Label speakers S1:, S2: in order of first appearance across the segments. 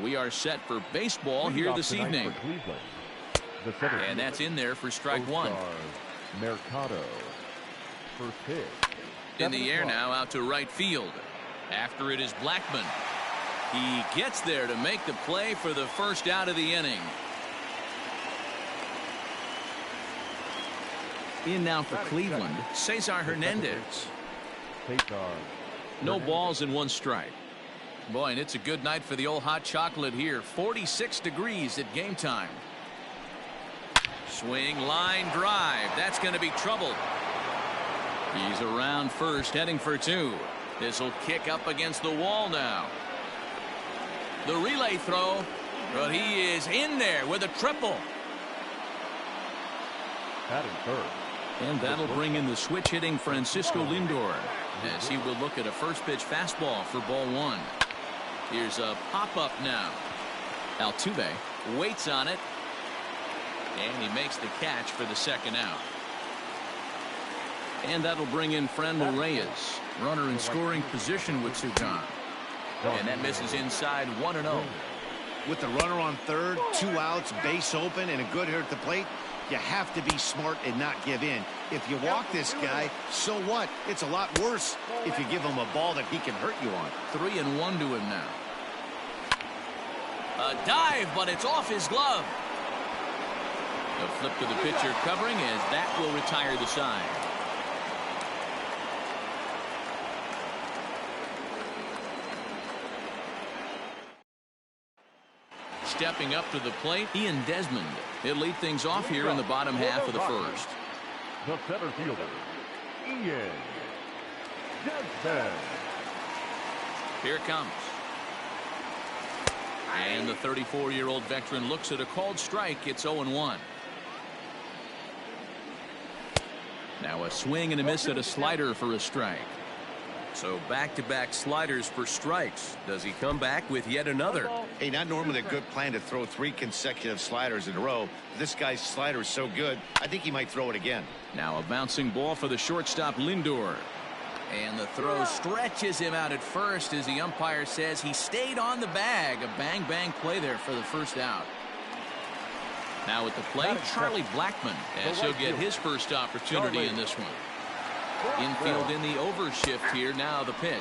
S1: we are set for baseball here this evening. And that's in there for strike one.
S2: Mercado. First pitch.
S1: In the air now, out to right field. After it is Blackman. He gets there to make the play for the first out of the inning. In now for Cleveland, Cesar Hernandez. No balls and one strike. Boy, and it's a good night for the old hot chocolate here. 46 degrees at game time. Swing, line, drive. That's going to be trouble. He's around first, heading for two. This will kick up against the wall now. The relay throw, but he is in there with a triple. And that'll bring in the switch hitting Francisco Lindor as he will look at a first pitch fastball for ball one. Here's a pop-up now. Altuve waits on it, and he makes the catch for the second out. And that'll bring in Franmil Reyes, runner in scoring position with two gone. And that misses inside 1-0.
S3: With the runner on third, 2 outs, base open, and a good hitter at the plate, you have to be smart and not give in. If you walk this guy, so what? It's a lot worse if you give him a ball that he can hurt you on.
S1: 3-1 to him now. A dive, but it's off his glove. A flip to the pitcher covering as that will retire the side. Stepping up to the plate, Ian Desmond. He'll lead things off here in the bottom half of the first.
S2: The center fielder, Ian Desmond.
S1: Here it comes. And the 34-year-old veteran looks at a called strike. It's 0-1. Now a swing and a miss at a slider for a strike. So back-to-back sliders for strikes. Does he come back with yet another?
S3: Hey, not normally a good plan to throw 3 consecutive sliders in a row. This guy's slider is so good, I think he might throw it again.
S1: Now a bouncing ball for the shortstop Lindor. And the throw stretches him out at first as the umpire says he stayed on the bag. A bang-bang play there for the first out. Now at the plate, Charlie Blackman, as he'll get his first opportunity in this one. Infield in the overshift here. Now the pitch.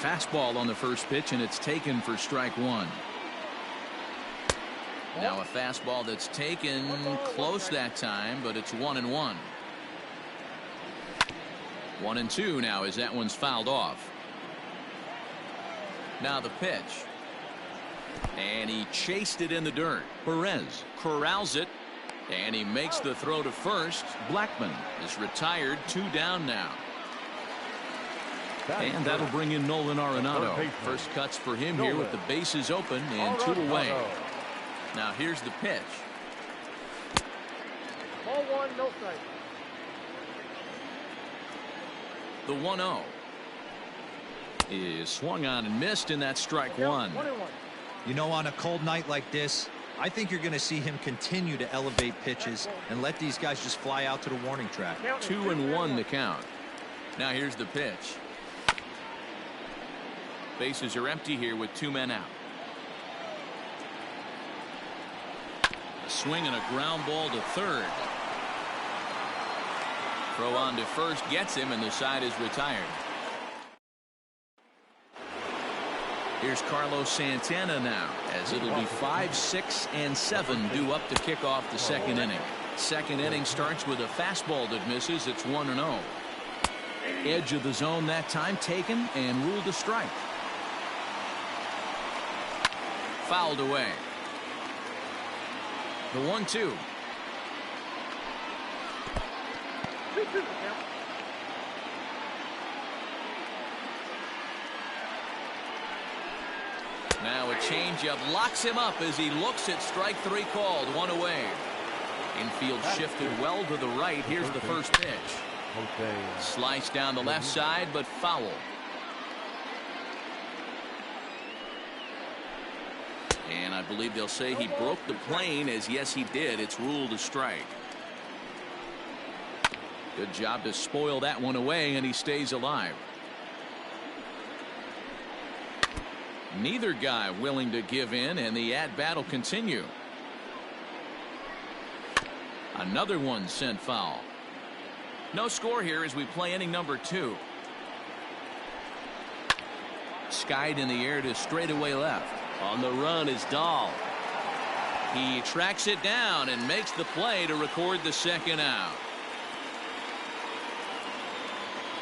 S1: Fastball on the first pitch, and it's taken for strike one. Now a fastball that's taken close that time, but it's 1-1. 1-2 now as that one's fouled off. Now the pitch. And he chased it in the dirt. Perez corrals it. And he makes the throw to first. Blackman is retired. 2 down now. And that'll bring in Nolan Arenado. First cuts for him here with the bases open and 2 away. Now here's the pitch.
S4: Ball 1, no strike.
S1: The 1-0 is swung on and missed, and that's strike one.
S5: You know, on a cold night like this, I think you're going to see him continue to elevate pitches and let these guys just fly out to the warning track.
S1: 2-1 to count. Now here's the pitch. Bases are empty here with 2 men out. A swing and a ground ball to third. Throw on to first gets him, and the side is retired. Here's Carlos Santana now, as it'll be 5, 6, and 7 due up to kick off the second inning. Second inning starts with a fastball that misses. It's 1-0. Edge of the zone that time taken and ruled a strike. Fouled away. The 1-2. Now a changeup locks him up as he looks at strike 3 called. 1 away. Infield shifted well to the right. Here's the first pitch. Sliced down the left side, but foul. And I believe they'll say he broke the plane, as yes he did. It's ruled a strike. Good job to spoil that one away, and he stays alive. Neither guy willing to give in, and the at-bat will continue. Another one sent foul. No score here as we play inning number 2. Skied in the air to straightaway left. On the run is Dahl. He tracks it down and makes the play to record the second out.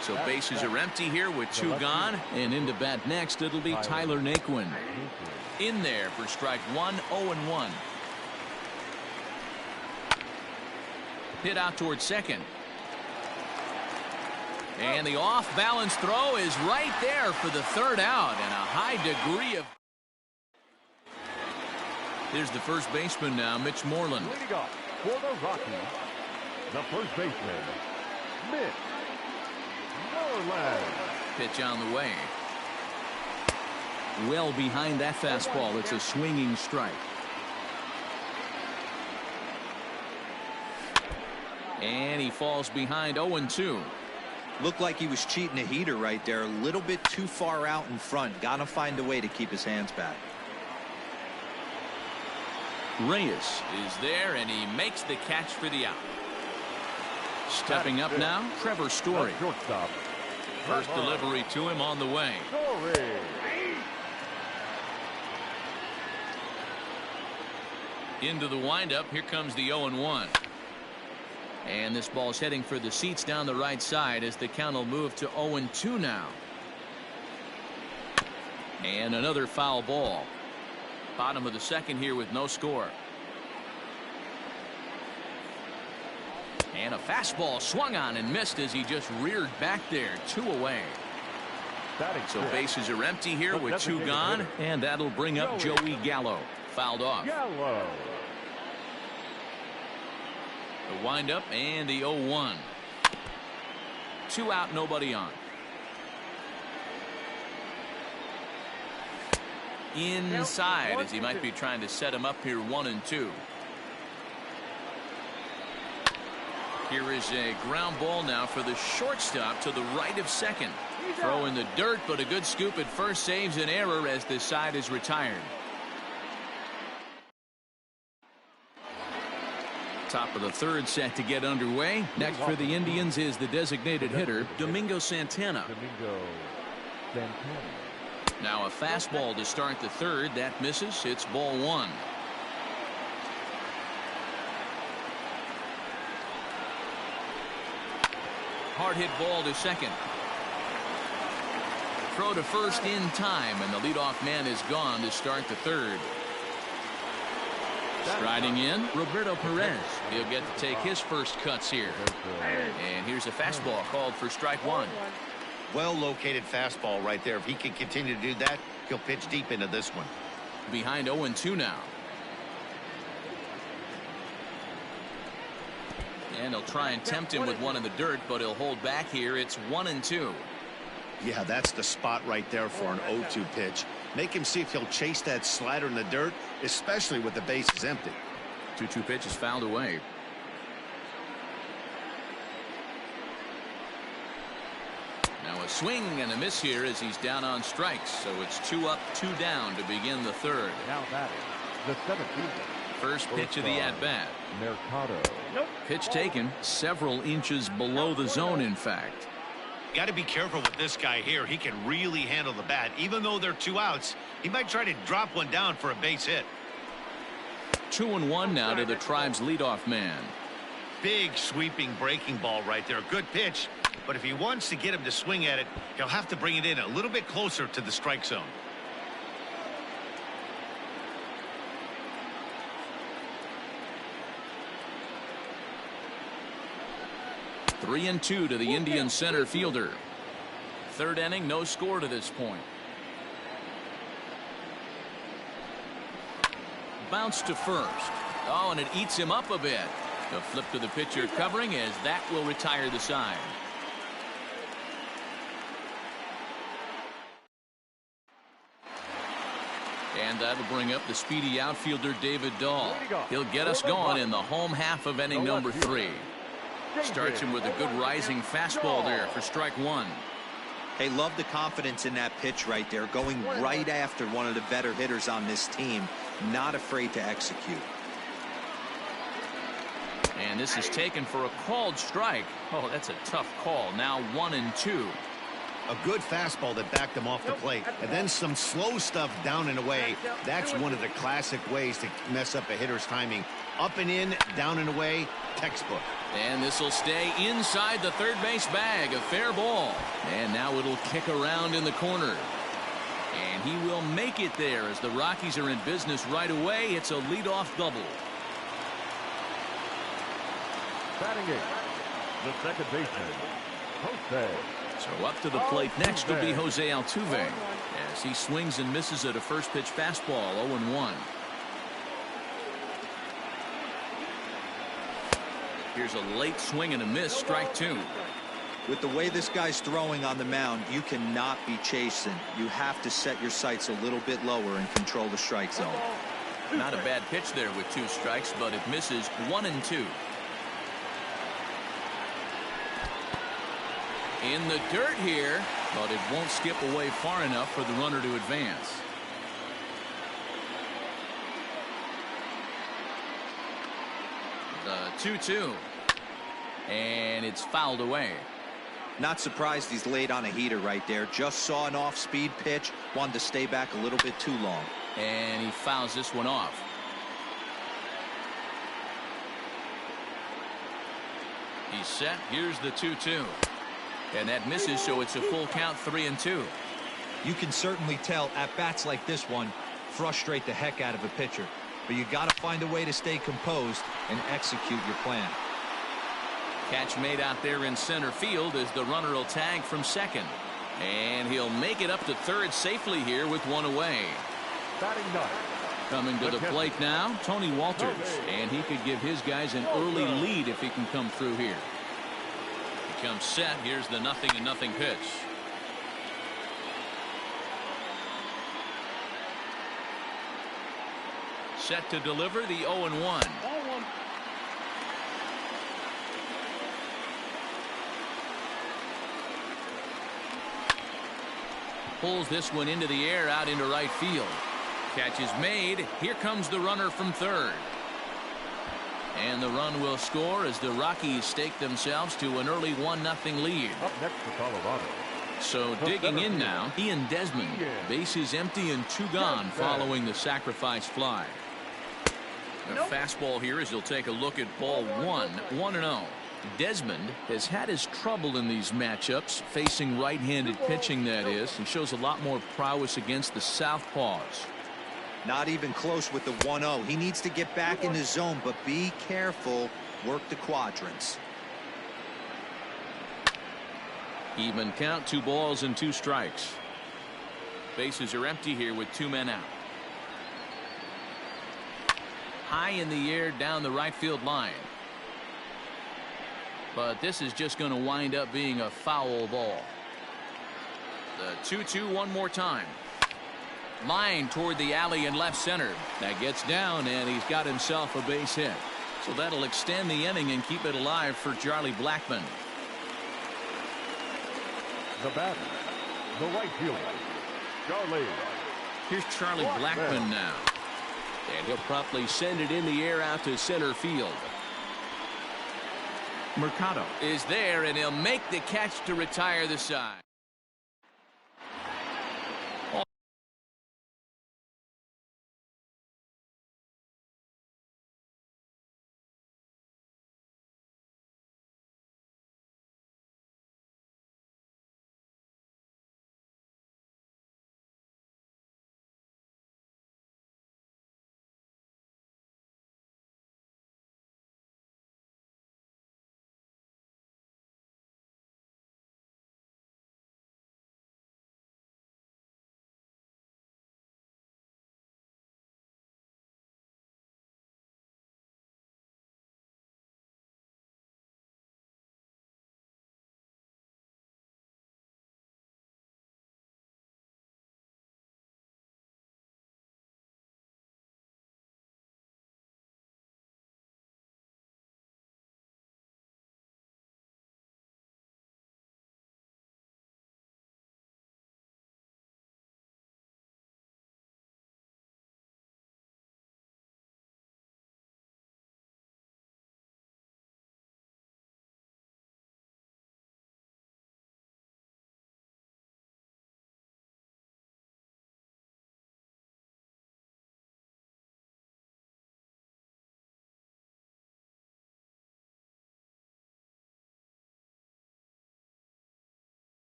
S1: So bases are empty here with 2 gone, and into bat next it'll be Tyler Naquin. In there for strike 1, 0-1. Hit out towards second. And the off-balance throw is right there for the third out, and a high degree of... Here's the first baseman now, Mitch Moreland.
S2: Leading off for the Rockies, the first baseman, Mitch Moreland.
S1: Pitch on the way. Well behind that fastball. It's a swinging strike. And he falls behind 0-2.
S5: Looked like he was cheating a heater right there. A little bit too far out in front. Gotta find a way to keep his hands back.
S1: Reyes is there, and he makes the catch for the out. Stepping up now, Trevor Story.
S2: Shortstop.
S1: First delivery to him on the way.
S2: Story.
S1: Into the windup. Here comes the 0-1. And this ball's heading for the seats down the right side as the count will move to 0-2 now. And another foul ball. Bottom of the second here with no score. And a fastball swung on and missed as he just reared back there. 2 away. So bases are empty here with 2 gone, and that'll bring up Joey Gallo. Fouled off.
S2: Gallo.
S1: The windup and the 0-1. 2 out, nobody on. Inside as he might be trying to set him up here 1-2. Here is a ground ball now for the shortstop to the right of second. Throw in the dirt, but a good scoop at first saves an error as the side is retired. Top of the third set to get underway. Next for the Indians is the designated hitter, Domingo Santana. Now a fastball to start the third. That misses. It's ball 1. Hard hit ball to second. Throw to first in time, and the leadoff man is gone to start the third. Striding in, Roberto Perez. He'll get to take his first cuts here. And here's a fastball called for strike 1.
S3: Well located fastball right there. If he can continue to do that, he'll pitch deep into this one.
S1: Behind 0-2 now. And he'll try and tempt him with one in the dirt, but he'll hold back here. It's 1-2.
S3: Yeah, that's the spot right there for an 0-2 pitch. Make him see if he'll chase that slider in the dirt, especially with the bases empty.
S1: 2-2 pitch is fouled away. Now a swing and a miss here as he's down on strikes. So it's 2 up, 2 down to begin the third.
S2: Now batting, the 7th.
S1: First pitch of the at-bat.
S2: Mercado.
S1: Pitch taken several inches below the zone, in fact.
S3: Got to be careful with this guy here. He can really handle the bat. Even though they're 2 outs, he might try to drop one down for a base hit.
S1: 2-1 now to the Tribe's leadoff man.
S3: Big sweeping breaking ball right there. Good pitch. But if he wants to get him to swing at it, he'll have to bring it in a little bit closer to the strike zone.
S1: Three and 2 to the Indian center fielder. Third inning, no score to this point. Bounce to first. Oh, and it eats him up a bit. A flip to the pitcher covering as that will retire the side. And that'll bring up the speedy outfielder David Dahl. He'll get us going in the home half of inning number 3. Starts him with a good rising fastball there for strike 1.
S5: Hey, love the confidence in that pitch right there, going right after one of the better hitters on this team, not afraid to execute.
S1: And this is taken for a called strike. Oh, that's a tough call. Now 1-2.
S3: A good fastball that backed him off the plate, and then some slow stuff down and away. That's one of the classic ways to mess up a hitter's timing. Up and in, down and away, textbook.
S1: And this will stay inside the third base bag. A fair ball. And now it'll kick around in the corner. And he will make it there as the Rockies are in business right away. It's a leadoff double.
S2: Batting eighth, the second baseman, Jose.
S1: So up to the plate next will be Jose Altuve as he swings and misses at a first pitch fastball. 0-1. Here's a late swing and a miss. Strike two.
S5: With the way this guy's throwing on the mound, you cannot be chasing. You have to set your sights a little bit lower and control the strike zone.
S1: Not a bad pitch there with 2 strikes, but it misses. 1-2. In the dirt here, but it won't skip away far enough for the runner to advance. The 2-2. And it's fouled away.
S5: Not surprised he's laid on a heater right there. Just saw an off-speed pitch. Wanted to stay back a little bit too long.
S1: And he fouls this one off. He's set. Here's the 2-2. And that misses, so it's a full count. 3-2.
S5: You can certainly tell at bats like this one frustrate the heck out of a pitcher. But you got to find a way to stay composed and execute your plan.
S1: Catch made out there in center field as the runner will tag from second. And he'll make it up to third safely here with 1 away.
S2: Batting ninth.
S1: Coming to the plate now, Tony Walters. And he could give his guys an early lead if he can come through here. He comes set. Here's the 0-0 pitch. Set to deliver the 0-1. Pulls this one into the air out into right field. Catch is made. Here comes the runner from third. And the run will score as the Rockies stake themselves to an early 1-0 lead.
S2: Up next for Colorado.
S1: So digging in now, Ian Desmond. Bases empty and 2 gone following the sacrifice fly. A fastball here as he'll take a look at ball 1. 1-0. Desmond has had his trouble in these matchups, facing right-handed pitching, that is, and shows a lot more prowess against the southpaws.
S5: Not even close with the 1-0. He needs to get back in the zone, but be careful. Work the quadrants.
S1: Even count, 2 balls and 2 strikes. Bases are empty here with 2 men out. High in the air down the right field line. But this is just going to wind up being a foul ball. The 2-2 one more time. Line toward the alley in left center. That gets down, and he's got himself a base hit. So that'll extend the inning and keep it alive for Charlie Blackmon.
S2: The batter, the right fielder, Charlie.
S1: Here's Charlie Blackmon now. And he'll promptly send it in the air out to center field. Mercado is there, and he'll make the catch to retire the side.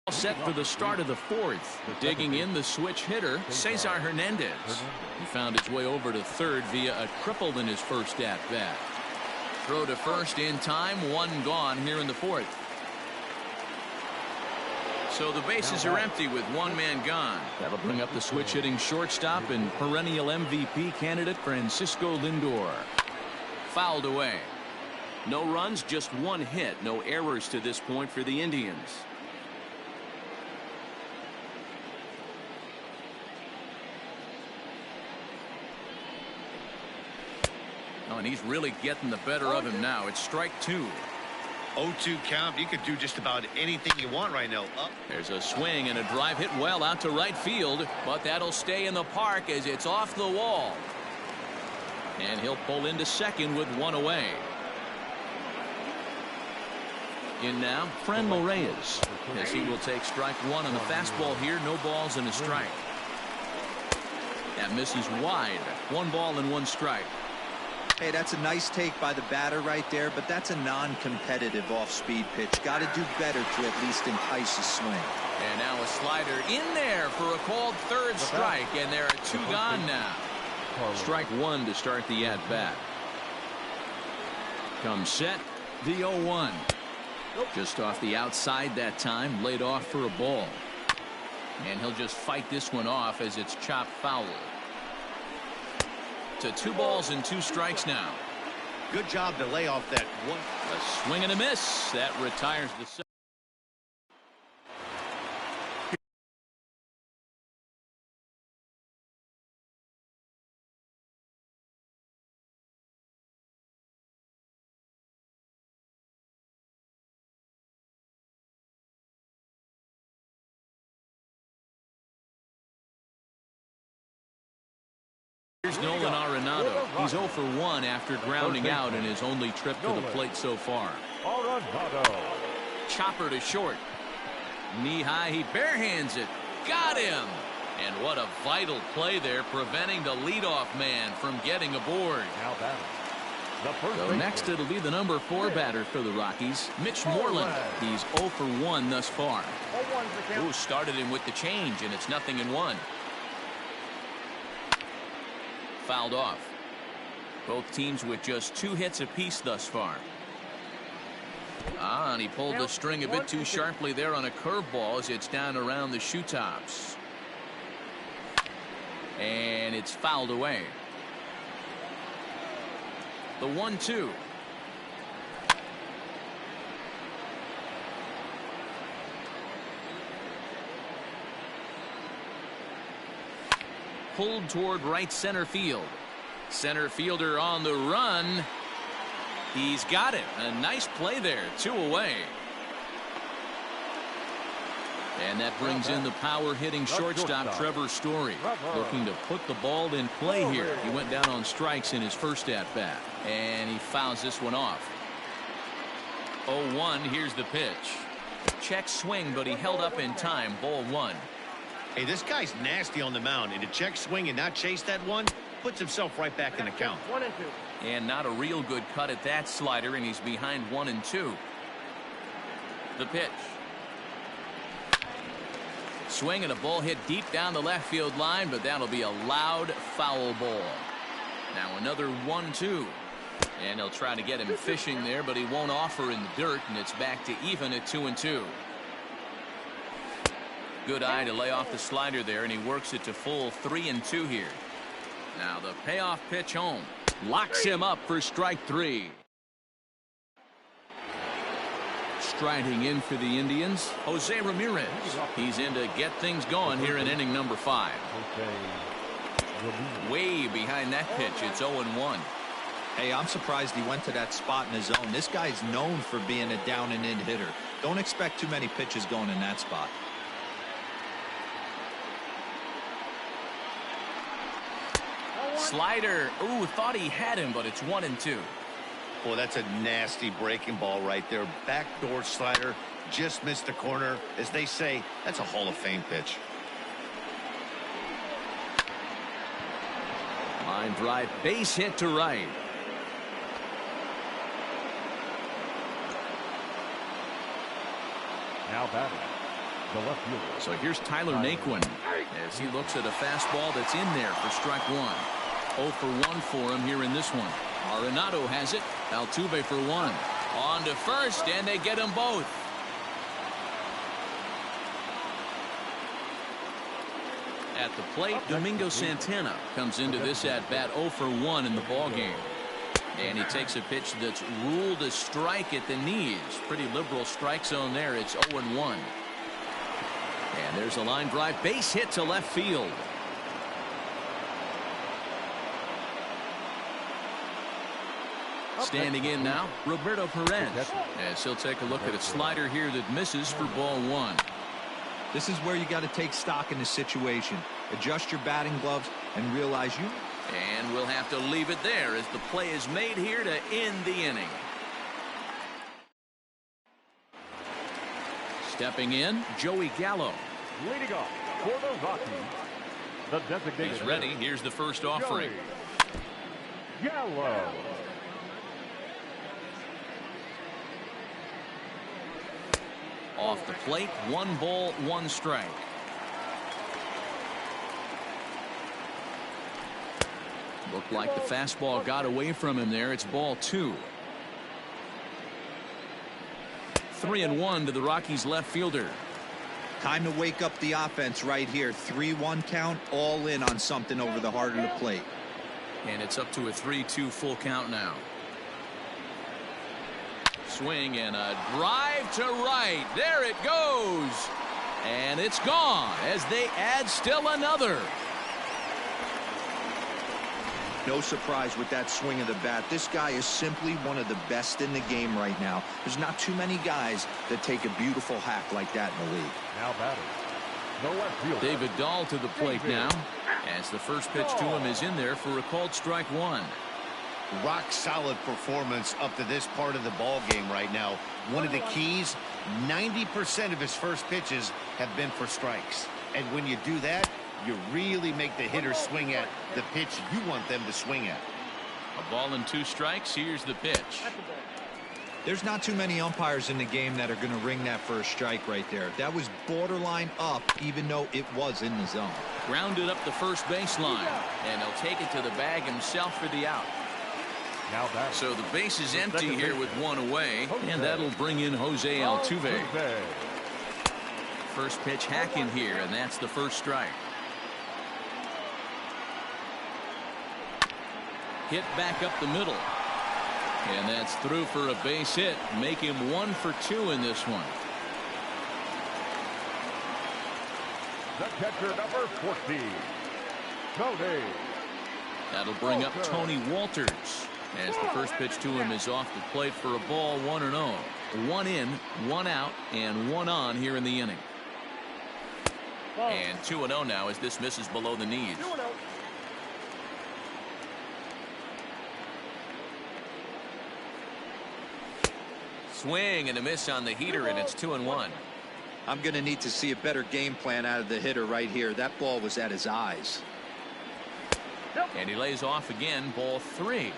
S1: Set for the start of the fourth. Digging in the switch hitter, Cesar Hernandez. He found his way over to third via a triple in his first at-bat. Throw to first in time, one gone here in the fourth. So the bases are empty with one man gone. That'll bring up the switch hitting shortstop and perennial MVP candidate Francisco Lindor. Fouled away. No runs, just one hit. No errors to this point for the Indians. Oh, and he's really getting the better of him now. It's strike two.
S3: 0-2 count. You could do just about anything you want right now.
S1: There's a swing and a drive hit well out to right field, but that'll stay in the park as it's off the wall. And he'll pull into second with one away. In now, Franmil Reyes, as he will take strike one on the fastball here. No balls and a strike. That misses wide. One ball and one strike.
S5: Hey, that's a nice take by the batter right there, but that's a non-competitive off-speed pitch. Got to do better to at least entice a swing.
S1: And now a slider in there for a called third strike, and there are two gone now. Strike one to start the at-bat. Comes set, the 0-1. Just off the outside that time, laid off for a ball. And he'll just fight this one off as it's chopped foul. To 2 balls and 2 strikes now.
S3: Good job to lay off that one.
S1: A swing and a miss. That retires the set. Here's Nolan Arenado. He's 0 for 1 after grounding out in his only trip to the plate so far. Chopper to short. Knee high, he barehands it. Got him! And what a vital play there, preventing the leadoff man from getting aboard. So next it'll be the number 4 batter for the Rockies, Mitch Moreland. He's 0 for 1 thus far. Ooh, started him with the change, and it's 0-1. Fouled off. Both teams with just 2 hits apiece thus far. And he pulled the string a bit too sharply there on a curveball as it's down around the shoe tops. And it's fouled away. The 1-2. Pulled toward right center field. Center fielder on the run. He's got it. A nice play there. 2 away. And that brings in the power hitting shortstop Trevor Story, looking to put the ball in play here. He went down on strikes in his first at bat, and he fouls this one off. 0-1. Here's the pitch. Check swing, but he held up in time. Ball 1.
S3: Hey, this guy's nasty on the mound, and to check swing and not chase that one puts himself right back in the count.
S2: 1-2.
S1: And not a real good cut at that slider, and he's behind 1-2. The pitch. Swing and a ball hit deep down the left field line, but that'll be a loud foul ball. Now another 1-2. And they'll try to get him fishing there, but he won't offer in the dirt, and it's back to even at 2-2. Good eye to lay off the slider there, and he works it to full 3-2 here. Now the payoff pitch home. Locks him up for strike 3. Striding in for the Indians, Jose Ramirez. He's in to get things going here in inning number 5. Way behind that pitch, it's 0-1.
S5: Hey, I'm surprised he went to that spot in his zone. This guy's known for being a down and in hitter. Don't expect too many pitches going in that spot.
S1: Slider. Ooh, thought he had him, but it's 1-2.
S3: Boy, that's a nasty breaking ball right there. Backdoor slider, just missed the corner. As they say, that's a Hall of Fame pitch.
S1: Line drive, base hit to right.
S2: Now batting, the left fielder.
S1: So here's Tyler Naquin as he looks at a fastball that's in there for strike one. 0 for 1 for him here in this one. Arenado has it. Altuve for 1. On to first, and they get them both. At the plate, Domingo Santana comes into this at bat 0 for 1 in the ballgame. And he takes a pitch that's ruled a strike at the knees. Pretty liberal strike zone there. It's 0 and 1. And there's a line drive base hit to left field. Standing in now, Roberto Perez, as he'll take a look at a slider here that misses for ball 1.
S5: This is where you got to take stock in the situation. Adjust your batting gloves and realize you.
S1: And we'll have to leave it there as the play is made here to end the inning. Stepping in, Joey Gallo.
S2: Leading off for the Rockies, the designated.
S1: He's ready. Here's the first offering.
S2: Gallo.
S1: Off the plate, 1 ball, 1 strike. Looked like the fastball got away from him there. It's ball 2. 3-1 to the Rockies left fielder.
S5: Time to wake up the offense right here. 3-1 count, all in on something over the heart of the plate.
S1: And it's up to a 3-2 full count now. Swing and a drive to right. There it goes. And it's gone as they add still another.
S5: No surprise with that swing of the bat. This guy is simply one of the best in the game right now. There's not too many guys that take a beautiful hack like that in the league.
S2: Now batting, the left fielder.
S1: David Dahl to the plate now as the first pitch to him is in there for a called strike 1.
S3: Rock solid performance up to this part of the ball game right now. One of the keys, 90% of his first pitches have been for strikes. And when you do that, you really make the hitter swing at the pitch you want them to swing at.
S1: A ball and 2 strikes. Here's the pitch.
S5: There's not too many umpires in the game that are going to ring that first strike right there. That was borderline up, even though it was in the zone.
S1: Grounded up the first baseline, and he'll take it to the bag himself for the out.
S2: Now back.
S1: So the base is empty here with 1 away, and that'll bring in Jose Altuve. First pitch hack in here, and that's the first strike. Hit back up the middle. And that's through for a base hit. Make him 1 for 2 in this one.
S2: The catcher, number 14, Tony.
S1: That'll bring up Tony Walters as the first pitch to him is off the plate for a ball 1-0. 1 in, 1 out, and 1 on here in the inning. And 2-0 now as this misses below the knees. Swing and a miss on the heater, and it's 2-1.
S5: I'm going to need to see a better game plan out of the hitter right here. That ball was at his eyes.
S1: And he lays off again, ball 3.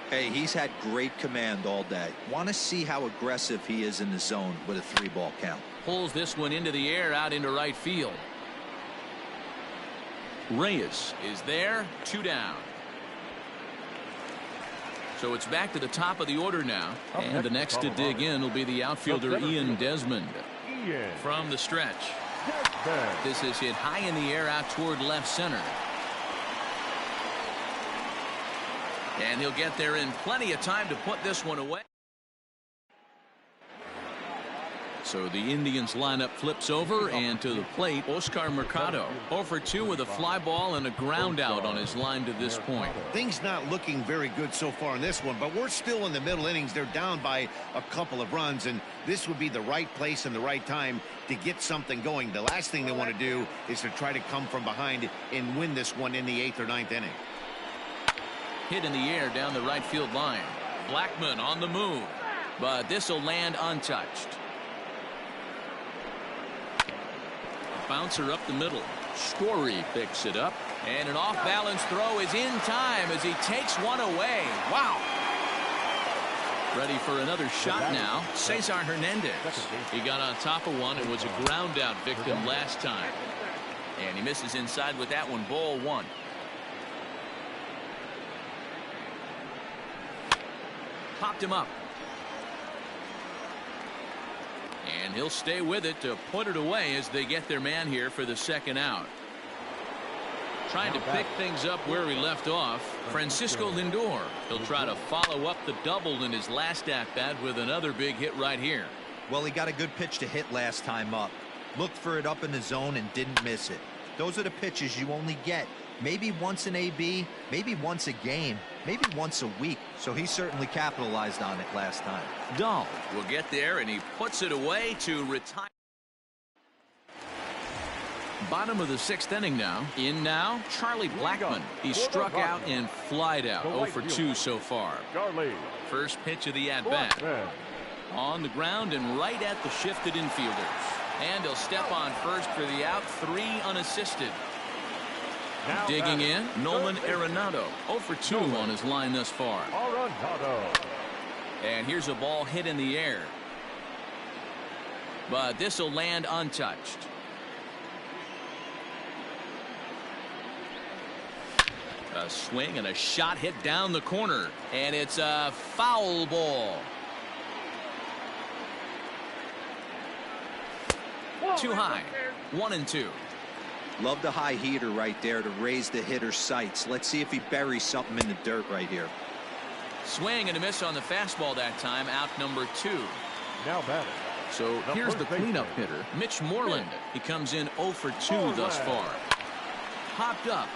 S5: Hey, he's had great command all day. Want to see how aggressive he is in the zone with a 3-ball count.
S1: Pulls this one into the air out into right field. Reyes is there, 2 down. So it's back to the top of the order now. And the next to dig in will be the outfielder Ian Desmond. From the stretch. This is hit high in the air out toward left center. And he'll get there in plenty of time to put this one away. So the Indians lineup flips over, and to the plate, Oscar Mercado. 0 for 2 with a fly ball and a ground out on his line to this point.
S3: Things not looking very good so far in this one, but we're still in the middle innings. They're down by a couple of runs, and this would be the right place and the right time to get something going. The last thing they want to do is to try to come from behind and win this one in the 8th or 9th inning.
S1: Hit in the air down the right field line. Blackmon on the move, but this will land untouched. Bouncer up the middle. Story picks it up, and an off-balance throw is in time as he takes one away. Wow. Ready for another shot now. Cesar Hernandez. He got on top of one and was a ground out victim last time. And he misses inside with that one. Ball one. Popped him up. And he'll stay with it to put it away as they get their man here for the second out. Trying to pick things up where he left off, Francisco Lindor. He'll try to follow up the double in his last at-bat with another big hit right here.
S5: Well, he got a good pitch to hit last time up. Looked for it up in the zone and didn't miss it. Those are the pitches you only get maybe once in AB, maybe once a game, maybe once a week. So he certainly capitalized on it last time.
S1: Dahl will get there, and he puts it away to retire. Bottom of the sixth inning now. In now, Charlie Blackmon. He struck out and flied out. 0 for 2 so far. First pitch of the at-bat. On the ground and right at the shifted infielders. And he'll step on first for the out. 3 unassisted. Digging in, Nolan Arenado. 0 for 2 on his line thus far. And here's a ball hit in the air. But this will land untouched. A swing and a shot hit down the corner. And it's a foul ball. Too high. 1-2.
S5: Love the high heater right there to raise the hitter's sights. Let's see if he buries something in the dirt right here.
S1: Swing and a miss on the fastball that time. Out number 2.
S2: Now batting.
S1: So here's the cleanup hitter, Mitch Moreland. He comes in 0 for 2 thus far. Popped up.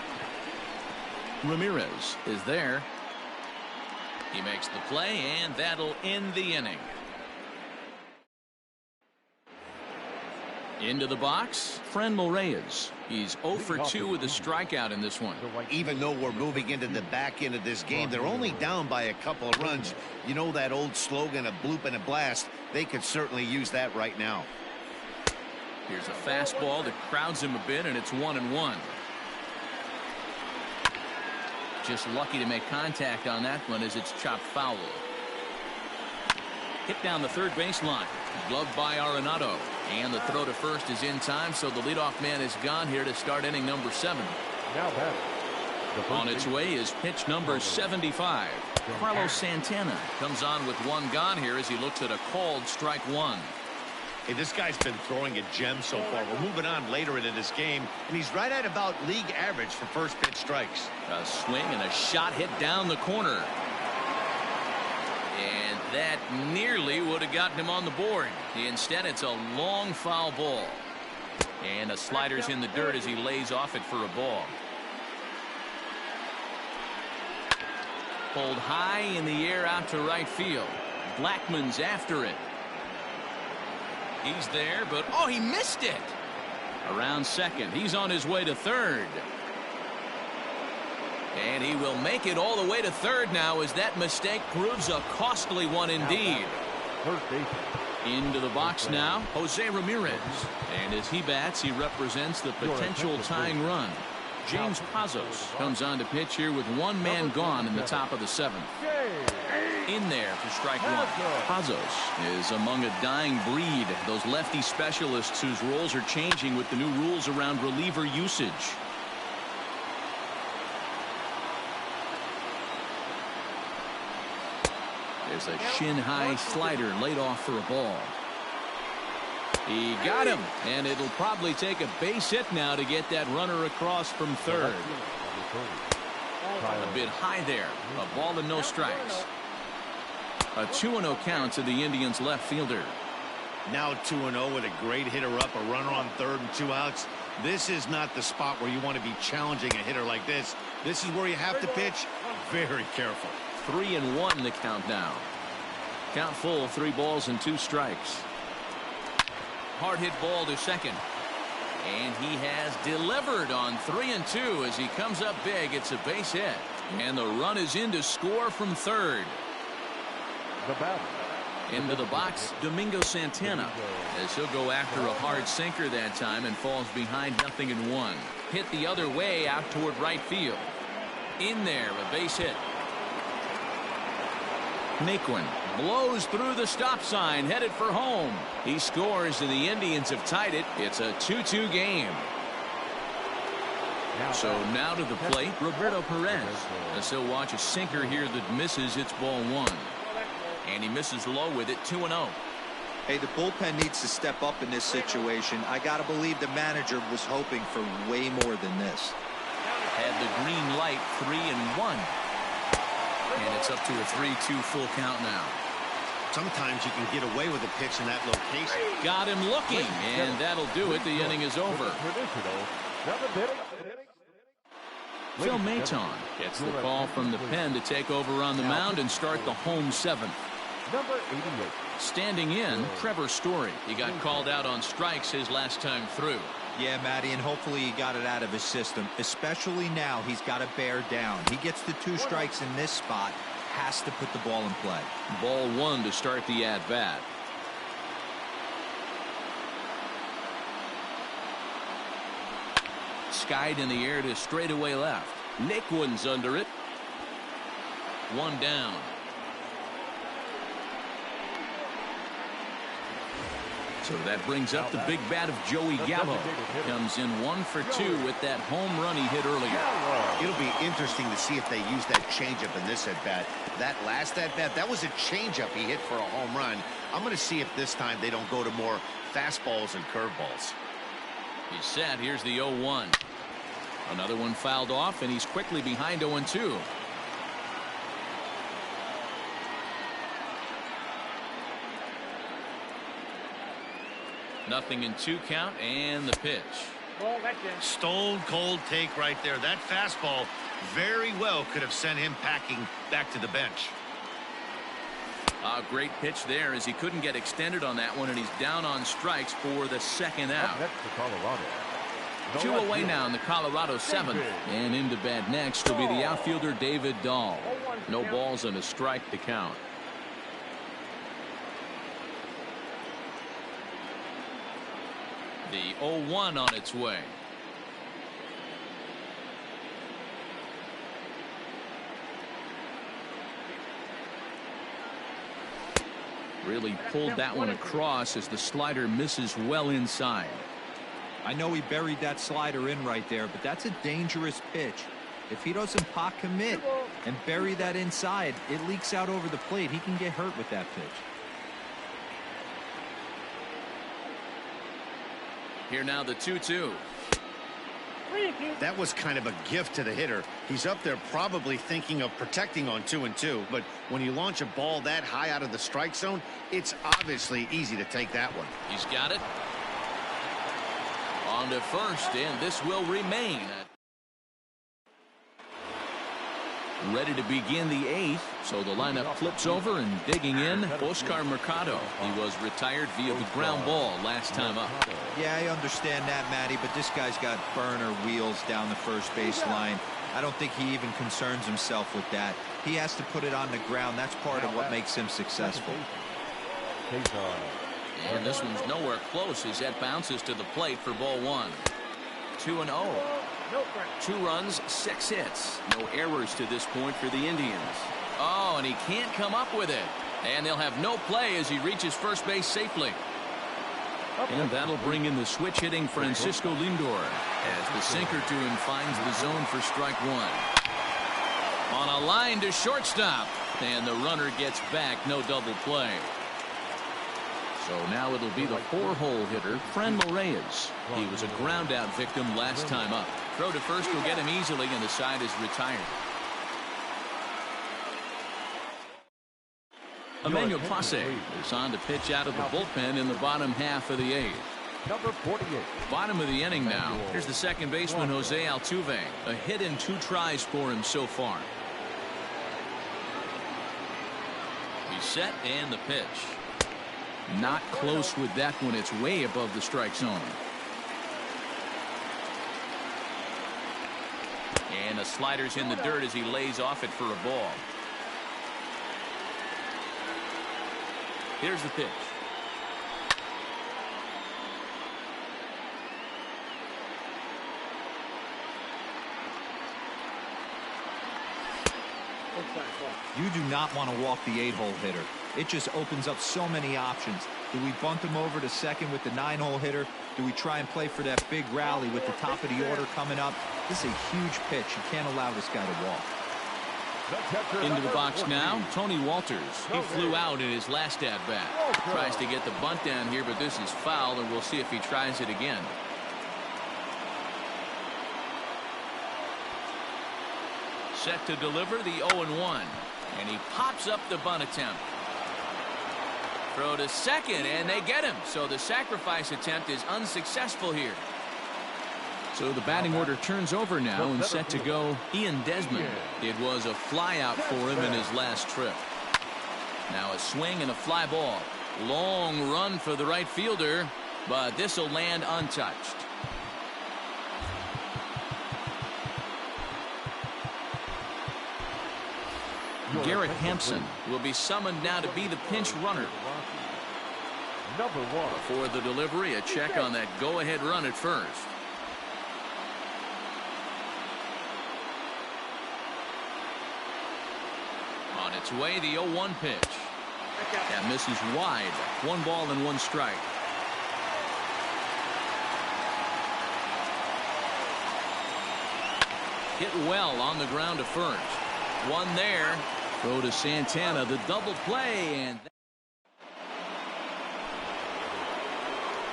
S1: Ramirez is there. He makes the play, and that'll end the inning. Into the box, Franmil Reyes. He's 0 for 2 with a strikeout in this one.
S3: Even though we're moving into the back end of this game, they're only down by a couple of runs. You know that old slogan, a bloop and a blast? They could certainly use that right now.
S1: Here's a fastball that crowds him a bit, and it's 1-1. Just lucky to make contact on that one as it's chopped foul. Hit down the third baseline. Gloved by Arenado. And the throw to first is in time, so the leadoff man is gone here to start inning number 7.
S2: Now batting.
S1: On its way is pitch number 75. Carlos Santana comes on with one gone here as he looks at a called strike 1.
S3: Hey, this guy's been throwing a gem so far. We're moving on later into this game, and he's right at about league average for first pitch strikes.
S1: A swing and a shot hit down the corner. And that nearly would have gotten him on the board. Instead, it's a long foul ball. And a slider's in the dirt as he lays off it for a ball. Pulled high in the air out to right field. Blackmon's after it. He's there, but oh, he missed it. Around second. He's on his way to third. And he will make it all the way to third now as that mistake proves a costly one indeed. Into the box now, Jose Ramirez. And as he bats, he represents the potential tying run. James Pazos comes on to pitch here with one man gone in the top of the 7th. In there for strike 1. Pazos is among a dying breed. Those lefty specialists whose roles are changing with the new rules around reliever usage. There's a shin-high slider laid off for a ball. He got him, and it'll probably take a base hit now to get that runner across from third. A bit high there. A ball and no strikes. A 2-0 count to the Indians left fielder.
S3: Now 2-0 with a great hitter up, a runner on third and 2 outs. This is not the spot where you want to be challenging a hitter like this. This is where you have to pitch very careful.
S1: 3-1 the count now. Count full, 3 balls and 2 strikes. Hard hit ball to second. And he has delivered on 3-2 as he comes up big. It's a base hit. And the run is in to score from third. Into the box, Domingo Santana, as he'll go after a hard sinker that time and falls behind 0-1. Hit the other way out toward right field. In there, a base hit. Naquin Blows through the stop sign, headed for home. He scores, and the Indians have tied it. It's a 2-2 game. So now to the plate, Roberto Perez. As he'll watch a sinker here that misses. It's ball one. And he misses low with it, 2-0.
S5: Hey, the bullpen needs to step up in this situation. I got to believe the manager was hoping for way more than this.
S1: Had the green light, 3-1. And it's up to a 3-2 full count now.
S3: Sometimes you can get away with a pitch in that location.
S1: Got him looking, and that'll do it. The inning is over. Phil Maton gets the call from the pen to take over on the mound and start the home seventh.
S2: Number 88.
S1: Standing in, Trevor Story. He got called out on strikes his last time through.
S5: Yeah, Matty, and hopefully he got it out of his system. Especially now, he's got to bear down. He gets the 2 strikes in this spot, has to put the ball in play.
S1: Ball one to start the at-bat. Skied in the air to straightaway left. Naquin's under it. One down. So that brings up the big bat of Joey Gallo. Comes in 1 for 2 with that home run he hit earlier.
S3: It'll be interesting to see if they use that changeup in this at-bat. That last at-bat, that was a changeup he hit for a home run. I'm going to see if this time they don't go to more fastballs and curveballs.
S1: He's set. Here's the 0-1. Another one fouled off, and he's quickly behind 0-2. Nothing in 2 count, and the pitch.
S3: Stone cold take right there. That fastball very well could have sent him packing back to the bench.
S1: A great pitch there as he couldn't get extended on that one, and he's down on strikes for the second out.
S2: That's the Colorado.
S1: 2 away now in the Colorado 7th. And into bat next will be the outfielder David Dahl. No balls and a strike to count. The 0-1 on its way. Really pulled that one across as the slider misses well inside.
S5: I know he buried that slider in right there, but that's a dangerous pitch. If he doesn't pot commit and bury that inside, it leaks out over the plate. He can get hurt with that pitch.
S1: Here now the 2-2.
S3: That was kind of a gift to the hitter. He's up there probably thinking of protecting on 2-2, but when you launch a ball that high out of the strike zone, it's obviously easy to take that one.
S1: He's got it. On to first, and this will remain. Ready to begin the 8th, so the lineup flips over, and digging in, Oscar Mercado. He was retired via the ground ball last time up.
S5: Yeah, I understand that, Matty, but this guy's got burner wheels down the first base line. I don't think he even concerns himself with that. He has to put it on the ground. That's part of what makes him successful.
S1: And this one's nowhere close as that bounces to the plate for ball one. 2-0. 2 runs, 6 hits. No errors to this point for the Indians. Oh, and he can't come up with it. And they'll have no play as he reaches first base safely. And that'll bring in the switch hitting Francisco Lindor as the sinker to him finds the zone for strike one. On a line to shortstop. And the runner gets back. No double play. So now it'll be the 4-hole hitter, Franmil Reyes. He was a ground out victim last time up. Throw to first will get him easily, and the side is retired. Emmanuel Passe is on to pitch out of the bullpen in the bottom half of the 8th.
S2: Number 48.
S1: Bottom of the inning now. Here's the second baseman, Jose Altuve. A hit in 2 tries for him so far. He's set, and the pitch. Not close with that one. It's way above the strike zone. And the slider's in the dirt as he lays off it for a ball. Here's the pitch.
S5: You do not want to walk the 8-hole hitter. It just opens up so many options. Do we bunt him over to second with the 9-hole hitter? Do we try and play for that big rally with the top of the order coming up? This is a huge pitch. You can't allow this guy to walk.
S1: Into the box now, Tony Walters. He flew out in his last at-bat. Tries to get the bunt down here, but this is foul, and we'll see if he tries it again. Set to deliver the 0-1, and he pops up the bunt attempt. Throw to second, and they get him. So the sacrifice attempt is unsuccessful here. So the batting order turns over now, and set to go Ian Desmond. It was a fly out for him in his last trip. Now a swing and a fly ball. Long run for the right fielder, but this will land untouched. Garrett Hampson will be summoned now to be the pinch runner. For the delivery, a check on that go-ahead run at first. On its way, the 0-1 pitch. That misses wide. 1 ball and 1 strike. Hit well on the ground to first. 1 there. Throw to Santana, the double play, and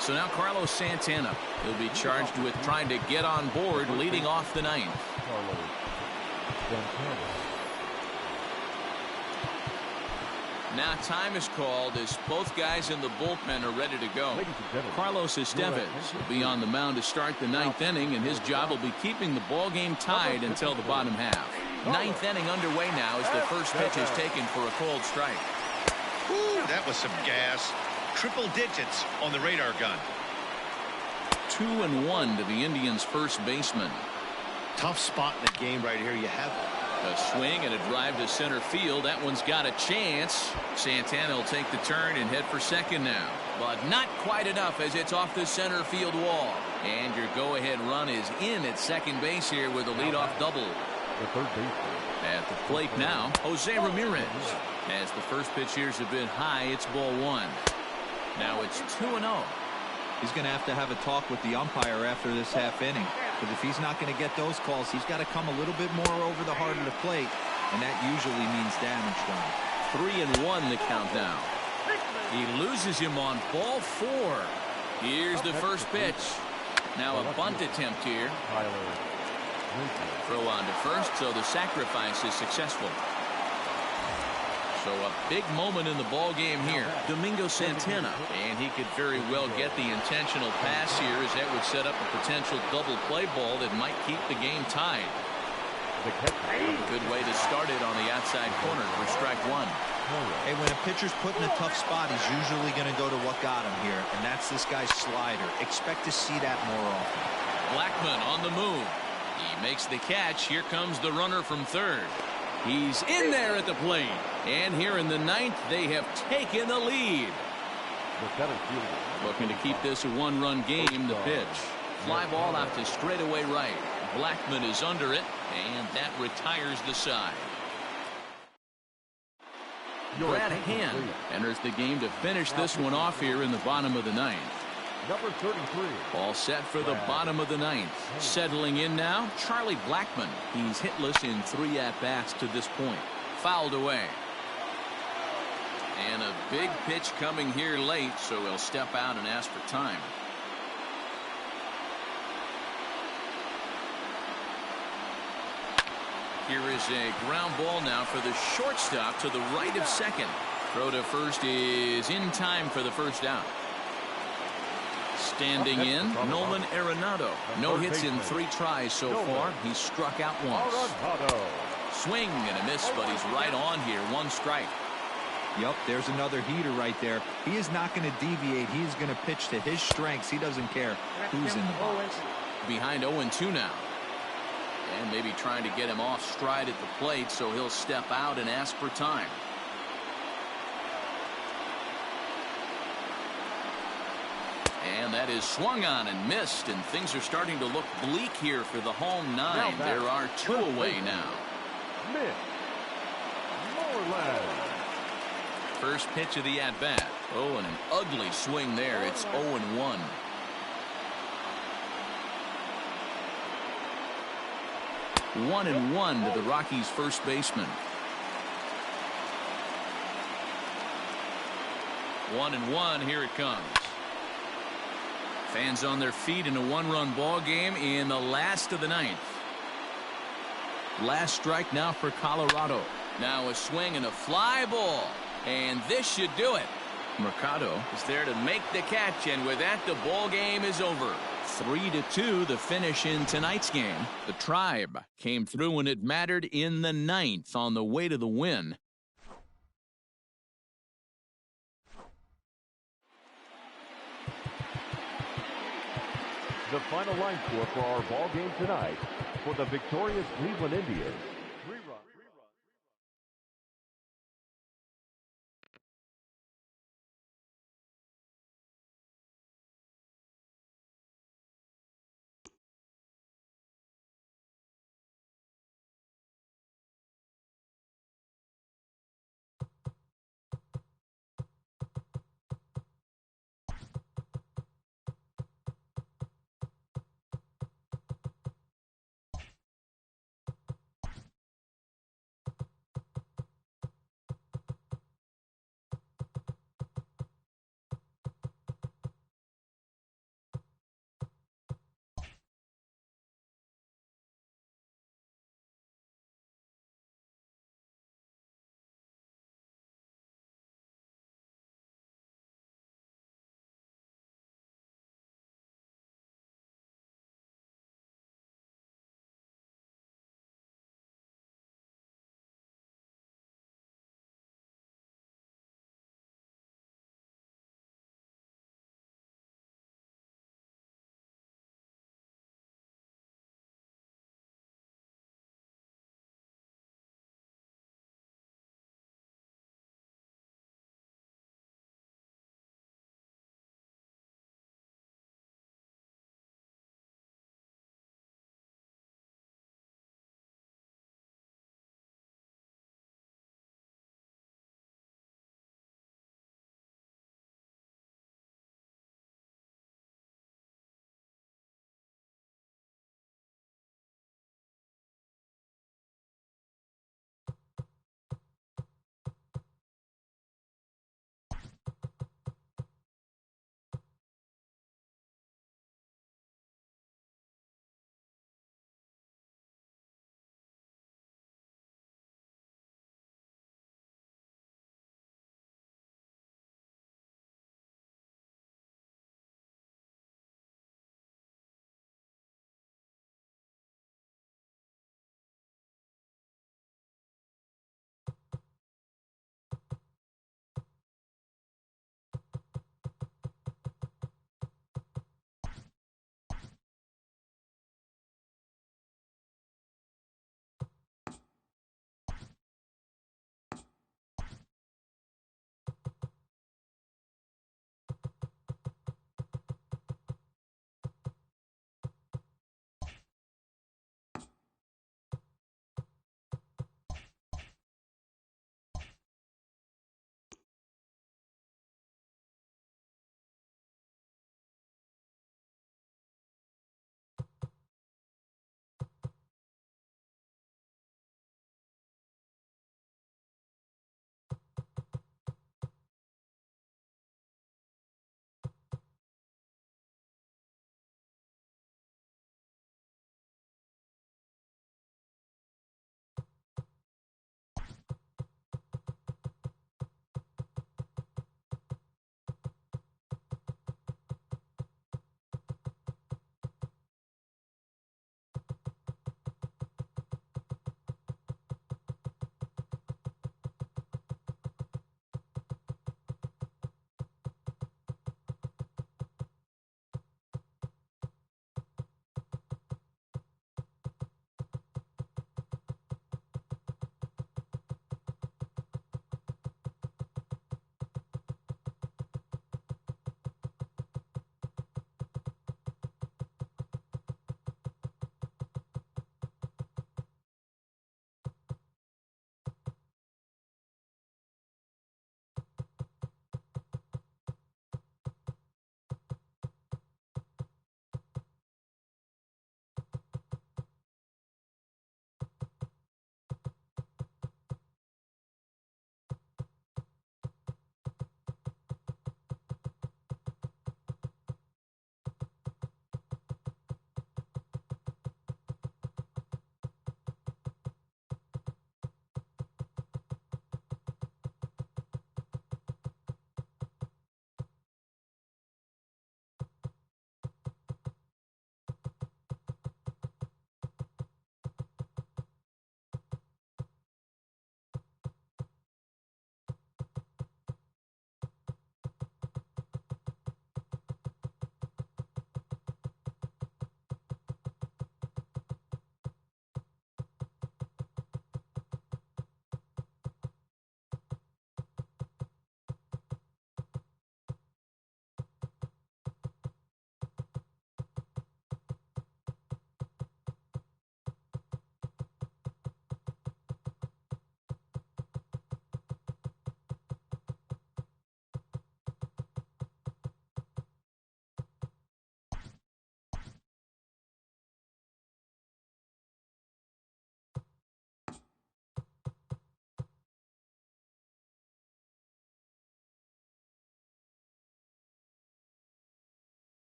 S1: so now Carlos Santana will be charged with trying to get on board leading off the 9th. Now time is called as both guys in the bullpen are ready to go. Carlos Estevez will be on the mound to start the 9th inning, and his job will be keeping the ball game tied until the bottom half. 9th inning underway now as the first pitch is taken for a cold strike.
S3: Ooh, that was some gas. Triple digits on the radar gun.
S1: 2-1 to the Indians' first baseman.
S3: Tough spot in the game right here. You have
S1: a swing and a drive to center field. That one's got a chance. Santana will take the turn and head for second now, but not quite enough as it's off the center field wall. And your go-ahead run is in at second base here with a leadoff double.
S2: The third baseman.
S1: At the plate now, Jose Ramirez. As the first pitch here's a bit high, it's ball 1. Now it's 2-0.
S5: He's going to have a talk with the umpire after this half inning. But if he's not going to get those calls, he's got to come a little bit more over the heart of the plate, and that usually means damage done.
S1: 3-1 the count now. He loses him on ball 4. Here's the first pitch. Now a bunt attempt here. Throw on to first, so the sacrifice is successful. So a big moment in the ball game here. Domingo Santana, and he could very well get the intentional pass here, as that would set up a potential double play ball that might keep the game tied. Good way to start it on the outside corner for strike 1.
S5: Hey, when a pitcher's put in a tough spot, he's usually going to go to what got him here, and that's this guy's slider. Expect to see that more often.
S1: Blackman on the move. He makes the catch. Here comes the runner from third. He's in there at the plate. And here in the 9th, they have taken the lead. Looking to keep this a 1-run game. The pitch. Fly ball out to straightaway right. Blackman is under it, and that retires the side. Brad Hand enters the game to finish this one off here in the bottom of the 9th.
S2: Number 33.
S1: All set for the bottom of the 9th. Settling in now, Charlie Blackman. He's hitless in 3 at-bats to this point. Fouled away. And a big pitch coming here late, so he'll step out and ask for time. Here is a ground ball now for the shortstop to the right of second. Throw to first is in time for the first out. Standing in, Nolan Arenado. No hits in 3 tries so far. He's struck out once. Swing and a miss, but he's right on here. 1 strike.
S5: Yep, there's another heater right there. He is not going to deviate. He is going to pitch to his strengths. He doesn't care who's in the box.
S1: Behind 0-2 now. And maybe trying to get him off stride at the plate, so he'll step out and ask for time. And that is swung on and missed, and things are starting to look bleak here for the home 9. There are 2 away now. First pitch of the at-bat. Oh, and an ugly swing there. It's 0-1. One and one to the Rockies' first baseman. 1-1. Here it comes. Fans on their feet in a one-run ball game in the last of the ninth. Last strike now for Colorado. Now a swing and a fly ball. And this should do it. Mercado is there to make the catch, and with that, the ball game is over. 3-2 the finish in tonight's game. The Tribe came through when it mattered in the ninth on the way to the win.
S2: The final line score for our ball game tonight for the victorious Cleveland Indians.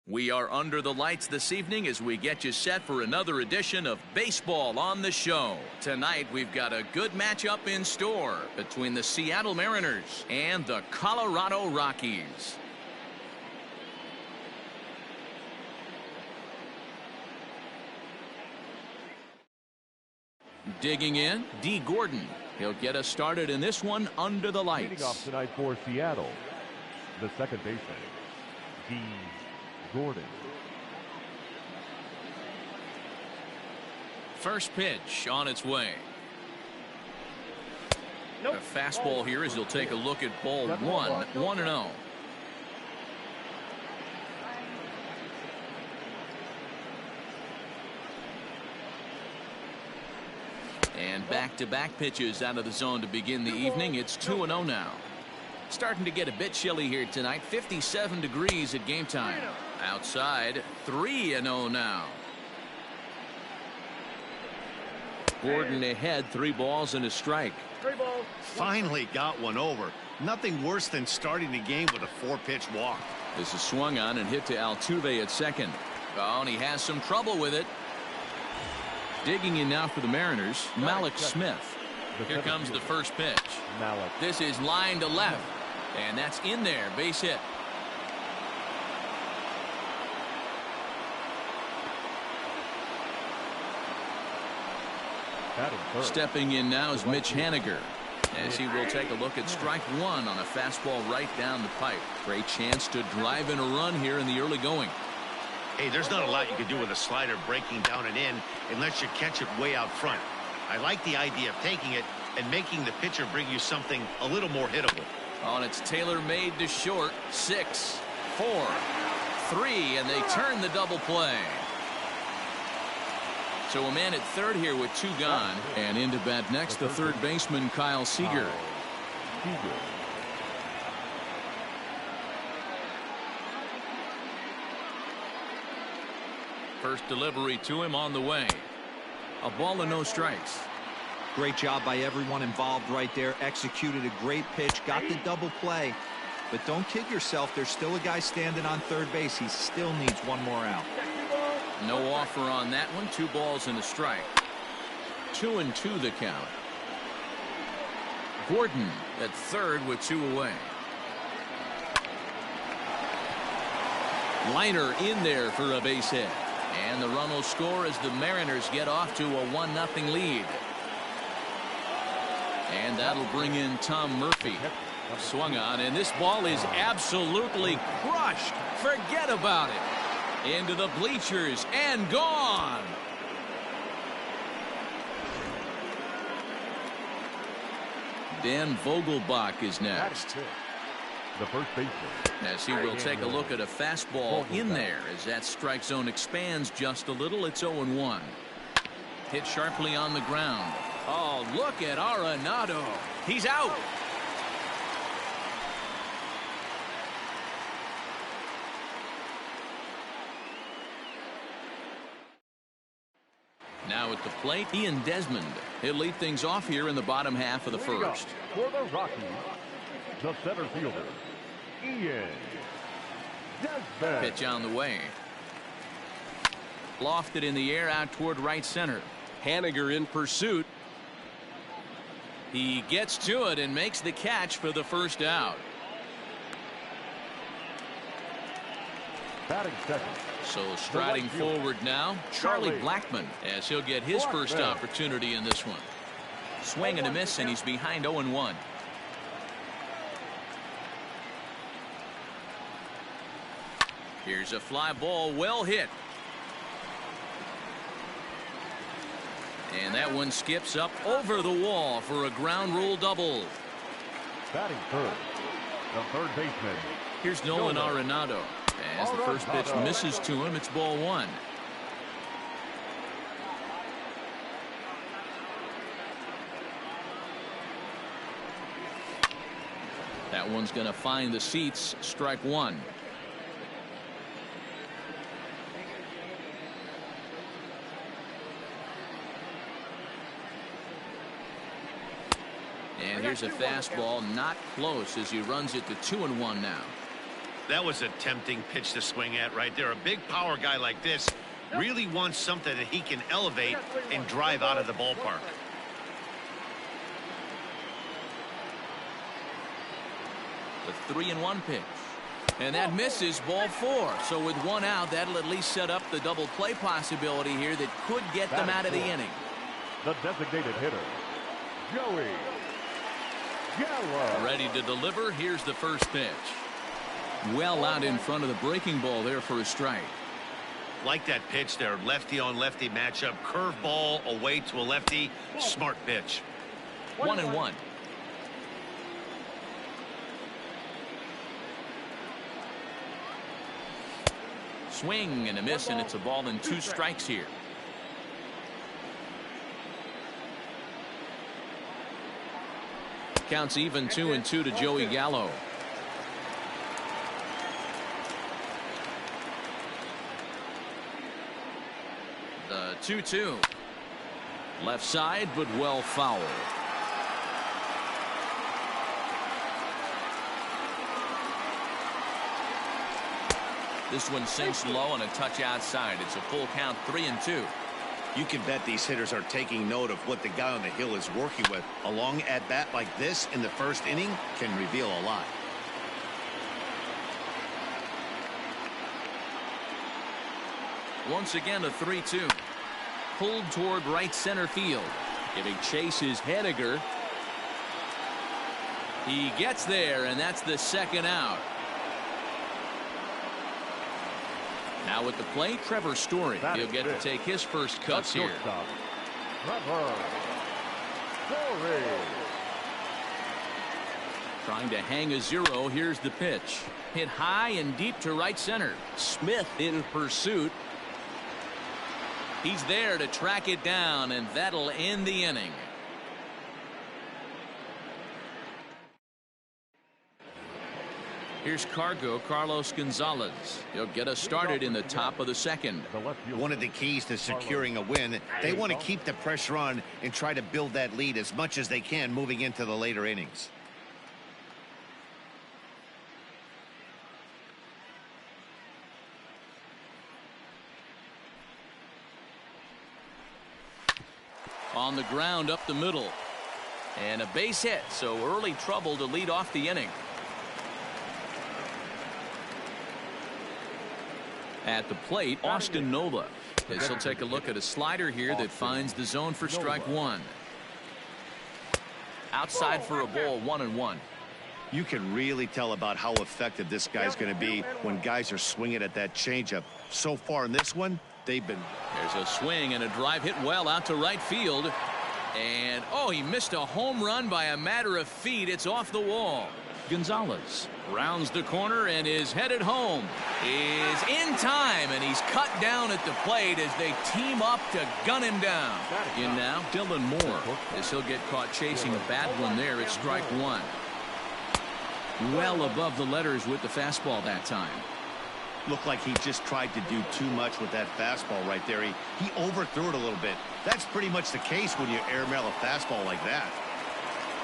S1: We are under the lights this evening as we get you set for another edition of Baseball on the Show. Tonight we've got a good matchup in store between the Seattle Mariners and the Colorado Rockies. Digging in, D. Gordon. He'll get us started in this one under the lights.
S2: Leading off tonight for Seattle, the second baseman, D. Gordon.
S1: First pitch on its way. A fastball here as he'll take a look at ball one. 1-0. And back-to-back pitches out of the zone to begin the evening. It's 2-0 now. Starting to get a bit chilly here tonight. 57 degrees at game time. Outside, 3-0 now. Gordon ahead, 3 balls and a strike.
S3: Finally got one over. Nothing worse than starting the game with a 4-pitch walk.
S1: This is swung on and hit to Altuve at second. Oh, and he has some trouble with it. Digging in now for the Mariners, Malik Smith. Here comes the first pitch. This is line to left, and that's in there, base hit. Stepping in now is Mitch Haniger, as he will take a look at strike one on a fastball right down the pipe. Great chance to drive in a run here in the early going.
S3: Hey, there's not a lot you can do with a slider breaking down and in unless you catch it way out front. I like the idea of taking it and making the pitcher bring you something a little more hittable.
S1: Oh, and it's tailor-made to short. 6, 4, 3, and they turn the double play. So a man at third here with 2 gone, and into bat next the third baseman Kyle Seager. First delivery to him on the way. A ball and no strikes.
S5: Great job by everyone involved right there. Executed a great pitch, got the double play. But don't kid yourself, there's still a guy standing on third base. He still needs one more out.
S1: No offer on that one. 2 balls and a strike. 2-2 the count. Gordon at third with 2 away. Liner in there for a base hit. And the run will score as the Mariners get off to a 1-0 lead. And that'll bring in Tom Murphy. Swung on, and this ball is absolutely crushed. Forget about it. Into the bleachers and gone. Dan Vogelbach is next.
S2: The first baseman,
S1: as he will take a look at a fastball in there as that strike zone expands just a little. It's 0-1. Hit sharply on the ground. Oh, look at Arenado. He's out. Now at the plate, Ian Desmond. He'll lead things off here in the bottom half of the first.
S2: for the Rockies, the center fielder, Ian Desmond.
S1: Pitch on the way. Lofted in the air out toward right center. Haniger in pursuit. He gets to it and makes the catch for the first out.
S2: Batting second.
S1: So striding forward now, Charlie Blackmon, as he'll get his first opportunity in this one. Swing and a miss, and he's behind 0-1. Here's a fly ball, well hit. And that one skips up over the wall for a ground rule double.
S2: Batting third, the third baseman.
S1: Here's Nolan Arenado. As the first pitch misses to him, it's ball one. That one's going to find the seats. Strike one. And here's a fastball, not close, as he runs it to 2-1 now.
S3: That was a tempting pitch to swing at right there. A big power guy like this really wants something that he can elevate and drive out of the ballpark.
S1: The 3-1 pitch. And that misses, ball 4. So with 1 out, that'll at least set up the double play possibility here that could get them out of the inning.
S2: The designated hitter, Joey Gallo.
S1: Ready to deliver. Here's the first pitch. Well out in front of the breaking ball there for a strike.
S3: Like that pitch there, lefty on lefty matchup, curveball away to a lefty. Smart pitch.
S1: 1-1. Swing and a miss, and it's a ball and 2 strikes here. Counts even 2-2 to Joey Gallo. The 2-2. Left side, but well foul. This one sinks low and a touch outside. It's a full count, 3-2.
S3: You can bet these hitters are taking note of what the guy on the hill is working with. A long at bat like this in the first inning can reveal a lot.
S1: Once again, a 3-2. Pulled toward right center field. Giving chase is Hediger. He gets there, and that's the second out. Now at the plate, Trevor Story. He'll get to take his first cuts here.
S2: Trevor Story.
S1: Trying to hang a 0. Here's the pitch. Hit high and deep to right center. Smith in pursuit. He's there to track it down, and that'll end the inning. Here's Carlos Gonzalez. He'll get us started in the top of the second.
S3: One of the keys to securing a win, they want to keep the pressure on and try to build that lead as much as they can moving into the later innings.
S1: On the ground up the middle. And a base hit, so early trouble to lead off the inning. At the plate, Austin Nola. This will take a look at a slider here that finds the zone for strike 1. Outside for a ball, 1-1.
S3: You can really tell about how effective this guy's going to be when guys are swinging at that changeup. So far in this one, they've been.
S1: There's a swing and a drive hit well out to right field. And, oh, he missed a home run by a matter of feet. It's off the wall. Gonzalez rounds the corner and is headed home. Is in time, and he's cut down at the plate as they team up to gun him down. In now, Dylan Moore. As he'll get caught chasing a bad one there at strike 1. Well above the letters with the fastball that time.
S3: Looked like he just tried to do too much with that fastball right there. He overthrew it a little bit. That's pretty much the case when you airmail a fastball like that.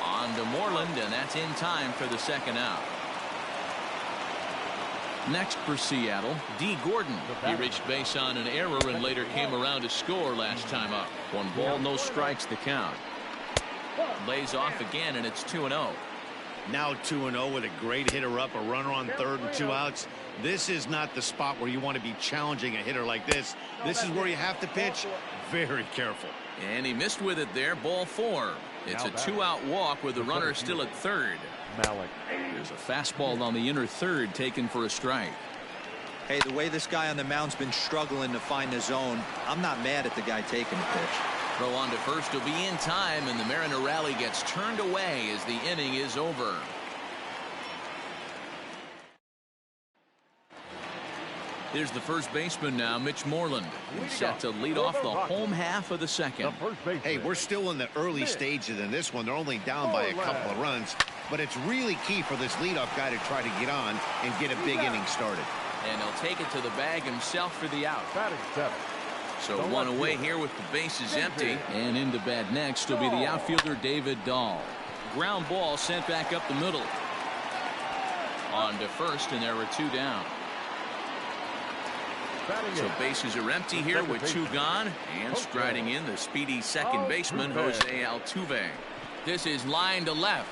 S1: On to Moreland, and that's in time for the second out. Next for Seattle, D. Gordon. He reached base on an error and later came around to score last time up. 1 ball, no strikes the count. Lays off again, and it's 2-0.
S3: Now 2-0 with a great hitter up, a runner on third and 2 outs. This is not the spot where you want to be challenging a hitter like this. This is where you have to pitch very careful.
S1: And he missed with it there, ball 4. It's a 2-out walk with the runner still at third. There's a fastball on the inner third taken for a strike.
S5: Hey, the way this guy on the mound's been struggling to find the zone, I'm not mad at the guy taking the pitch.
S1: Throw on to first will be in time, and the Mariner rally gets turned away as the inning is over. Here's the first baseman now, Mitch Moreland. He's set to lead off the home half of the second.
S3: Hey, we're still in the early stages in this one. They're only down by a couple of runs, but it's really key for this leadoff guy to try to get on and get a big inning started.
S1: And he'll take it to the bag himself for the out. So 1 away here with the bases empty. And into bat next will be the outfielder David Dahl. Ground ball sent back up the middle. On to first, and there were 2 down. So bases are empty here with 2 gone, and striding in the speedy second baseman Jose Altuve. This is line to left.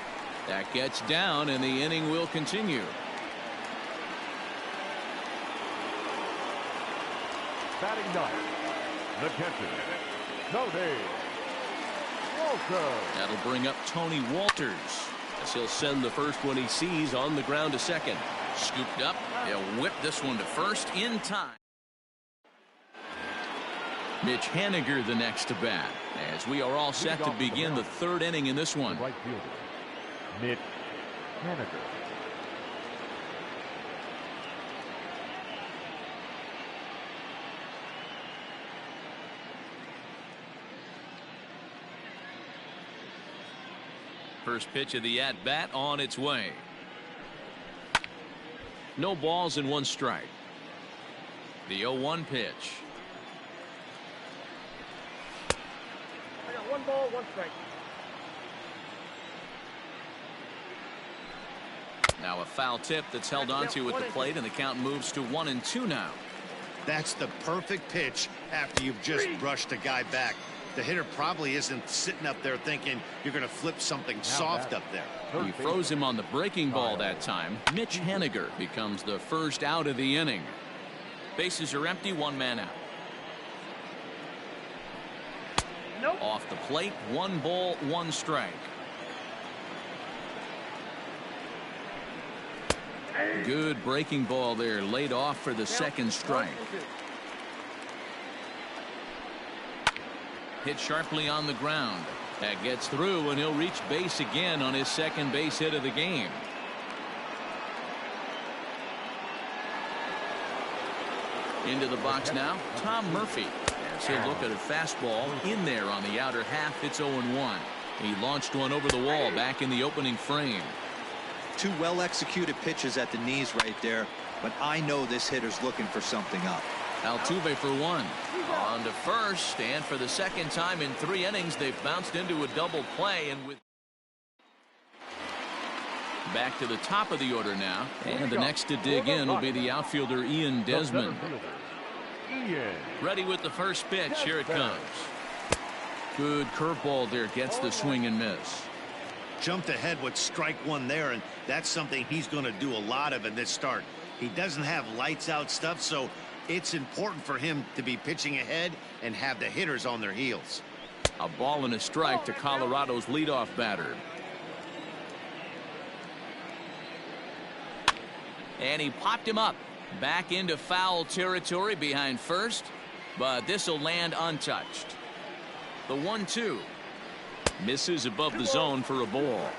S1: That gets down, and the inning will continue.
S2: Batting ninth, the catcher, Tony Walters.
S1: That'll bring up Tony Walters, as he'll send the first one he sees on the ground to second. Scooped up, he'll whip this one to first in time. Mitch Haniger the next to bat, as we are all set to begin the 3rd inning in this one.
S2: Right fielder, Mitch Haniger.
S1: First pitch of the at-bat on its way. No balls and 1 strike. The 0-1 pitch.
S4: I got 1 ball, 1 strike.
S1: Now a foul tip that's held onto at the plate, and the count moves to 1-2 now.
S3: That's the perfect pitch after you've just brushed a guy back. The hitter probably isn't sitting up there thinking you're going to flip something soft up there.
S1: He froze him on the breaking ball that time. Mitch Haniger becomes the first out of the inning. Bases are empty, 1 man out.
S4: Nope.
S1: Off the plate, 1 ball, 1 strike. Good breaking ball there, laid off for the second strike. Hit sharply on the ground. That gets through, and he'll reach base again on his second base hit of the game. Into the box now, Tom Murphy. As he'll look at a fastball in there on the outer half. It's 0-1. He launched one over the wall back in the opening frame.
S5: 2 well-executed pitches at the knees right there, but I know this hitter's looking for something up.
S1: Altuve for 1. On to first, and for the second time in 3 innings, they've bounced into a double play, and with back to the top of the order now, and the next to dig in will be the outfielder Ian Desmond. Ready with the first pitch. Here it comes. Good curveball there, gets the swing and miss.
S3: Jumped ahead with strike 1 there, and that's something he's going to do a lot of in this start. He doesn't have lights out stuff, so it's important for him to be pitching ahead and have the hitters on their heels.
S1: A ball and a strike to Colorado's leadoff batter. And he popped him up back into foul territory behind first, but this will land untouched. The 1-2 misses above the zone for a ball.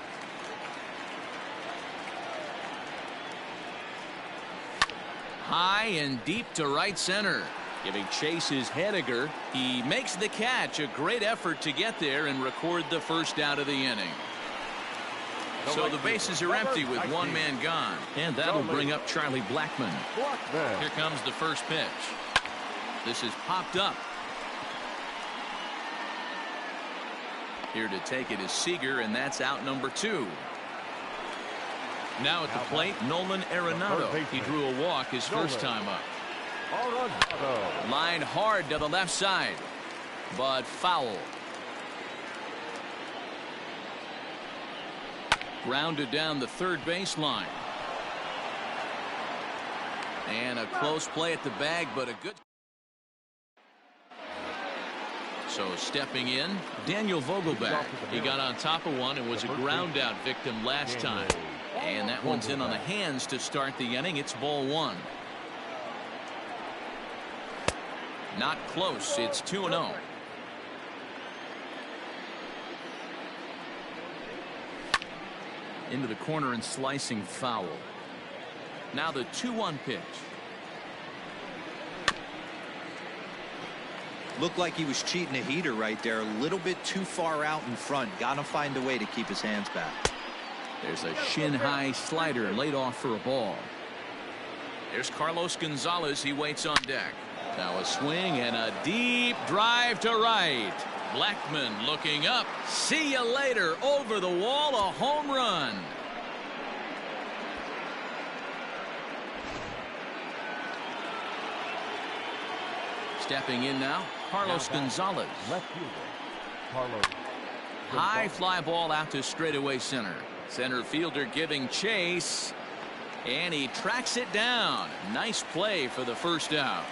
S1: High and deep to right center. Giving chase is Haniger. He makes the catch. A great effort to get there and record the first out of the inning. So the bases are empty with 1 man gone. And that'll bring up Charlie Blackmon. Here comes the first pitch. This is popped up. Here to take it is Seager, and that's out number 2. Now at the plate, Nolan Arenado. He drew a walk his first time up. Line hard to the left side, but foul. Grounded down the third baseline. And a close play at the bag, but a good. So stepping in, Daniel Vogelbach. He got on top of one and was a ground out victim last time. And that one's in on the hands to start the inning. It's ball 1. Not close. It's 2-0. Into the corner and slicing foul. Now the 2-1 pitch.
S5: Looked like he was cheating a heater right there. A little bit too far out in front. Got to find a way to keep his hands back.
S1: There's a shin-high slider laid off for a ball. There's Carlos Gonzalez. He waits on deck. Now a swing and a deep drive to right. Blackmon looking up. See you later. Over the wall, a home run. Stepping in now, Carlos Gonzalez.
S2: Left fielder, Carlos.
S1: High fly ball out to straightaway center. Center fielder giving chase. And he tracks it down. Nice play for the first out.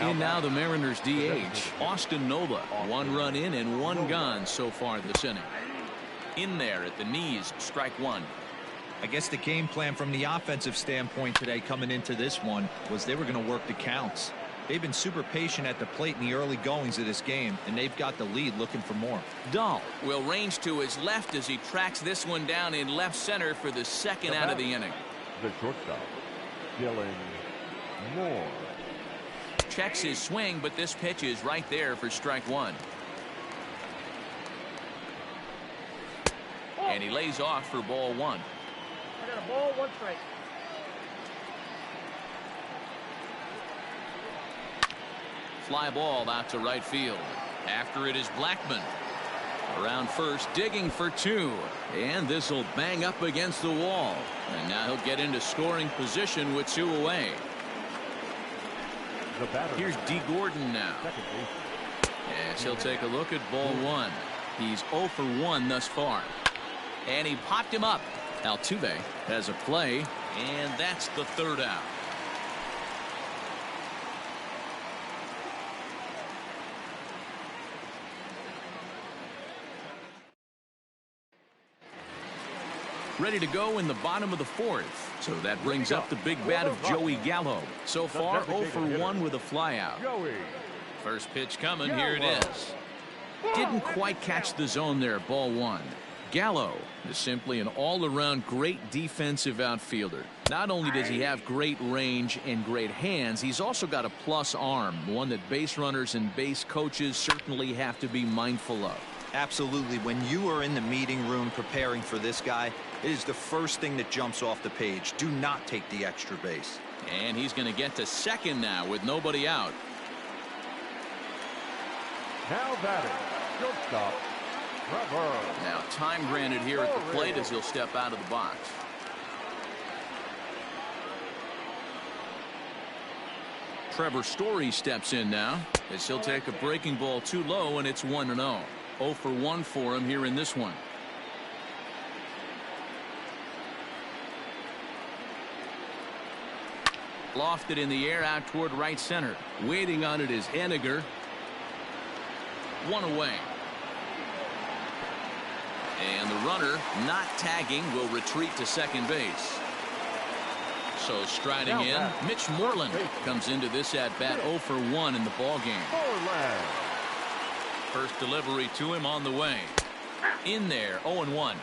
S1: Now the Mariners DH, Austin Nola. 1 run in and 1 gone so far this inning. In there at the knees, strike 1.
S5: I guess the game plan from the offensive standpoint today coming into this one was they were going to work the counts. They've been super patient at the plate in the early goings of this game, and they've got the lead looking for more.
S1: Dahl will range to his left as he tracks this one down in left center for the second out of the inning.
S2: The shortstop, Dylan Moore.
S1: Checks his swing, but this pitch is right there for strike 1. And he lays off for ball 1.
S4: I got a ball, 1 strike.
S1: Fly ball out to right field. After it is Blackman. Around first, digging for 2. And this will bang up against the wall. And now he'll get into scoring position with 2 away. Here's D. Gordon now. Yes, he'll take a look at ball 1. He's 0 for 1 thus far. And he popped him up. Altuve has a play, and that's the 3rd out. Ready to go in the bottom of the 4th. So that brings up the big bat of Joey Gallo. So far 0 for 1 with a flyout. First pitch coming. Here it is. Didn't quite catch the zone there. Ball 1. Gallo is simply an all-around great defensive outfielder. Not only does he have great range and great hands, he's also got a plus arm, one that base runners and base coaches certainly have to be mindful of.
S5: Absolutely. When you are in the meeting room preparing for this guy, it is the first thing that jumps off the page. Do not take the extra base.
S1: And he's going to get to second now with nobody out.
S2: Now batting, shortstop, Trevor.
S1: Now time granted here at the plate as he'll step out of the box. Trevor Story steps in now as he'll take a breaking ball too low, and it's 1-0. 0 for 1 for him here in this one. Lofted in the air out toward right center. Waiting on it is Henniger. 1 away. And the runner, not tagging, will retreat to second base. So striding in, Mitch Moreland comes into this at bat 0 for 1 in the ball game. First delivery to him on the way. In there, 0-1.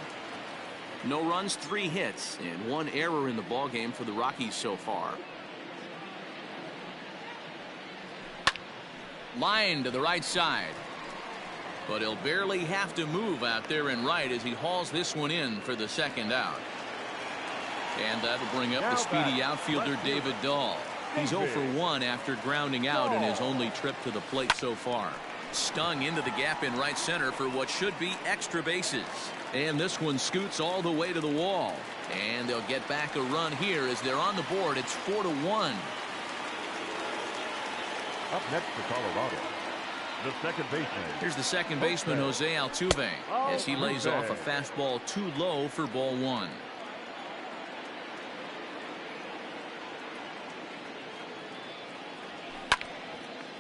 S1: No runs, 3 hits, and 1 error in the ball game for the Rockies so far. Line to the right side. But he'll barely have to move out there in right as he hauls this one in for the second out. And that'll bring up the speedy outfielder David Dahl. He's 0 for 1 after grounding out in his only trip to the plate so far. Stung into the gap in right center for what should be extra bases. And this one scoots all the way to the wall. And they'll get back a run here as they're on the board. It's 4-1.
S2: Up next for Colorado, the second baseman.
S1: Here's the second baseman, Jose Altuve, as he lays off a fastball too low for ball 1.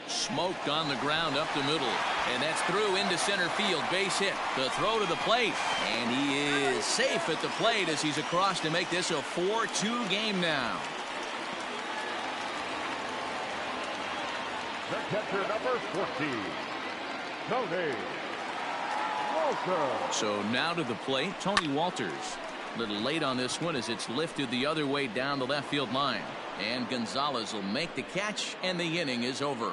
S1: Smoked on the ground up the middle, and that's through into center field. Base hit. The throw to the plate, and he is safe at the plate as he's across to make this a 4-2 game now.
S2: The catcher, number 14, Tony Walters.
S1: So now to the plate, Tony Walters. A little late on this one as it's lifted the other way down the left field line. And Gonzalez will make the catch, and the inning is over.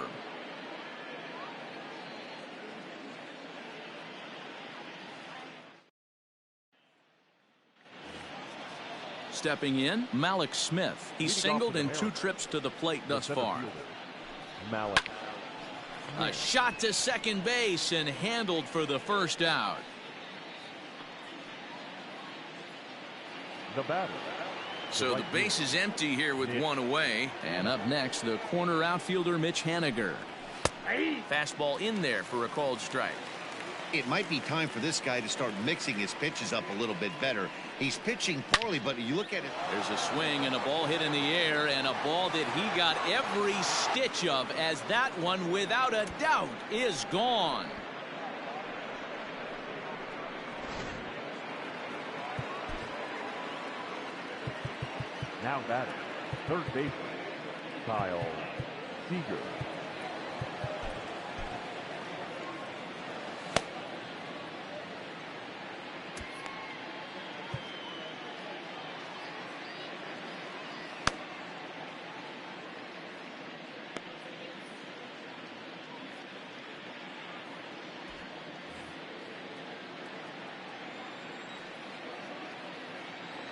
S1: Stepping in, Malik Smith. He's singled in 2 trips to the plate thus far.
S2: Malik.
S1: A shot to second base and handled for the first out.
S2: The batter,
S1: So the base is empty here with one away. And up next, the corner outfielder Mitch Haniger. Fastball in there for a called strike.
S3: It might be time for this guy to start mixing his pitches up a little bit better. He's pitching poorly, but you look at it.
S1: There's a swing and a ball hit in the air, and a ball that he got every stitch of, as that one, without a doubt, is gone.
S2: Now batting, third baseman, Kyle Seager.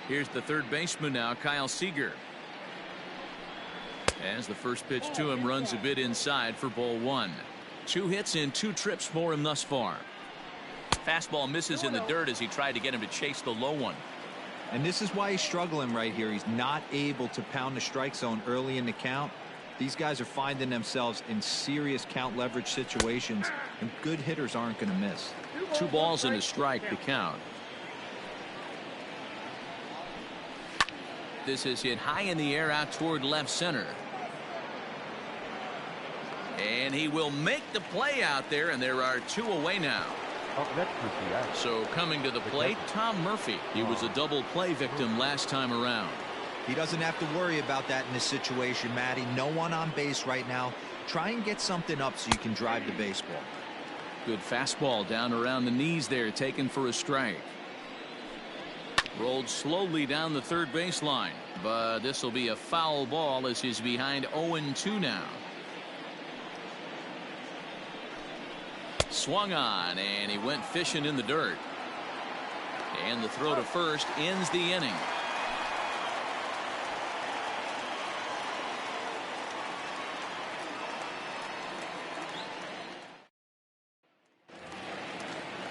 S1: Here's the third baseman now, Kyle Seager. As the first pitch to him runs a bit inside for ball one. 2 hits and 2 trips for him thus far. Fastball misses in the dirt as he tried to get him to chase the low one.
S5: And this is why he's struggling right here. He's not able to pound the strike zone early in the count. These guys are finding themselves in serious count leverage situations, and good hitters aren't going to miss.
S1: 2 balls and a strike to count. This is hit high in the air out toward left center. And he will make the play out there, and there are 2 away now. So coming to the plate, Tom Murphy. He was a double play victim last time around.
S5: He doesn't have to worry about that in this situation, Matty. No one on base right now. Try and get something up so you can drive the baseball.
S1: Good fastball down around the knees there, taken for a strike. Rolled slowly down the third baseline, but this will be a foul ball as he's behind 0-2 now. Swung on, and he went fishing in the dirt. And the throw to first ends the inning.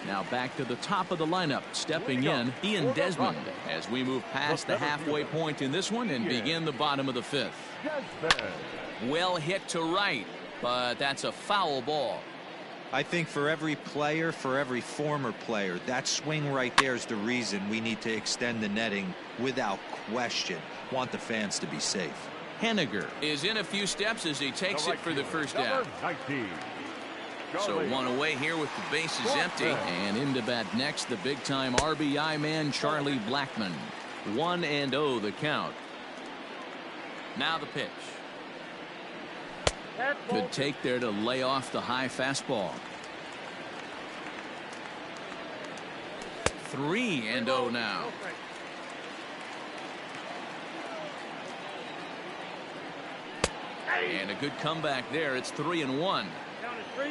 S1: Now back to the top of the lineup, stepping in Ian Desmond as we move past the halfway point in this one and begin the bottom of the 5th. Well hit to right, but that's a foul ball.
S5: I think for every player, for every former player, that swing right there is the reason we need to extend the netting without question. Want the fans to be safe.
S1: Haniger is in a few steps as he takes it for the first out. So 1 away here with the bases empty. And in to bat next, the big-time RBI man, Charlie Blackmon. 1-0 the count. Now the pitch. Good take there to lay off the high fastball. 3-0 now. And a good comeback there. It's 3-1.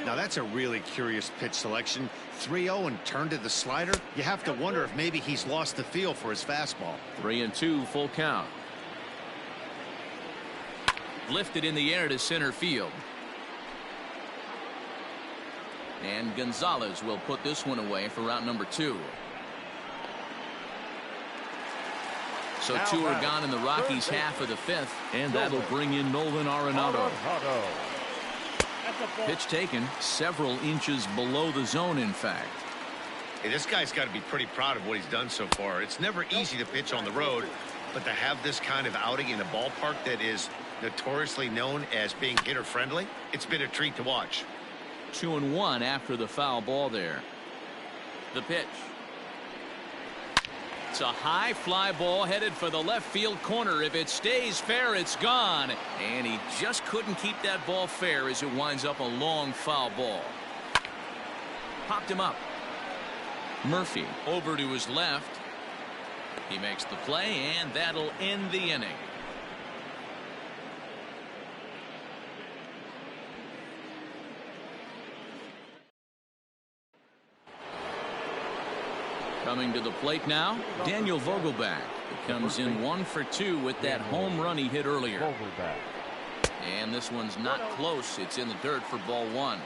S3: Now that's a really curious pitch selection. 3-0 and turned to the slider. You have to wonder if maybe he's lost the feel for his fastball.
S1: 3-2 full count. Lifted in the air to center field. And Gonzalez will put this one away for route number 2. So 2 are gone in the Rockies' half of the 5th, and that'll bring in Nolan Arenado. Pitch taken several inches below the zone, in fact.
S3: Hey, this guy's got to be pretty proud of what he's done so far. It's never easy to pitch on the road, but to have this kind of outing in a ballpark that is notoriously known as being hitter-friendly, it's been a treat to watch.
S1: 2-1 after the foul ball there. The pitch. It's a high fly ball headed for the left field corner. If it stays fair, it's gone. And he just couldn't keep that ball fair as it winds up a long foul ball. Popped him up. Murphy over to his left. He makes the play, and that'll end the inning. Coming to the plate now, Daniel Vogelback. He comes in 1 for 2 with that home run he hit earlier. And this one's not close. It's in the dirt for ball 1.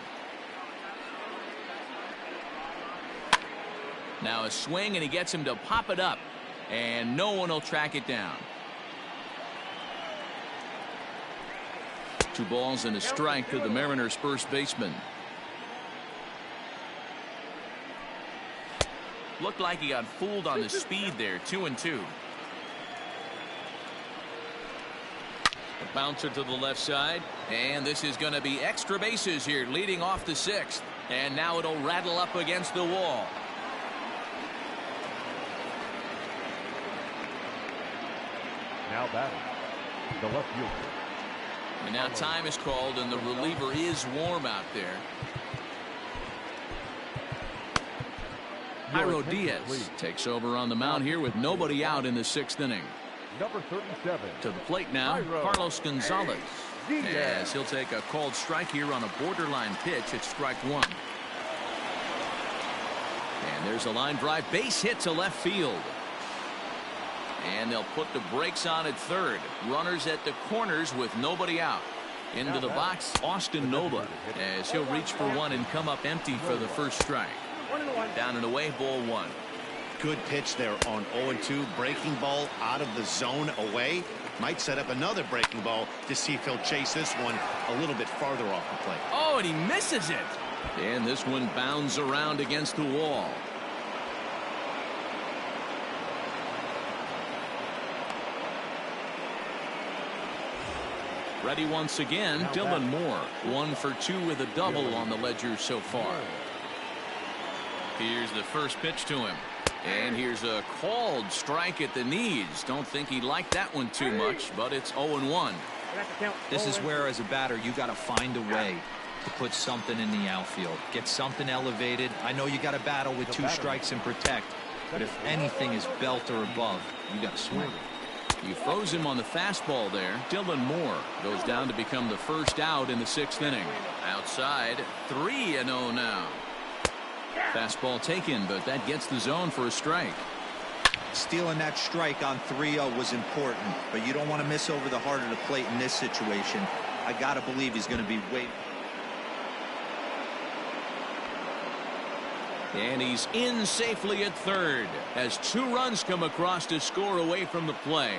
S1: Now a swing, and he gets him to pop it up. And no one will track it down. 2 balls and a strike to the Mariners first baseman. Looked like he got fooled on the speed there. 2-2. A bouncer to the left side, and this is going to be extra bases here leading off the 6th, and now it'll rattle up against the wall.
S2: Now batting, the left fielder.
S1: And now time is called, and the reliever is warm out there. Jairo Diaz takes over on the mound here with nobody out in the 6th inning.
S2: Number 37.
S1: To the plate now, Carlos Gonzalez. As he'll take a called strike here on a borderline pitch at strike 1. And there's a line drive base hit to left field. And they'll put the brakes on at third. Runners at the corners with nobody out. Into the box, Austin Nova, as he'll reach for one and come up empty for the first strike. Down and away, ball 1.
S3: Good pitch there on 0-2. Breaking ball out of the zone away. Might set up another breaking ball to see if he'll chase this one a little bit farther off the plate.
S1: Oh, and he misses it. And this one bounds around against the wall. Ready once again, Dylan Moore. 1 for 2 with a double on the ledger so far. Here's the first pitch to him. And here's a called strike at the knees. Don't think he liked that one too much, but it's 0-1.
S5: This is where, as a batter, you got to find a way to put something in the outfield. Get something elevated. I know you got to battle with 2 strikes and protect, but if anything is belt or above, you got to swing.
S1: You froze him on the fastball there. Dylan Moore goes down to become the first out in the 6th inning. Outside, 3-0 now. Fastball taken, but that gets the zone for a strike.
S5: Stealing that strike on 3-0 was important, but you don't want to miss over the heart of the plate in this situation. I got to believe he's going to be waiting.
S1: And he's in safely at third as 2 runs come across to score away from the play.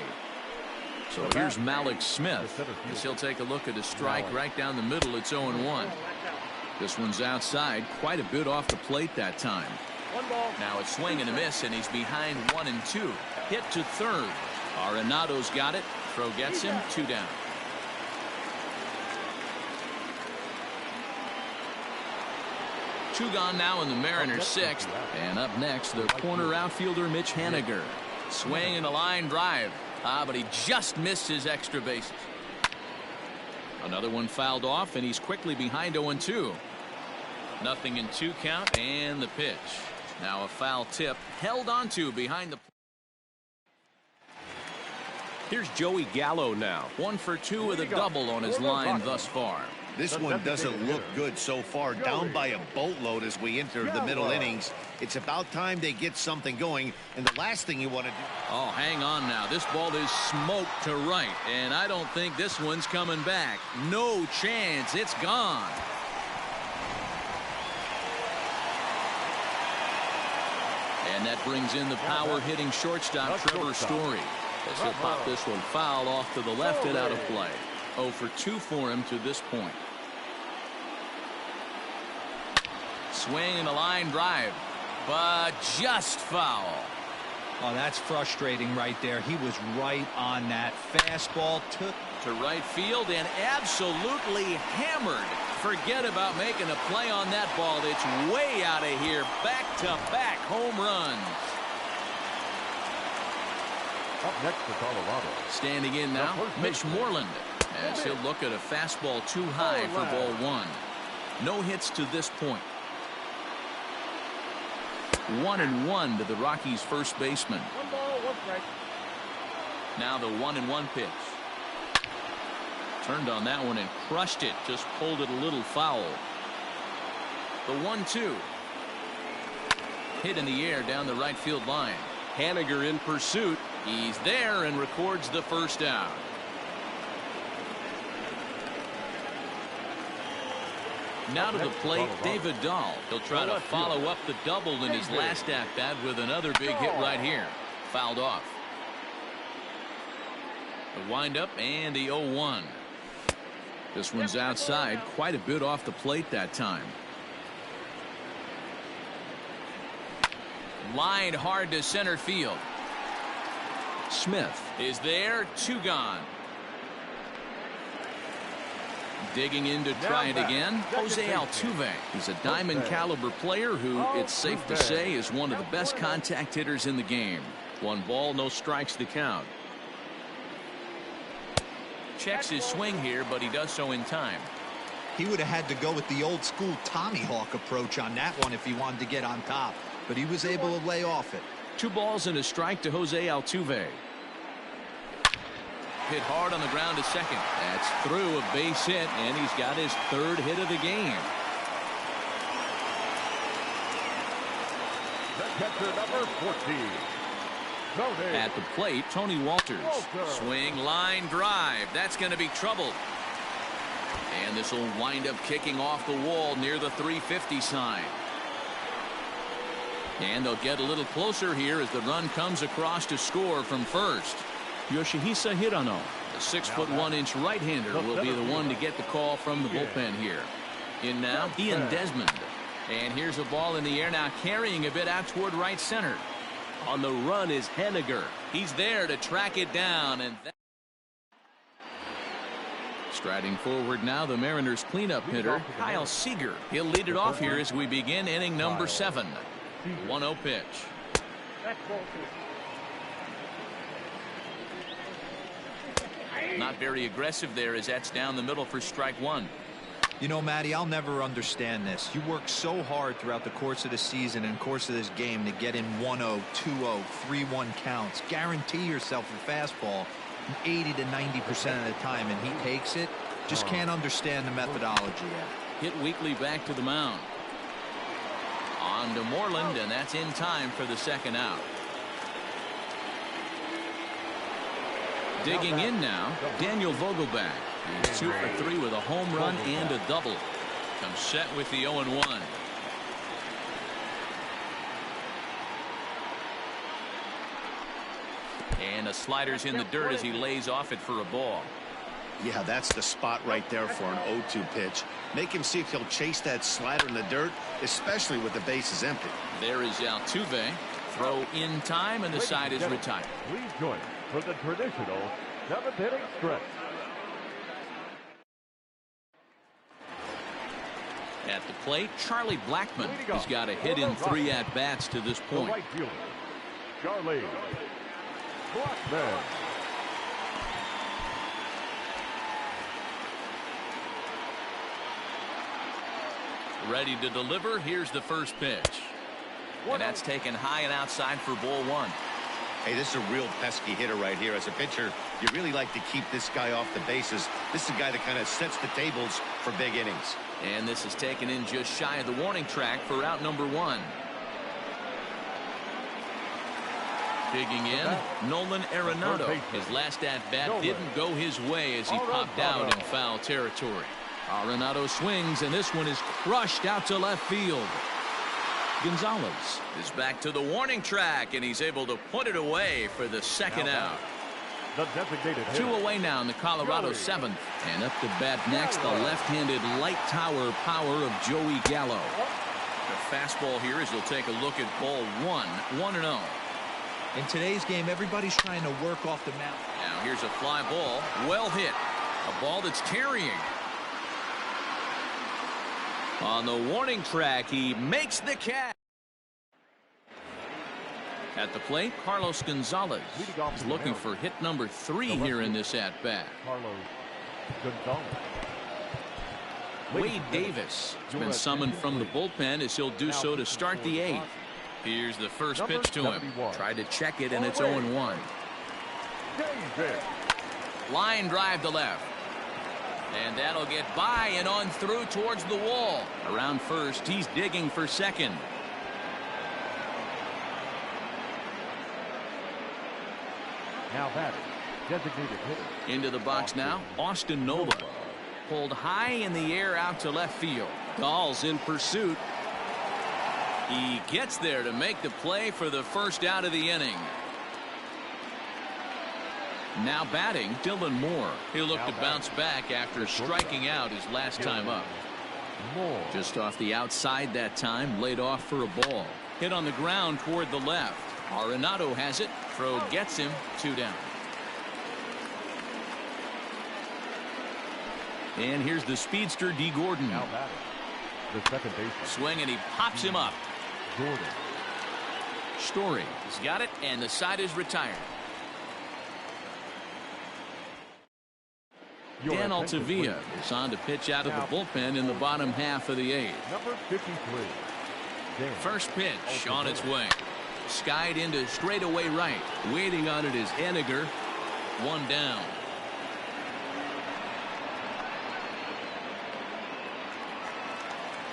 S1: So here's Malik Smith as he'll take a look at a strike right down the middle. It's 0-1. This one's outside, quite a bit off the plate that time. Now a swing and a miss, and he's behind 1-2. Hit to third. Arenado's got it. Throw gets him. 2 down. Two gone now in the Mariners' 6th. And up next, the corner outfielder Mitch Haniger. Swing and a line drive. But he just missed his extra bases. Another one fouled off, and he's quickly behind 0-2. 0-2 count, and the pitch. Now a foul tip held onto behind the. Here's Joey Gallo now. 1 for 2 with a double on his line thus far.
S3: This one doesn't look good so far. Down by a boatload as we enter the middle innings. It's about time they get something going, and the last thing you want to do.
S1: Oh, hang on now. This ball is smoked to right, and I don't think this one's coming back. No chance. It's gone. And that brings in the power-hitting shortstop Trevor Story. As he'll pop this one foul off to the left and out of play. 0 for 2 for him to this point. Swing and a line drive, but just foul.
S5: Oh, that's frustrating right there. He was right on that. Fastball took
S1: to right field and absolutely hammered. Forget about making a play on that ball. It's way out of here. Back-to-back home runs.
S2: Up next for Colorado.
S1: Standing in now, Mitch Moreland, as he'll look at a fastball too high for ball 1. No hits to this point. 1-1 to the Rockies' first baseman.
S4: 1 ball, 1 strike.
S1: Now the 1-1 pitch. Turned on that one and crushed it. Just pulled it a little foul. The 1-2. Hit in the air down the right field line. Haniger in pursuit. He's there and records the first out. Now to the plate, David Dahl. He'll try to follow up the double in his last at-bat with another big hit right here. Fouled off. The windup and the 0-1. This one's outside, quite a bit off the plate that time. Line hard to center field. Smith is there, 2 gone. Digging in to try it again, Jose Altuve. He's a diamond caliber player who, it's safe to say, is one of the best contact hitters in the game. 1 ball, no strikes to count. Checks his swing here, but he does so in time.
S5: He would have had to go with the old school Tommy Hawk approach on that one if he wanted to get on top, but he was able to lay off it. 2
S1: balls and a strike to Jose Altuve. Hit hard on the ground to second. That's through, a base hit, and he's got his 3rd hit of the game.
S2: The catcher, number 14. Tony.
S1: At the plate, Tony Walters. Swing, line, drive. That's going to be trouble. And this will wind up kicking off the wall near the 350 sign. And they'll get a little closer here as the run comes across to score from first. Yoshihisa Hirano, the 6'1" right-hander, will be the one to get the call from the bullpen here. In now, Ian Desmond. And here's a ball in the air now, carrying a bit out toward right center. On the run is Henniger. He's there to track it down. And striding forward now, the Mariners cleanup hitter, Kyle Seager. He'll lead it off here as we begin inning number 7. 1-0 pitch. Not very aggressive there as that's down the middle for strike 1.
S5: You know, Matty, I'll never understand this. You work so hard throughout the course of the season and course of this game to get in 1-0, 2-0, 3-1 counts. Guarantee yourself a fastball 80 to 90% of the time, and he takes it. Just can't understand the methodology yet.
S1: Hit weakly back to the mound. On to Moreland, and that's in time for the 2nd out. Digging in now, Daniel Vogelback. He's 2 for 3 with a home run and a double. Comes set with the 0-1. And a slider's in the dirt as he lays off it for a ball.
S3: Yeah, that's the spot right there for an 0-2 pitch. Make him see if he'll chase that slider in the dirt, especially with the bases empty.
S1: There is Altuve. Throw in time, and the side is retired.
S2: Please join for the traditional 7th inning stretch.
S1: At the plate, Charlie Blackmon. He's got a hit in 3 at-bats to this point.
S2: Right fielder, Charlie Blackmon.
S1: Ready to deliver. Here's the first pitch. And that's taken high and outside for ball 1.
S3: Hey, this is a real pesky hitter right here. As a pitcher, you really like to keep this guy off the bases. This is a guy that kind of sets the tables for big innings.
S1: And this is taken in just shy of the warning track for out number 1. Digging in, Nolan Arenado. His last at-bat didn't go his way as he popped out in foul territory. Arenado swings, and this one is crushed out to left field. Gonzalez is back to the warning track, and he's able to put it away for the 2nd out.
S2: The designated hitter.
S1: 2 away now in the Colorado 7th. And up to bat next, the left-handed light tower power of Joey Gallo. The fastball here as he'll take a look at ball 1, 1-0.
S5: In today's game, everybody's trying to work off the mound.
S1: Now here's a fly ball, well hit. A ball that's carrying. On the warning track, he makes the catch. At the plate, Carlos Gonzalez is looking for hit number 3 here in this at-bat.
S2: Carlos Gonzalez.
S1: Wade Davis has been summoned from the bullpen as he'll do so to start the 8th. Here's the first pitch to him. Tried to check it, and it's 0-1. Line drive to left. And that'll get by and on through towards the wall. Around first, he's digging for second.
S2: Now batting, designated hitter.
S1: Into the box now, Austin Nola. Pulled high in the air out to left field. Dahl's in pursuit. He gets there to make the play for the first out of the inning. Now batting, Dylan Moore. He'll look to bounce back after striking out his last time up. Just off the outside that time, laid off for a ball. Hit on the ground toward the left. Arenado has it. Throw gets him. 2 down. And here's the speedster, D. Gordon.
S2: Now batting, the second baseman.
S1: Swing, and he pops him up.
S2: Gordon.
S1: Story has got it, and the side is retired. Dan Altavilla is on to pitch out of the bullpen in the bottom half of the 8th.
S2: Number 53.
S1: First pitch on its way. Skied into straightaway right. Waiting on it is Henniger. 1 down.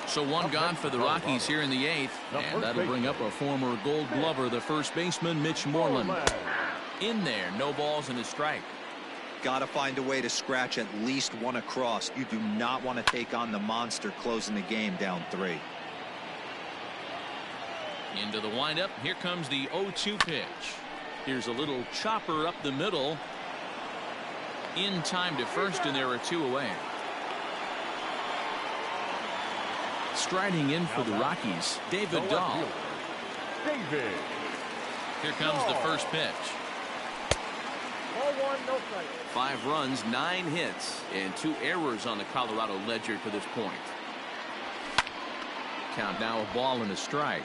S1: So 1 gone for the Rockies here in the 8th. And that'll bring up a former Gold Glover, the first baseman, Mitch Moreland. In there, no balls and a strike.
S5: Got to find a way to scratch at least 1 across. You do not want to take on the monster closing the game down 3.
S1: Into the windup. Here comes the 0-2 pitch. Here's a little chopper up the middle. In time to first, and there are 2 away. Striding in for the Rockies, David Dahl.
S2: David.
S1: Here comes the first pitch.
S4: Ball 1, no strike.
S1: 5 runs, 9 hits, and 2 errors on the Colorado ledger to this point. Count now a ball and a strike.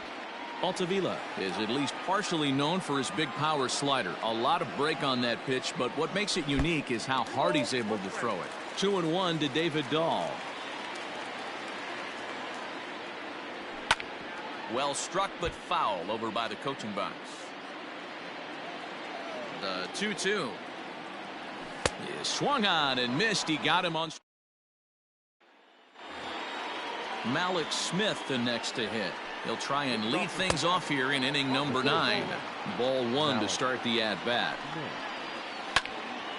S1: Altavilla is at least partially known for his big power slider. A lot of break on that pitch, but what makes it unique is how hard he's able to throw it. 2-1 to David Dahl. Well struck, but foul over by the coaching box. The 2-2. He swung on and missed. He got him on. Malik Smith the next to hit. He'll try and lead things off here in inning number 9. Ball 1 to start the at-bat.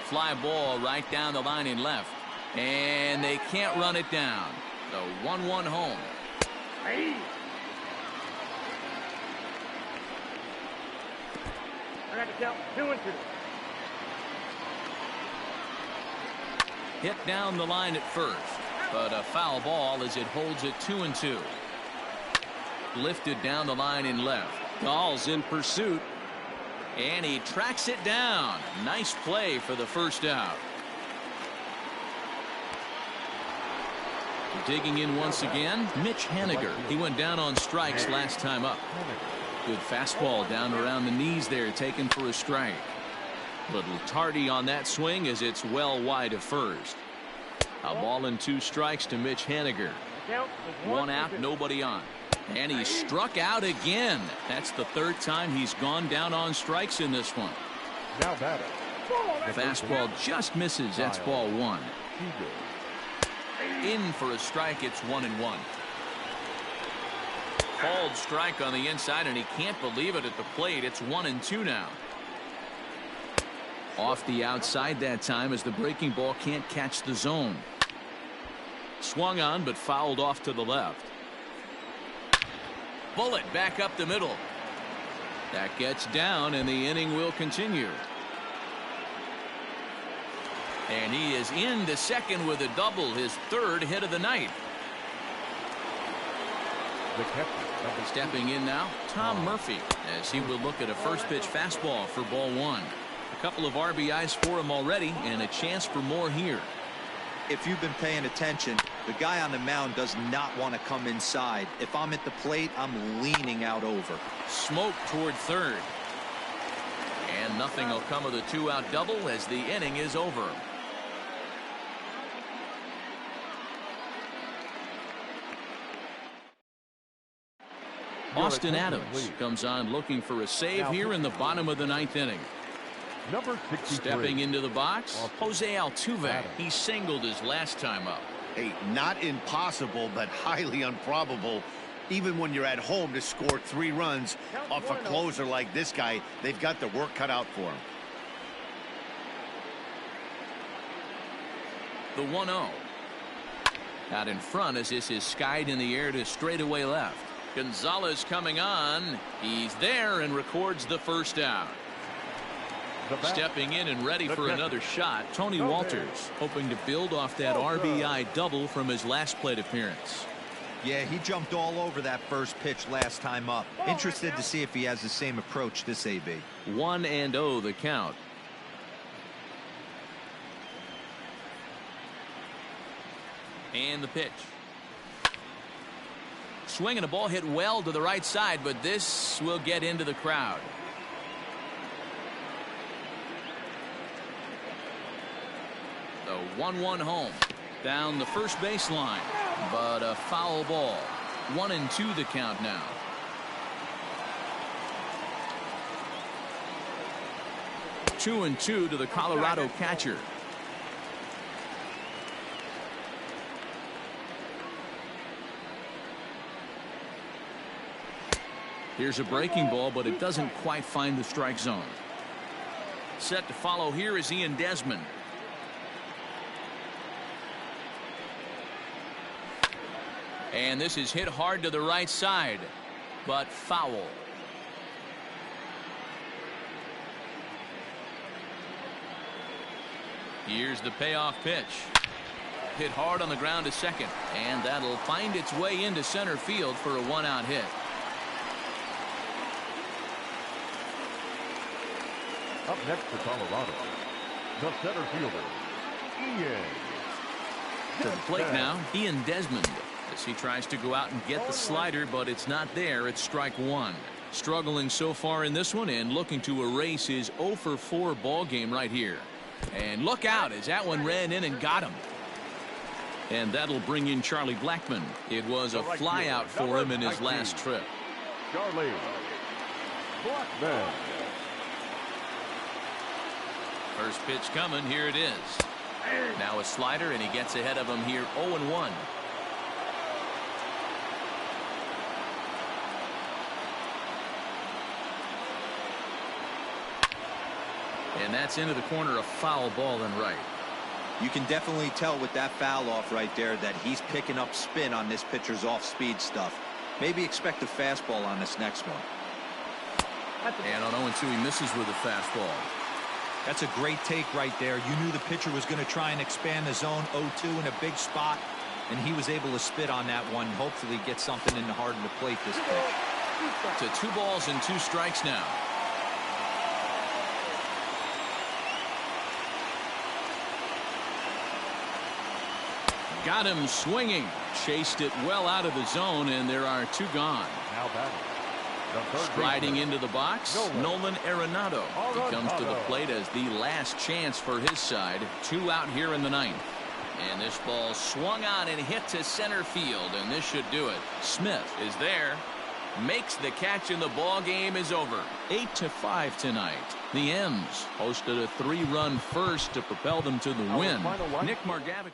S1: Fly ball right down the line in left. And they can't run it down. The 1-1 home.
S4: Hey. I got to count 2 and 2.
S1: Hit down the line at first, but a foul ball as it holds it 2-2. Lifted down the line in left. Dahl's in pursuit, and he tracks it down. Nice play for the first out. Digging in once again, Mitch Henniger. He went down on strikes last time up. Good fastball down around the knees there, taken for a strike. Little tardy on that swing as it's well wide of first. A ball and 2 strikes to Mitch Henniger. 1 out, nobody on. And he struck out again. That's the 3rd time he's gone down on strikes in this one.
S2: Now batting.
S1: The fastball just misses. That's ball 1. In for a strike. It's 1-1. Called strike on the inside, and he can't believe it at the plate. It's 1-2 now. Off the outside that time as the breaking ball can't catch the zone. Swung on but fouled off to the left. Bullet back up the middle. That gets down, and the inning will continue. And he is into second with a double, his 3rd hit of the night.
S2: The catcher,
S1: stepping in now, Tom Murphy, as he will look at a first pitch fastball for ball 1. A couple of RBIs for him already, and a chance for more here.
S5: If you've been paying attention, the guy on the mound does not want to come inside. If I'm at the plate, I'm leaning out over.
S1: Smoke toward 3rd. And nothing will come of the 2-out double as the inning is over. Austin Adams comes on looking for a save here in the bottom of the 9th inning.
S2: Number 63.
S1: Stepping into the box, Jose Altuve. He singled his last time up.
S3: Hey, not impossible, but highly improbable. Even when you're at home to score 3 runs off a closer like this guy, they've got the work cut out for him.
S1: The 1-0. Out in front as this is skied in the air to straightaway left. Gonzalez coming on. He's there and records the first out. Stepping in and ready for another shot, Tony Walters, hoping to build off that RBI double from his last plate appearance.
S5: Yeah, he jumped all over that first pitch last time up. Interested to see if he has the same approach this AB.
S1: 1-0 the count. And the pitch. Swinging a ball hit well to the right side, but this will get into the crowd. The 1-1 home. Down the first baseline, but a foul ball. 1-2 the count now. Two and two to the Colorado catcher. Here's a breaking ball, but it doesn't quite find the strike zone. Set to follow here is Ian Desmond. And this is hit hard to the right side, but foul. Here's the payoff pitch. Hit hard on the ground to second, and that'll find its way into center field for a one-out hit.
S2: Up next for Colorado, the center fielder, Ian.
S1: To the plate now, Ian Desmond, as he tries to go out and get the slider, but it's not there. It's strike one. Struggling so far in this one and looking to erase his 0 for 4 ball game right here. And look out as that one ran in and got him. And that'll bring in Charlie Blackmon. It was a fly out for him in his last trip.
S2: Charlie Blackmon.
S1: First pitch coming. Here it is. Now a slider, and he gets ahead of him here 0-1. And that's into the corner, a foul ball and right.
S5: You can definitely tell with that foul off right there that he's picking up spin on this pitcher's off-speed stuff. Maybe expect a fastball on this next one.
S1: And on 0-2, he misses with a fastball.
S5: That's a great take right there. You knew the pitcher was going to try and expand the zone. 0-2 in a big spot, and he was able to spit on that one. Hopefully get something in the heart of the plate this pitch.
S1: To 2 balls and 2 strikes now. Got him swinging. Chased it well out of the zone, and there are 2 gone.
S2: Now batting.
S1: Striding into the box, Nolan Arenado. He comes to the plate as the last chance for his side. 2 out here in the 9th. And this ball swung on and hit to center field, and this should do it. Smith is there. Makes the catch, and the ball game is over. 8-5 tonight. The M's hosted a 3-run first to propel them to the win. Nick Margavich.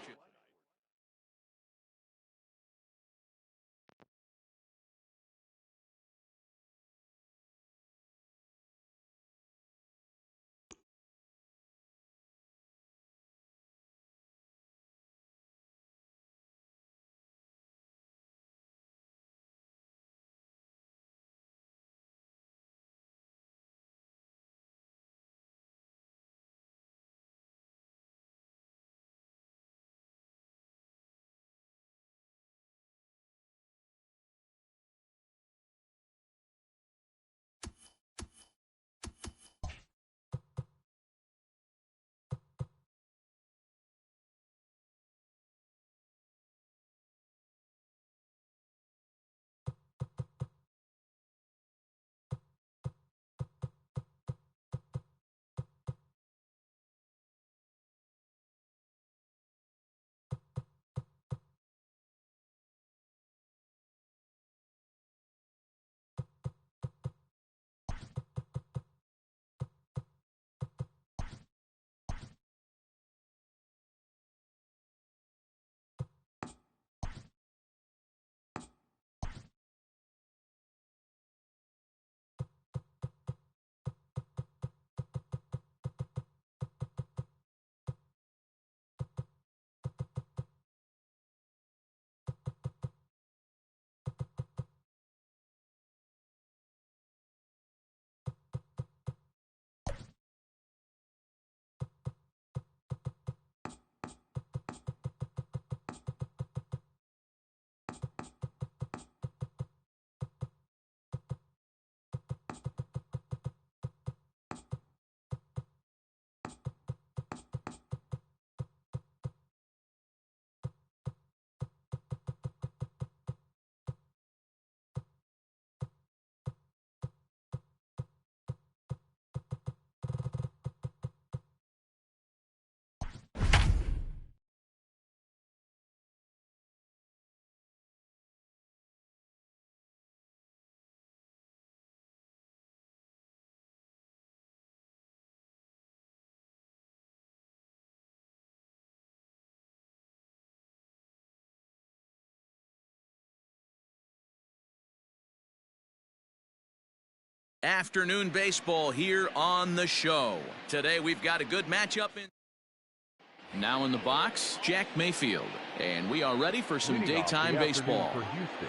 S1: Afternoon baseball here on the show. Today we've got a good matchup now in the box, Jack Mayfield, and we are ready for some daytime baseball.
S2: For Houston,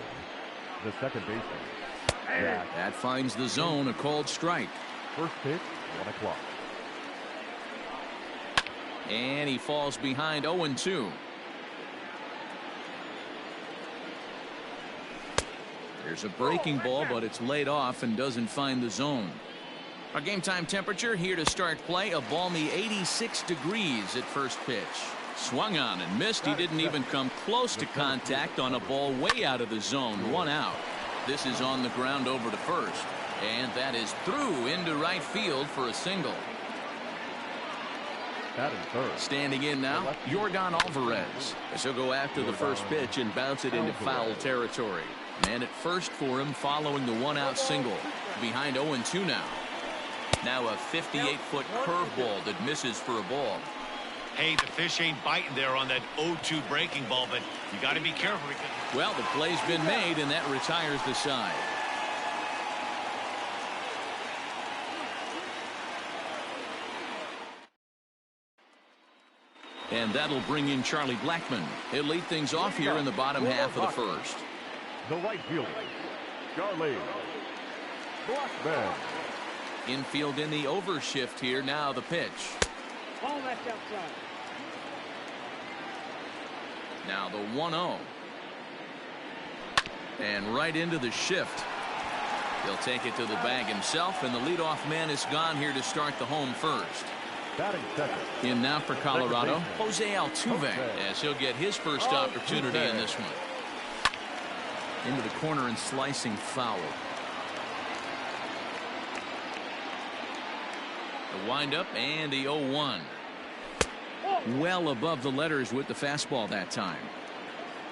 S2: the second baseman.
S1: That finds the zone, a called strike.
S2: First pitch, 1 o'clock.
S1: And he falls behind 0-2. There's a breaking ball, but it's laid off and doesn't find the zone. Our game time temperature here to start play, a balmy 86 degrees at first pitch. Swung on and missed. He didn't even come close to contact on a ball way out of the zone. 1 out. This is on the ground over to first. And that is through into right field for a single. Standing in now, Yordan Alvarez. As he'll go after the first pitch and bounce it into foul territory. Man at first for him following the 1-out single. Behind 0-2 now. Now a 58-foot curveball that misses for a ball.
S3: Hey, the fish ain't biting there on that 0-2 breaking ball, but you got to be careful.
S1: Well, the play's been made, and that retires the side. And that'll bring in Charlie Blackmon. He'll lead things off here in the bottom half of the first.
S2: The right fielder, Charlie Blackmon.
S1: Infield in the overshift here. Now the pitch.
S4: Ball that's outside.
S1: Now the 1-0. And right into the shift. He'll take it to the bag himself, and the leadoff man is gone here to start the home first.
S2: Batting second.
S1: In now for Colorado, Jose Altuve, as he'll get his first opportunity in this one. Into the corner and slicing foul. The windup and the 0-1. Well above the letters with the fastball that time.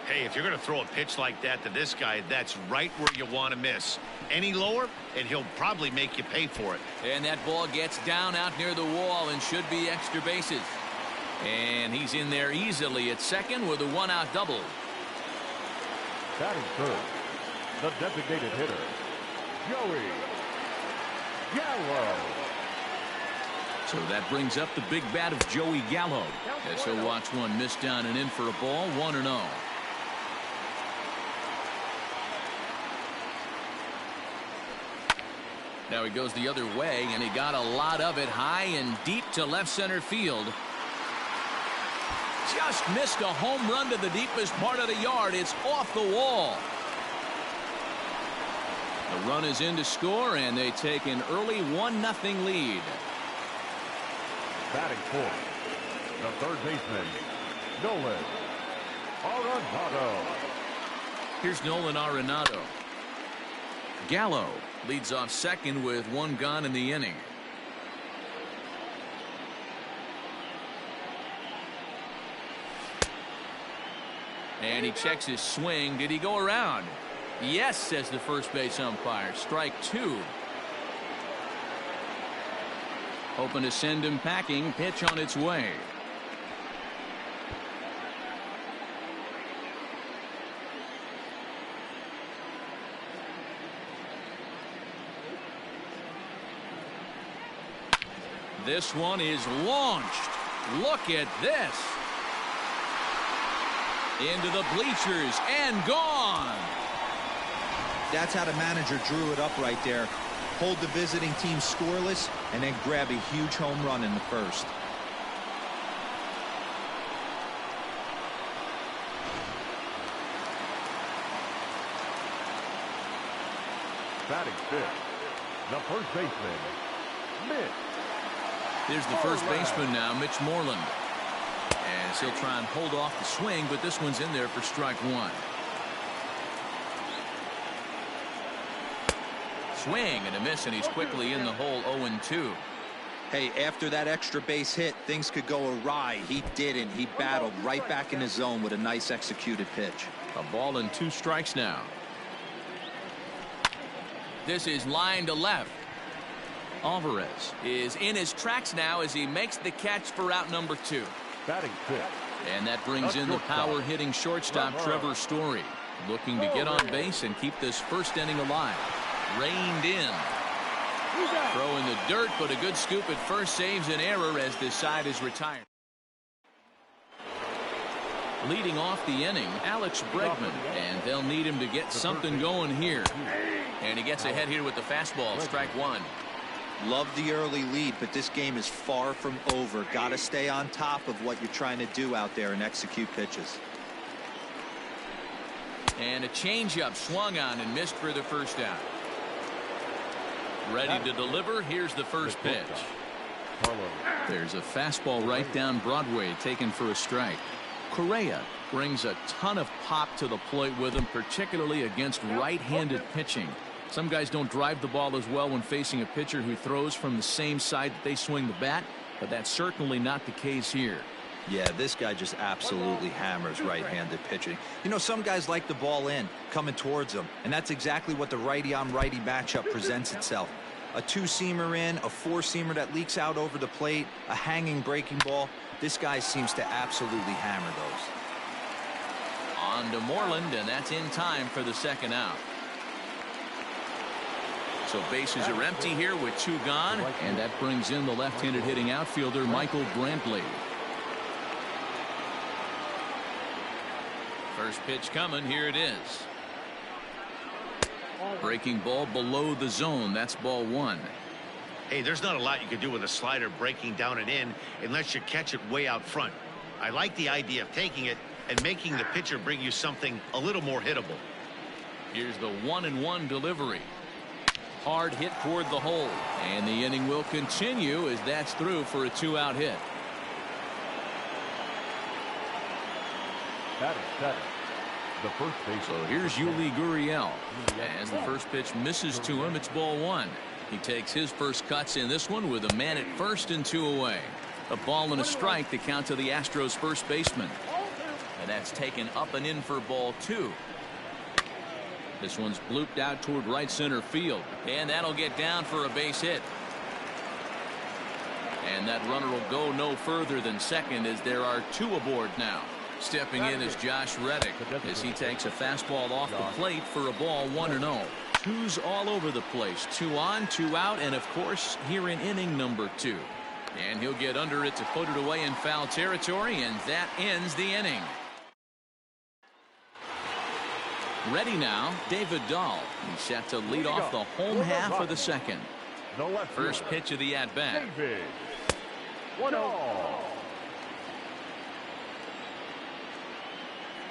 S3: Hey, if you're going to throw a pitch like that to this guy, that's right where you want to miss. Any lower, and he'll probably make you pay for it.
S1: And that ball gets down out near the wall and should be extra bases. And he's in there easily at second with a 1-out double.
S2: Batting third, the designated hitter, Joey Gallo.
S1: So that brings up the big bat of Joey Gallo, as he'll watch one miss down and in for a ball. 1-0. Now he goes the other way, and he got a lot of it high and deep to left center field. Just missed a home run to the deepest part of the yard. It's off the wall. The run is in to score, and they take an early 1-0 lead.
S2: Batting fourth, the third baseman, Nolan Arenado.
S1: Here's Nolan Arenado. Gallo leads off second with 1 gone in the inning. And he checks his swing. Did he go around? Yes, says the first base umpire. Strike 2. Hoping to send him packing. Pitch on its way. This one is launched. Look at this. Into the bleachers and gone.
S5: That's how the manager drew it up right there. Hold the visiting team scoreless and then grab a huge home run in the first.
S2: Batting fifth, the first baseman, Mitch.
S1: Here's the first baseman now, Mitch Moreland. As he'll try and hold off the swing, but this one's in there for strike 1. Swing and a miss, and he's quickly in the hole. 0-2.
S5: Hey, after that extra base hit, things could go awry. He didn't. He battled right back in his zone with a nice executed pitch.
S1: A ball and 2 strikes now. This is line to left. Alvarez is in his tracks now as he makes the catch for out number 2.
S2: Batting fifth.
S1: And that brings in the power hitting shortstop Trevor Story, looking to get on base and keep this first inning alive. Reined in. Throw in the dirt, but a good scoop at first saves an error as this side is retired. Leading off the inning, Alex Bregman, and they'll need him to get something going here. And he gets ahead here with the fastball, strike one.
S5: Love the early lead, but this game is far from over. Got to stay on top of what you're trying to do out there and execute pitches.
S1: And a changeup swung on and missed for the first out. Ready to deliver. Here's the first pitch. There's a fastball right down Broadway taken for a strike. Correa brings a ton of pop to the plate with him, particularly against right-handed pitching. Some guys don't drive the ball as well when facing a pitcher who throws from the same side that they swing the bat, but that's certainly not the case here.
S5: Yeah, this guy just absolutely hammers right-handed pitching. You know, some guys like the ball in, coming towards them, and that's exactly what the righty-on-righty matchup presents itself. A two-seamer in, a four-seamer that leaks out over the plate, a hanging breaking ball. This guy seems to absolutely hammer those.
S1: On to Moreland, and that's in time for the second out. So bases are empty here with two gone, and that brings in the left-handed hitting outfielder Michael Brantley. First pitch coming, here it is. Breaking ball below the zone, that's ball one.
S3: Hey, there's not a lot you can do with a slider breaking down and in unless you catch it way out front. I like the idea of taking it and making the pitcher bring you something a little more hittable.
S1: Here's the 1-1 delivery. Hard hit toward the hole, and the inning will continue as that's through for a two-out hit.
S2: That is seven. The first base.
S1: So here's Yuli Gurriel. As the first pitch misses to him, it's ball one. He takes his first cuts in this one with a man at first and two away. A ball and a strike to count to the Astros first baseman. And that's taken up and in for ball two. This one's blooped out toward right center field, and that'll get down for a base hit. And that runner will go no further than second as there are two aboard now. Stepping in is Josh Reddick as he takes a fastball off the plate for a ball 1-0. Twos all over the place. Two on, two out, and of course here in inning number two. And he'll get under it to put it away in foul territory, and that ends the inning. Ready now, David Dahl. He's set to lead off the home half of the second. First pitch of the at-bat.
S2: 1-0.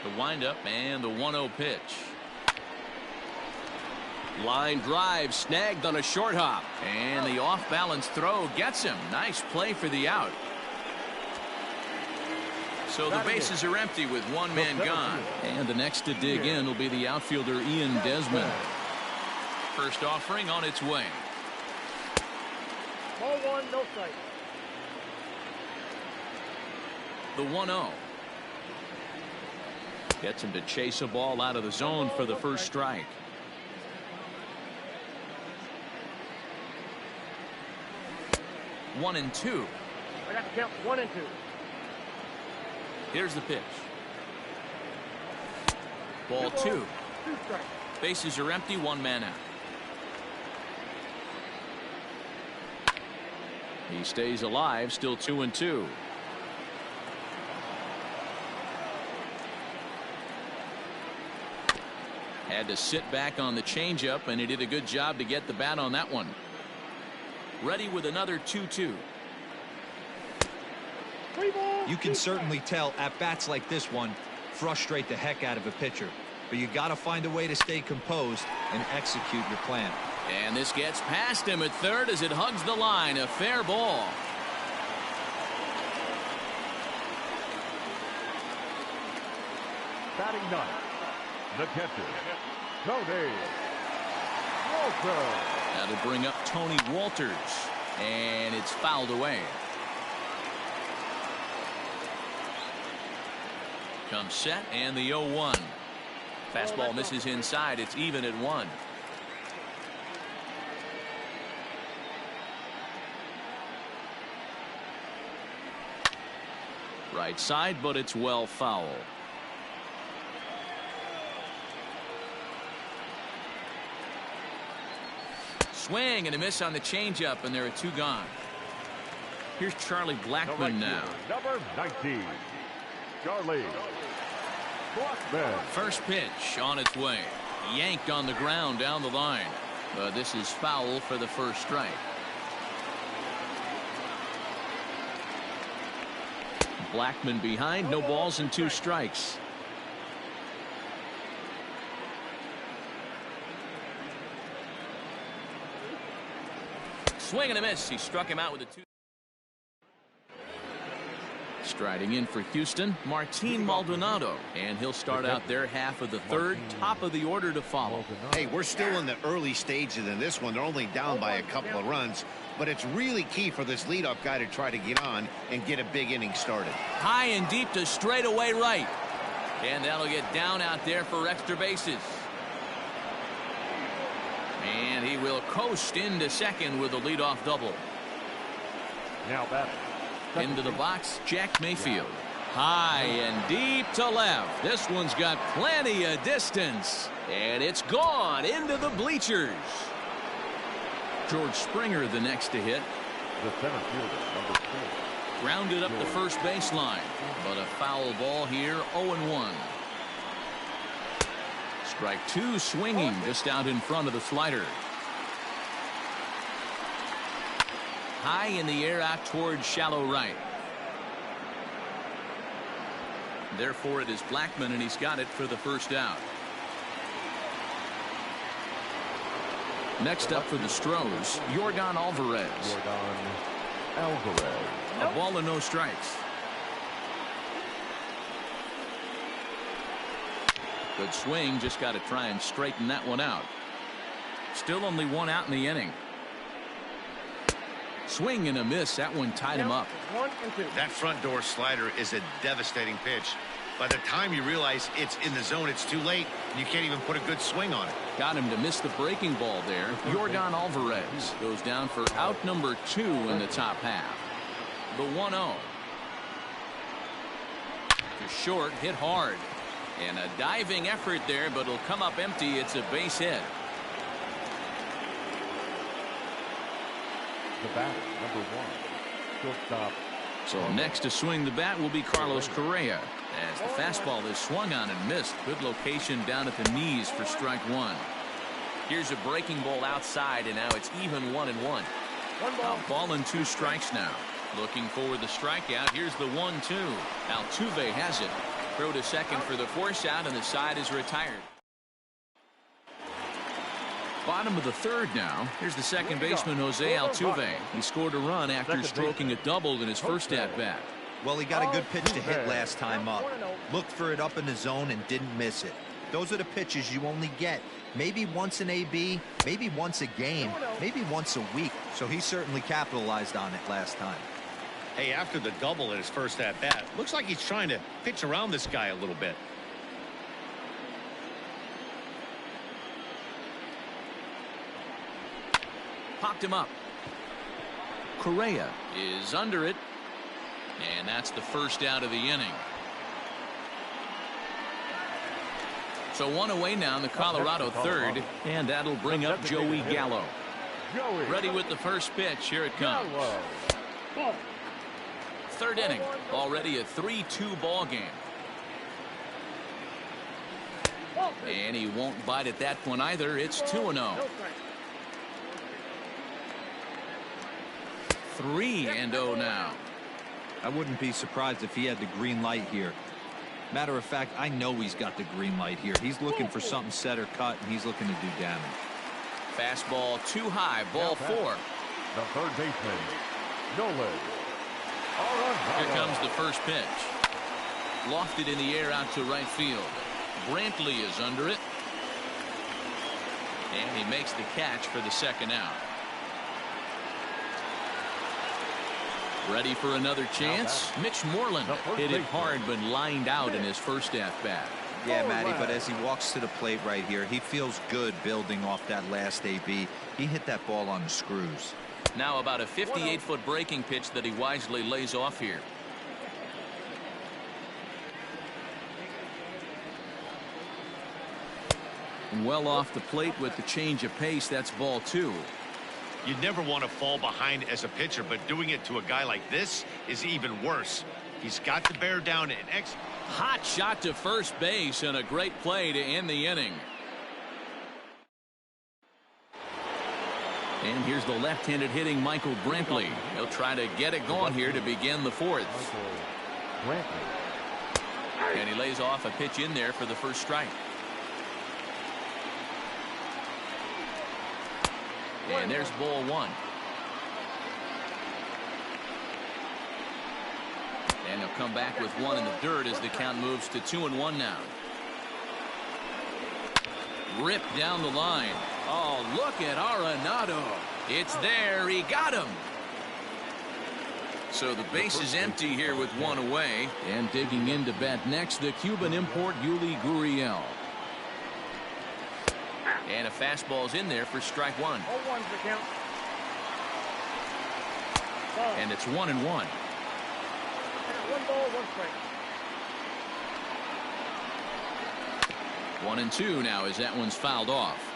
S1: The windup and the 1-0 pitch. Line drive snagged on a short hop, and the off-balance throw gets him. Nice play for the out. So the bases are empty with one man gone, and the next to dig in will be the outfielder Ian Desmond. First offering on its way.
S4: Ball one, no strike.
S1: The 1-0. Gets him to chase a ball out of the zone for the first strike. One and two.
S4: I got to count 1 and 2.
S1: Here's the pitch. Ball two.
S4: 2 strikes.
S1: Bases are empty, one man out. He stays alive, still 2-2. Had to sit back on the changeup, and he did a good job to get the bat on that one. Ready with another 2-2.
S5: You can certainly tell at bats like this one frustrate the heck out of a pitcher, but you got to find a way to stay composed and execute your plan.
S1: And this gets past him at third as it hugs the line. A fair ball.
S2: Batting ninth, the catcher, Tony Walter.
S1: That'll bring up Tony Walters, and it's fouled away. Comes set, and the 0-1. Fastball misses inside. It's even at 1. Right side, but it's well foul. Swing and a miss on the changeup, and there are 2 gone. Here's Charlie Blackmon now.
S2: Number 19, Charlie Blackmon.
S1: First pitch on its way. Yanked on the ground down the line. This is foul for the first strike. Blackmon behind, no balls and 2 strikes. Swing and a miss. He struck him out with a 2. Striding in for Houston, Martin Maldonado, and he'll start out their half of the third. Top of the order to follow.
S3: Hey, we're still in the early stages in this one. They're only down by a couple of runs, but it's really key for this leadoff guy to try to get on and get a big inning started.
S1: High and deep to straightaway right, and that'll get down out there for extra bases. And he will coast into second with a leadoff double.
S2: Now batting.
S1: Into the box, Jack Mayfield. High and deep to left. This one's got plenty of distance. And it's gone into the bleachers. George Springer the next to hit.
S2: The center fielder, number 4.
S1: Grounded up the first baseline. But a foul ball here, 0-1. Strike 2 swinging just out in front of the slider. High in the air out towards shallow right. Therefore it is Blackmon, and he's got it for the first out. Next up for the Stros, Yordan Alvarez. A ball and no strikes. Good swing, just got to try and straighten that one out. Still only 1 out in the inning. Swing and a miss. That one tied him up.
S4: 1 and 2.
S3: That front door slider is a devastating pitch. By the time you realize it's in the zone, it's too late, and you can't even put a good swing on it.
S1: Got him to miss the breaking ball there. Yordan Alvarez goes down for out number 2 in the top half. The 1-0. To short, hit hard. And a diving effort there, but it'll come up empty. It's a base hit.
S2: The batter, number 1, shortstop.
S1: So next to swing the bat will be Carlos Correa, as the fastball is swung on and missed. Good location down at the knees for strike 1. Here's a breaking ball outside, and now it's even 1-1. A ball and 2 strikes now. Looking for the strikeout. Here's the 1-2. Altuve has it. Throw to second for the force out, and the side is retired. Bottom of the third now. Here's the second baseman, Jose Altuve. He scored a run after stroking a double in his first at-bat.
S5: Well, he got a good pitch to hit last time up. Looked for it up in the zone and didn't miss it. Those are the pitches you only get maybe once an AB, maybe once a game, maybe once a week. So he certainly capitalized on it last time.
S3: Hey, after the double in his first at-bat, looks like he's trying to pitch around this guy a little bit.
S1: Popped him up. Correa is under it. And that's the first out of the inning. So 1 away now in the Colorado third. And that'll bring up Joey Gallo. Ready with the first pitch. Here it comes. Third inning. Already a 3-2 ball game. And he won't bite at that one either. It's 2-0. 3-0 now.
S5: I wouldn't be surprised if he had the green light here. Matter of fact, I know he's got the green light here. He's looking for something set or cut, and he's looking to do damage.
S1: Fastball too high. Ball 4.
S2: The third baseman, Nolan.
S1: Here comes the first pitch. Lofted in the air out to right field. Brantley is under it. And he makes the catch for the second out. Ready for another chance. Mitch Moreland hit it hard but lined out in his first at-bat.
S5: Yeah, Matty, but as he walks to the plate right here, he feels good building off that last AB. He hit that ball on the screws.
S1: Now about a 58-foot breaking pitch that he wisely lays off here. Well off the plate with the change of pace. That's ball 2.
S3: You never want to fall behind as a pitcher, but doing it to a guy like this is even worse. He's got to bear down and execute.
S1: Hot shot to first base and a great play to end the inning. And here's the left-handed hitting Michael Brantley. He'll try to get it going here to begin the fourth. And he lays off a pitch in there for the first strike. And there's ball one. And he'll come back with one in the dirt as the count moves to 2-1 now. Ripped down the line. Oh, look at Arenado. It's there. He got him. So the base is empty here with one away. And digging in to bat next, the Cuban import Yuli Gurriel. And a fastball's in there for strike one.
S4: 0-1's the count.
S1: And it's 1-1.
S4: 1 ball, 1 strike.
S1: 1-2 now as that one's fouled off.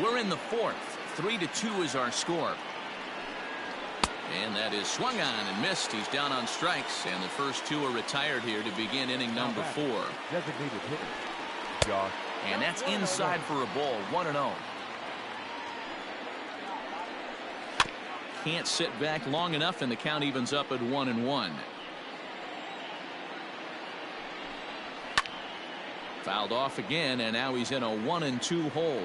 S1: We're in the fourth. 3-2 is our score. And that is swung on and missed. He's down on strikes, and the first two are retired here to begin inning number 4.
S2: Designated hitter, Josh.
S1: And that's inside for a ball. 1-0. Can't sit back long enough, and the count evens up at 1-1. Fouled off again, and now he's in a 1-2 hole.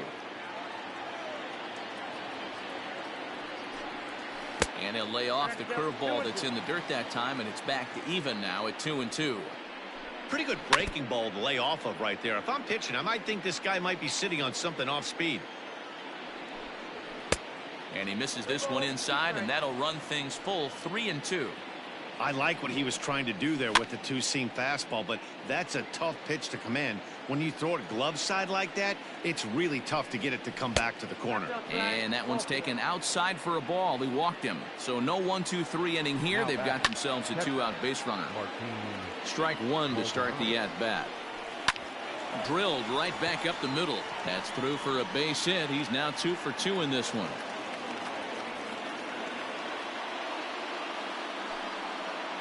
S1: And he'll lay off the curveball that's in the dirt that time, and it's back to even now at 2-2.
S3: Pretty good breaking ball to lay off of right there. If I'm pitching, I might think this guy might be sitting on something off speed.
S1: And he misses this one inside, and that'll run things full 3-2.
S3: I like what he was trying to do there with the two-seam fastball, but that's a tough pitch to command. When you throw it glove side like that, it's really tough to get it to come back to the corner.
S1: And that one's taken outside for a ball. He walked him. So no 1-2-3 inning here. They've got themselves a 2-out base runner. Strike one to start the at-bat. Drilled right back up the middle. That's through for a base hit. He's now 2 for 2 in this one.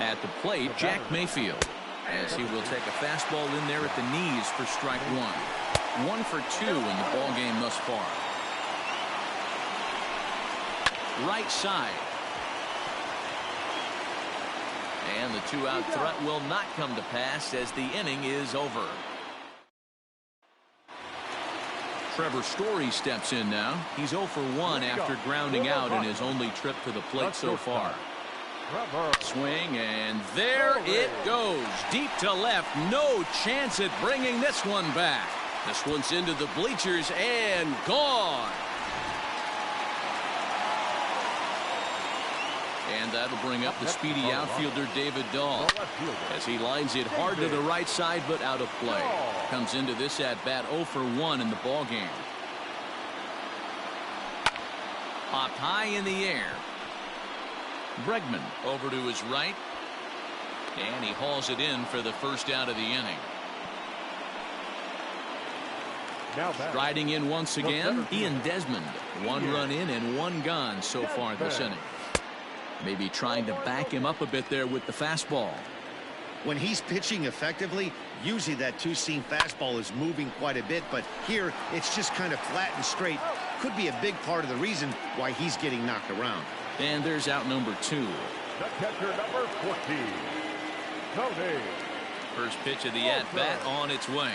S1: At the plate, Jack Mayfield, as he will take a fastball in there at the knees for strike one. 1 for 2 in the ball game thus far. Right side. And the 2-out threat will not come to pass as the inning is over. Trevor Story steps in now. He's 0 for 1 after grounding out in his only trip to the plate so far. Swing, and there it goes. Deep to left. No chance at bringing this one back. This one's into the bleachers and gone. And that'll bring up the speedy outfielder David Dahl as he lines it hard to the right side, but out of play. Comes into this at bat 0 for 1 in the ball game. Popped high in the air. Bregman over to his right, and he hauls it in for the first out of the inning. Riding in once again, Ian Desmond. 1 run in and 1 gone so far this inning. Maybe trying to back him up a bit there with the fastball.
S3: When he's pitching effectively, usually that two-seam fastball is moving quite a bit, but here it's just kind of flat and straight. Could be a big part of the reason why he's getting knocked around.
S1: And there's out number 2.
S2: The catcher, number 14, Tony.
S1: First pitch of the at-bat on its way.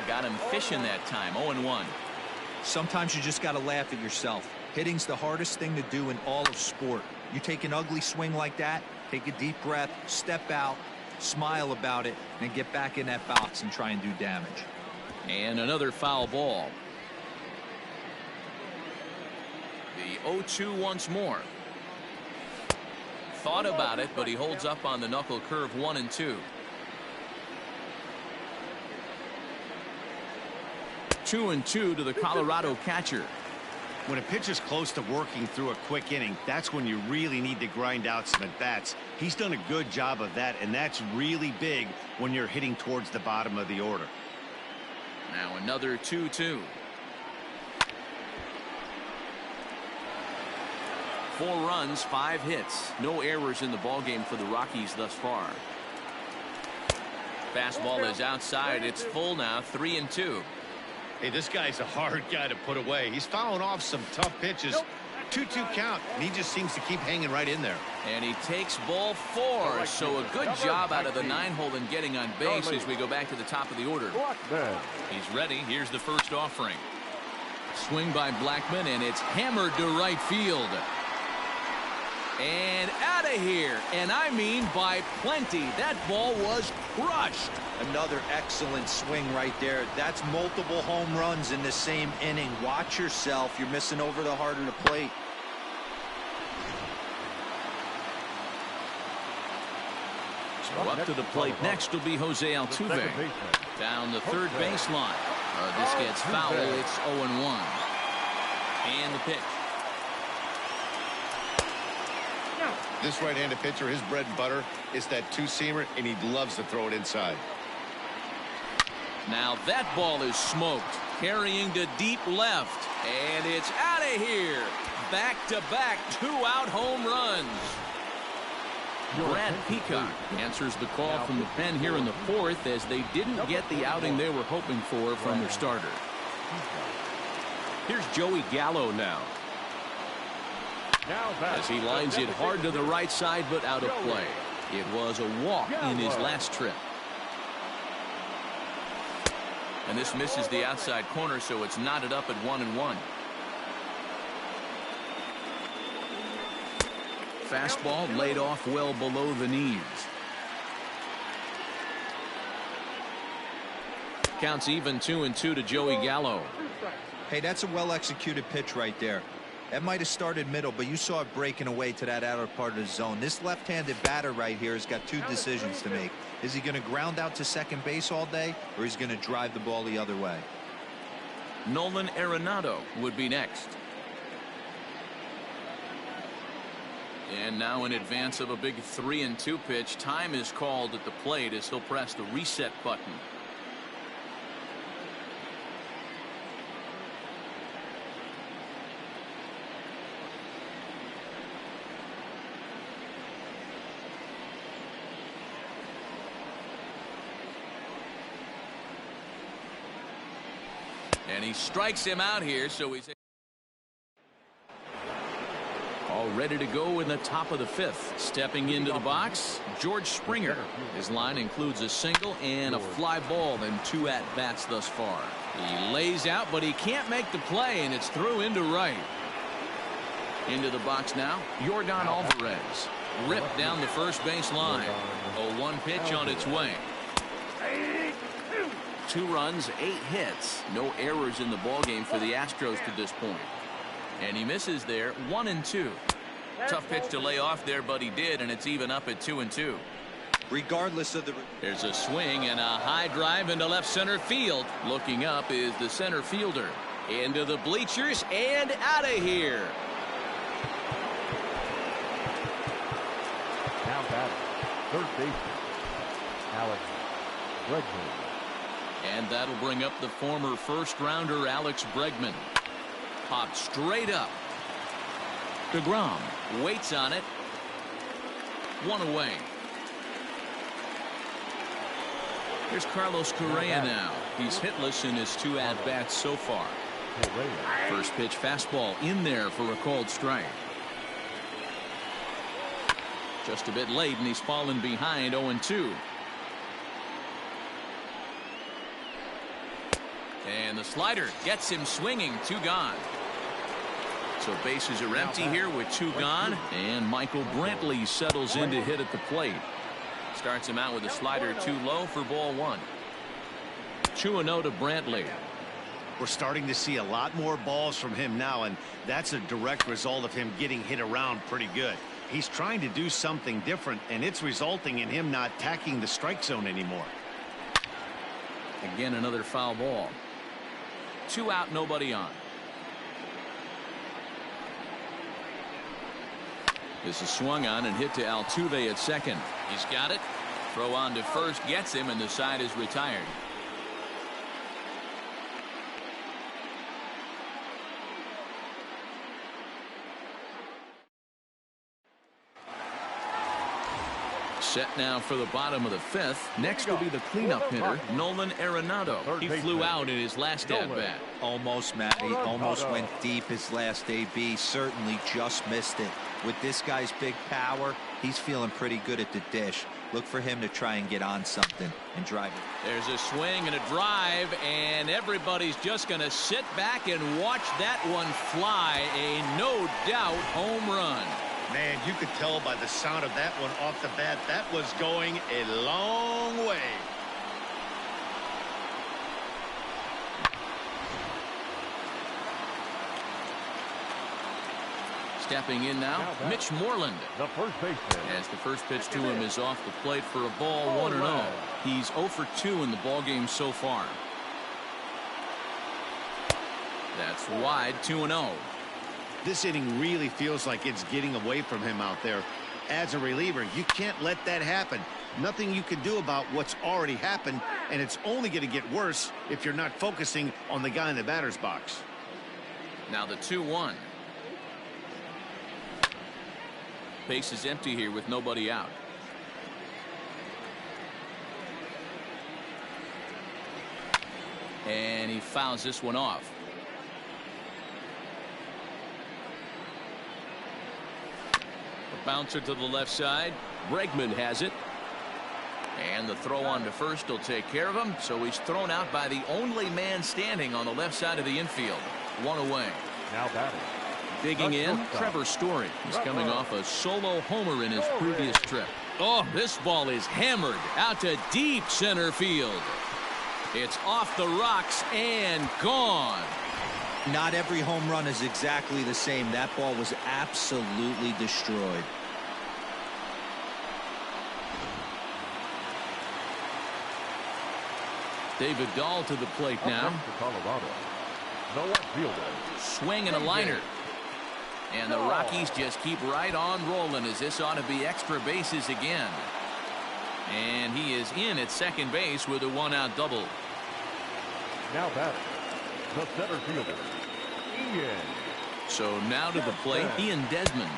S1: Got him fishing that time. 0-1.
S5: Sometimes you just got to laugh at yourself. Hitting's the hardest thing to do in all of sport. You take an ugly swing like that, take a deep breath, step out, smile about it, and get back in that box and try and do damage.
S1: And another foul ball. The 0-2 once more. Thought about it, but he holds up on the knuckle curve. 1-2. 2-2 to the Colorado catcher.
S3: When a pitcher's close to working through a quick inning, that's when you really need to grind out some at-bats. He's done a good job of that, and that's really big when you're hitting towards the bottom of the order.
S1: Now another 2-2. 4 runs, 5 hits. No errors in the ballgame for the Rockies thus far. Fastball is outside. It's full now, 3-2.
S3: Hey, this guy's a hard guy to put away. He's fouling off some tough pitches. 2-2 count, and he just seems to keep hanging right in there.
S1: And he takes ball 4. So a good job out of the 9-hole in getting on base as we go back to the top of the order. He's ready. Here's the first offering. Swing by Blackmon, and it's hammered to right field. And out of here. And I mean by plenty. That ball was crushed.
S5: Another excellent swing right there. That's multiple home runs in the same inning. Watch yourself. You're missing over the heart of the plate.
S1: So up to the plate next will be Jose Altuve. Down the third baseline. This gets foul. It's 0-1. And the pitch.
S3: This right-handed pitcher, his bread and butter is that two-seamer, and he loves to throw it inside.
S1: Now that ball is smoked, carrying to deep left, and it's out of here. Back-to-back 2-out home runs. Brad Peacock answers the call from the pen here in the 4th as they didn't get the outing they were hoping for from their starter. Here's Joey Gallo now. As he lines it hard to the right side, but out of play. It was a walk in his last trip. And this misses the outside corner, so it's knotted up at 1-1. Fastball laid off well below the knees. Counts even 2-2 to Joey Gallo.
S5: Hey, that's a well-executed pitch right there. That might have started middle, but you saw it breaking away to that outer part of the zone. This left-handed batter right here has got 2 decisions to make. Is he going to ground out to second base all day, or is he going to drive the ball the other way?
S1: Nolan Arenado would be next. And now in advance of a big 3-2 pitch, time is called at the plate as he'll press the reset button. And he strikes him out here, so he's all ready to go in the top of the 5th. Stepping into the box, George Springer. His line includes a single and a fly ball and 2 at-bats thus far. He lays out, but he can't make the play, and it's through into right. Into the box now, Yordan Alvarez. Ripped down the first base line. 0-1 pitch on its way. 2 runs, 8 hits. No errors in the ballgame for the Astros to this point. And he misses there, 1-2. Tough pitch to lay off there, but he did, and it's even up at 2-2.
S5: Regardless of the...
S1: There's a swing and a high drive into left center field. Looking up is the center fielder. Into the bleachers and out of here.
S2: Now batting, third baseman, Alex Bregman.
S1: And that'll bring up the former first-rounder Alex Bregman. Popped straight up. DeGrom waits on it. 1 away. Here's Carlos Correa now. He's hitless in his 2 at-bats so far. First pitch fastball in there for a called strike. Just a bit late, and he's fallen behind 0-2. And the slider gets him swinging. 2 gone. So bases are empty here with 2 gone. And Michael Brantley settles in to hit at the plate. Starts him out with a slider too low for ball 1. 2-0 to Brantley.
S3: We're starting to see a lot more balls from him now, and that's a direct result of him getting hit around pretty good. He's trying to do something different, and it's resulting in him not attacking the strike zone anymore.
S1: Again, another foul ball. 2 out, nobody on. This is swung on and hit to Altuve at second. He's got it. Throw on to first gets him, and the side is retired. Set now for the bottom of the fifth. Next will be the cleanup hitter, Nolan Arenado. He flew out in his last at-bat.
S5: Almost, Matty. Almost went deep his last AB. Certainly just missed it. With this guy's big power, he's feeling pretty good at the dish. Look for him to try and get on something and drive it.
S1: There's a swing and a drive, and everybody's just going to sit back and watch that one fly. A no-doubt home run.
S3: Man, you could tell by the sound of that one off the bat, that was going a long way.
S1: Stepping in now, Mitch Moreland.
S2: The first baseman.
S1: As the first pitch to him is off the plate for a ball, 1-0. He's 0 for 2 in the ballgame so far. That's wide, 2-0.
S3: This inning really feels like it's getting away from him out there. As a reliever, you can't let that happen. Nothing you can do about what's already happened, and it's only going to get worse if you're not focusing on the guy in the batter's box.
S1: Now the 2-1. Base is empty here with nobody out. And he fouls this one off. A bouncer to the left side. Bregman has it. And the throw on to first will take care of him. So he's thrown out by the only man standing on the left side of the infield. One away.
S2: Now batting.
S1: Digging in, Trevor Story. He's coming off a solo homer in his previous trip. Oh, this ball is hammered out to deep center field. It's off the rocks and gone.
S5: Not every home run is exactly the same. That ball was absolutely destroyed.
S1: David Dahl to the plate now.
S2: Colorado. No outfielder.
S1: Swing and a liner. And the Rockies just keep right on rolling, as this ought to be extra bases again. And he is in at second base with a one-out double.
S2: Now batting. The center fielder, Ian.
S1: So now to the plate, Ian Desmond,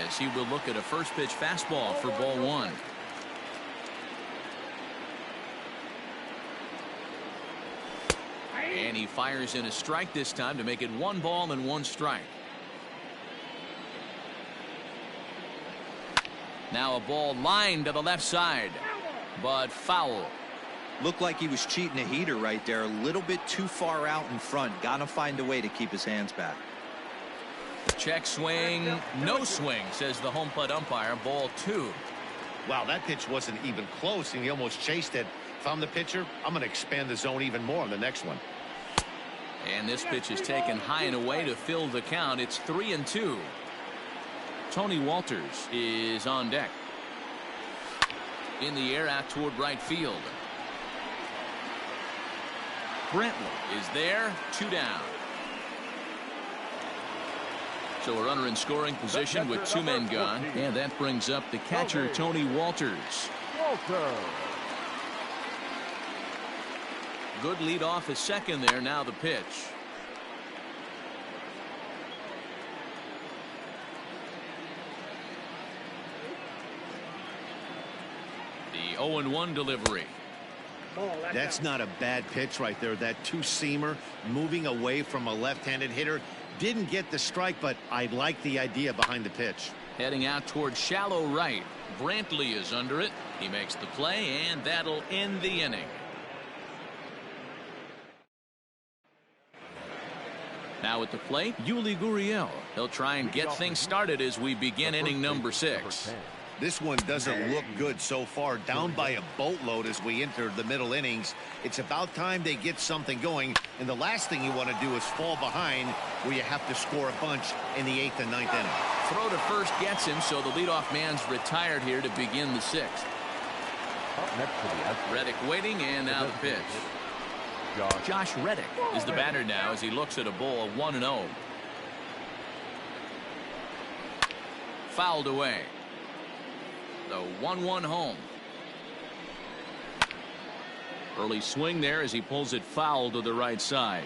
S1: as he will look at a first pitch fastball for ball one. And he fires in a strike this time to make it 1 ball and 1 strike. Now a ball lined to the left side, but foul.
S5: Looked like he was cheating a heater right there. A little bit too far out in front. Got to find a way to keep his hands back.
S1: Check swing, no swing, says the home plate umpire. Ball 2.
S3: Wow, that pitch wasn't even close, and he almost chased it. If I'm the pitcher, I'm going to expand the zone even more on the next one.
S1: And this pitch is taken high and away to fill the count. It's 3-2. Tony Walters is on deck. In the air out toward right field. Brantley is there, 2 down. So a runner in scoring position with 2 men gone. And that brings up the catcher, Tony Walters. Good lead off his second there. Now the pitch. The 0-1 delivery.
S3: That's not a bad pitch right there. That two-seamer moving away from a left-handed hitter. Didn't get the strike, but I like the idea behind the pitch.
S1: Heading out toward shallow right. Brantley is under it. He makes the play, and that'll end the inning. Now at the plate, Yuli Gurriel. He'll try and get things started as we begin inning number 6.
S3: This one doesn't look good so far. Down by a boatload as we enter the middle innings. It's about time they get something going. And the last thing you want to do is fall behind where you have to score a bunch in the 8th and 9th inning.
S1: Throw to first gets him, so the leadoff man's retired here to begin the 6th. Reddick waiting, and now the pitch. Josh Reddick is the batter now as he looks at a ball 1-0. Fouled away. The 1-1 home. Early swing there as he pulls it foul to the right side.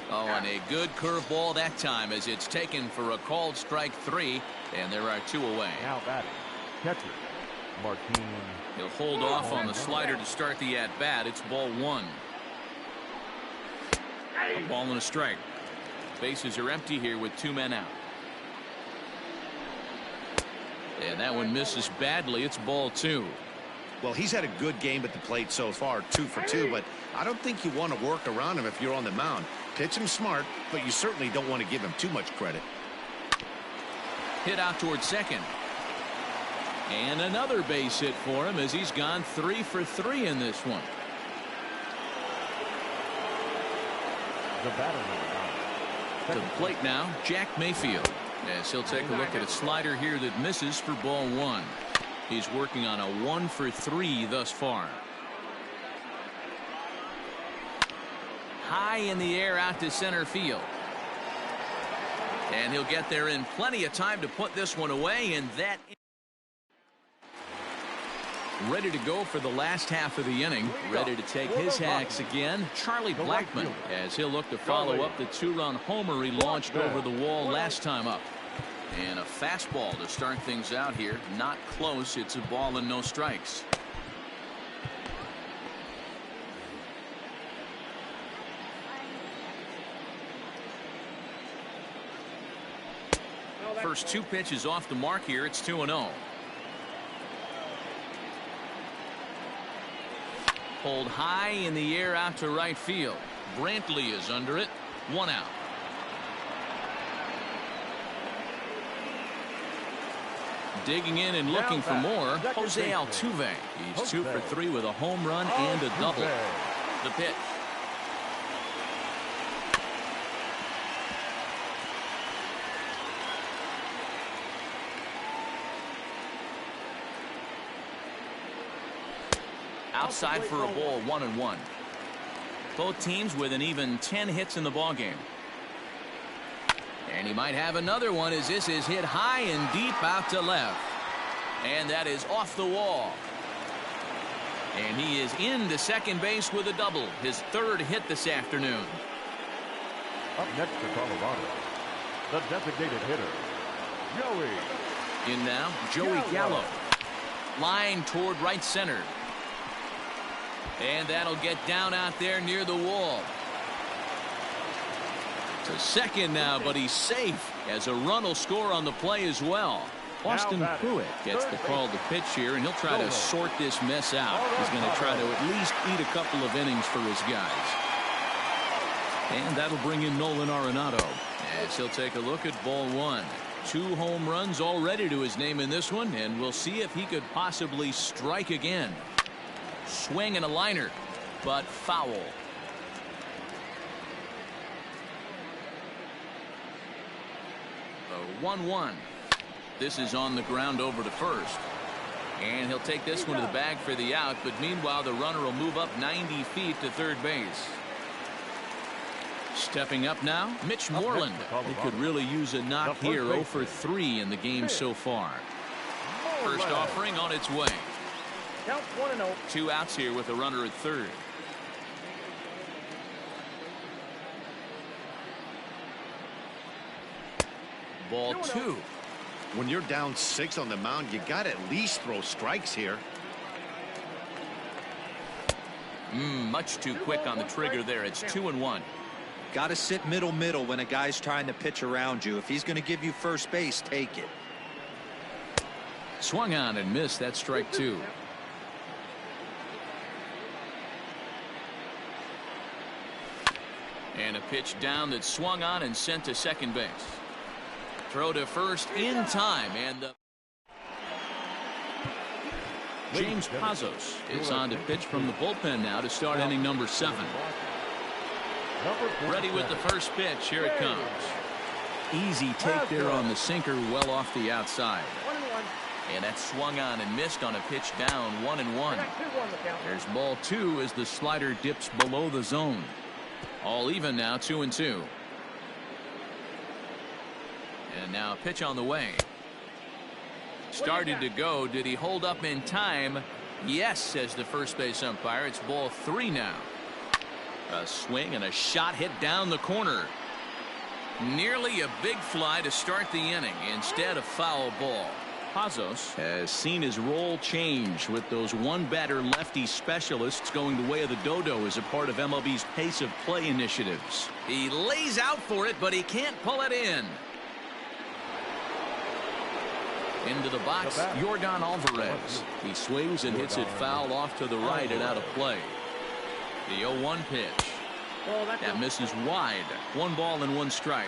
S1: Oh, and a good curveball that time as it's taken for a called strike 3, and there are 2 away.
S2: Now batting, catcher, Martin.
S1: He'll hold off on the slider to start the at-bat. It's ball 1. A ball and a strike. Bases are empty here with 2 men out. And that one misses badly. It's ball 2.
S3: Well, he's had a good game at the plate so far, 2 for 2, but I don't think you want to work around him if you're on the mound. Pitch him smart, but you certainly don't want to give him too much credit.
S1: Hit out towards second. And another base hit for him as he's gone 3 for 3 in this one.
S2: The batter number 9.
S1: To the plate now, Jack Mayfield. As he'll take a look at a slider here that misses for ball 1. He's working on a 1 for 3 thus far. High in the air out to center field. And he'll get there in plenty of time to put this one away, and that ready to go for the last half of the inning. Ready to take his hacks again, Charlie Blackmon, as he'll look to follow up the 2-run homer he launched over the wall last time up. And a fastball to start things out here. Not close. It's a ball and no strikes. First 2 pitches off the mark here. It's 2-0. Pulled high in the air out to right field. Brantley is under it. 1 out. Digging in and looking for more, Jose Altuve. He's 2 for 3 with a home run and a double. The pitch. Outside for a ball, 1-1. Both teams with an even 10 hits in the ballgame. And he might have another one as this is hit high and deep out to left. And that is off the wall. And he is into second base with a double. His 3rd hit this afternoon.
S2: Up next for Colorado, the designated hitter, Joey.
S1: In now, Joey Gallo. Line toward right center. And that'll get down out there near the wall. To second now, but he's safe as a run will score on the play as well. Austin Pruitt gets the call to pitch here, and he'll try to sort this mess out. He's going to try to at least eat a couple of innings for his guys. And that'll bring in Nolan Arenado as he'll take a look at ball 1. 2 home runs already to his name in this one, and we'll see if he could possibly strike again. Swing and a liner, but foul. 1-1. This is on the ground over to first. And he'll take this one to the bag for the out, but meanwhile the runner will move up 90 feet to third base. Stepping up now, Mitch Moreland. He could really use a knock here. 0 for 3 in the game so far. First offering on its way.
S4: Count 1-0.
S1: 2 outs here with a runner at third. Ball 2.
S3: When you're down 6 on the mound, you got to at least throw strikes here.
S1: Much too quick on the trigger there. It's 2-1.
S5: Got to sit middle when a guy's trying to pitch around you. If he's going to give you first base, take it.
S1: Swung on and missed. That's strike 2. And a pitch down that swung on and sent to second base. Throw to first in time, and James Pazos is on to pitch from the bullpen now to start inning number 7. Ready with the first pitch. Here it comes. Easy take there on the sinker, well off the outside.
S4: 1-1.
S1: And that swung on and missed on a pitch down. 1-1. There's ball 2 as the slider dips below the zone. All even now, 2-2. And now a pitch on the way. Started to go. Did he hold up in time? Yes, says the first base umpire. It's ball 3 now. A swing and a shot hit down the corner. Nearly a big fly to start the inning. Instead, a foul ball. Pazos has seen his role change with those one-batter lefty specialists going the way of the dodo as a part of MLB's pace of play initiatives. He lays out for it, but he can't pull it in. Into the box, Yordan Alvarez. He swings and hits it foul off to the right and out of play. The 0-1 pitch. That misses wide. 1 ball and 1 strike.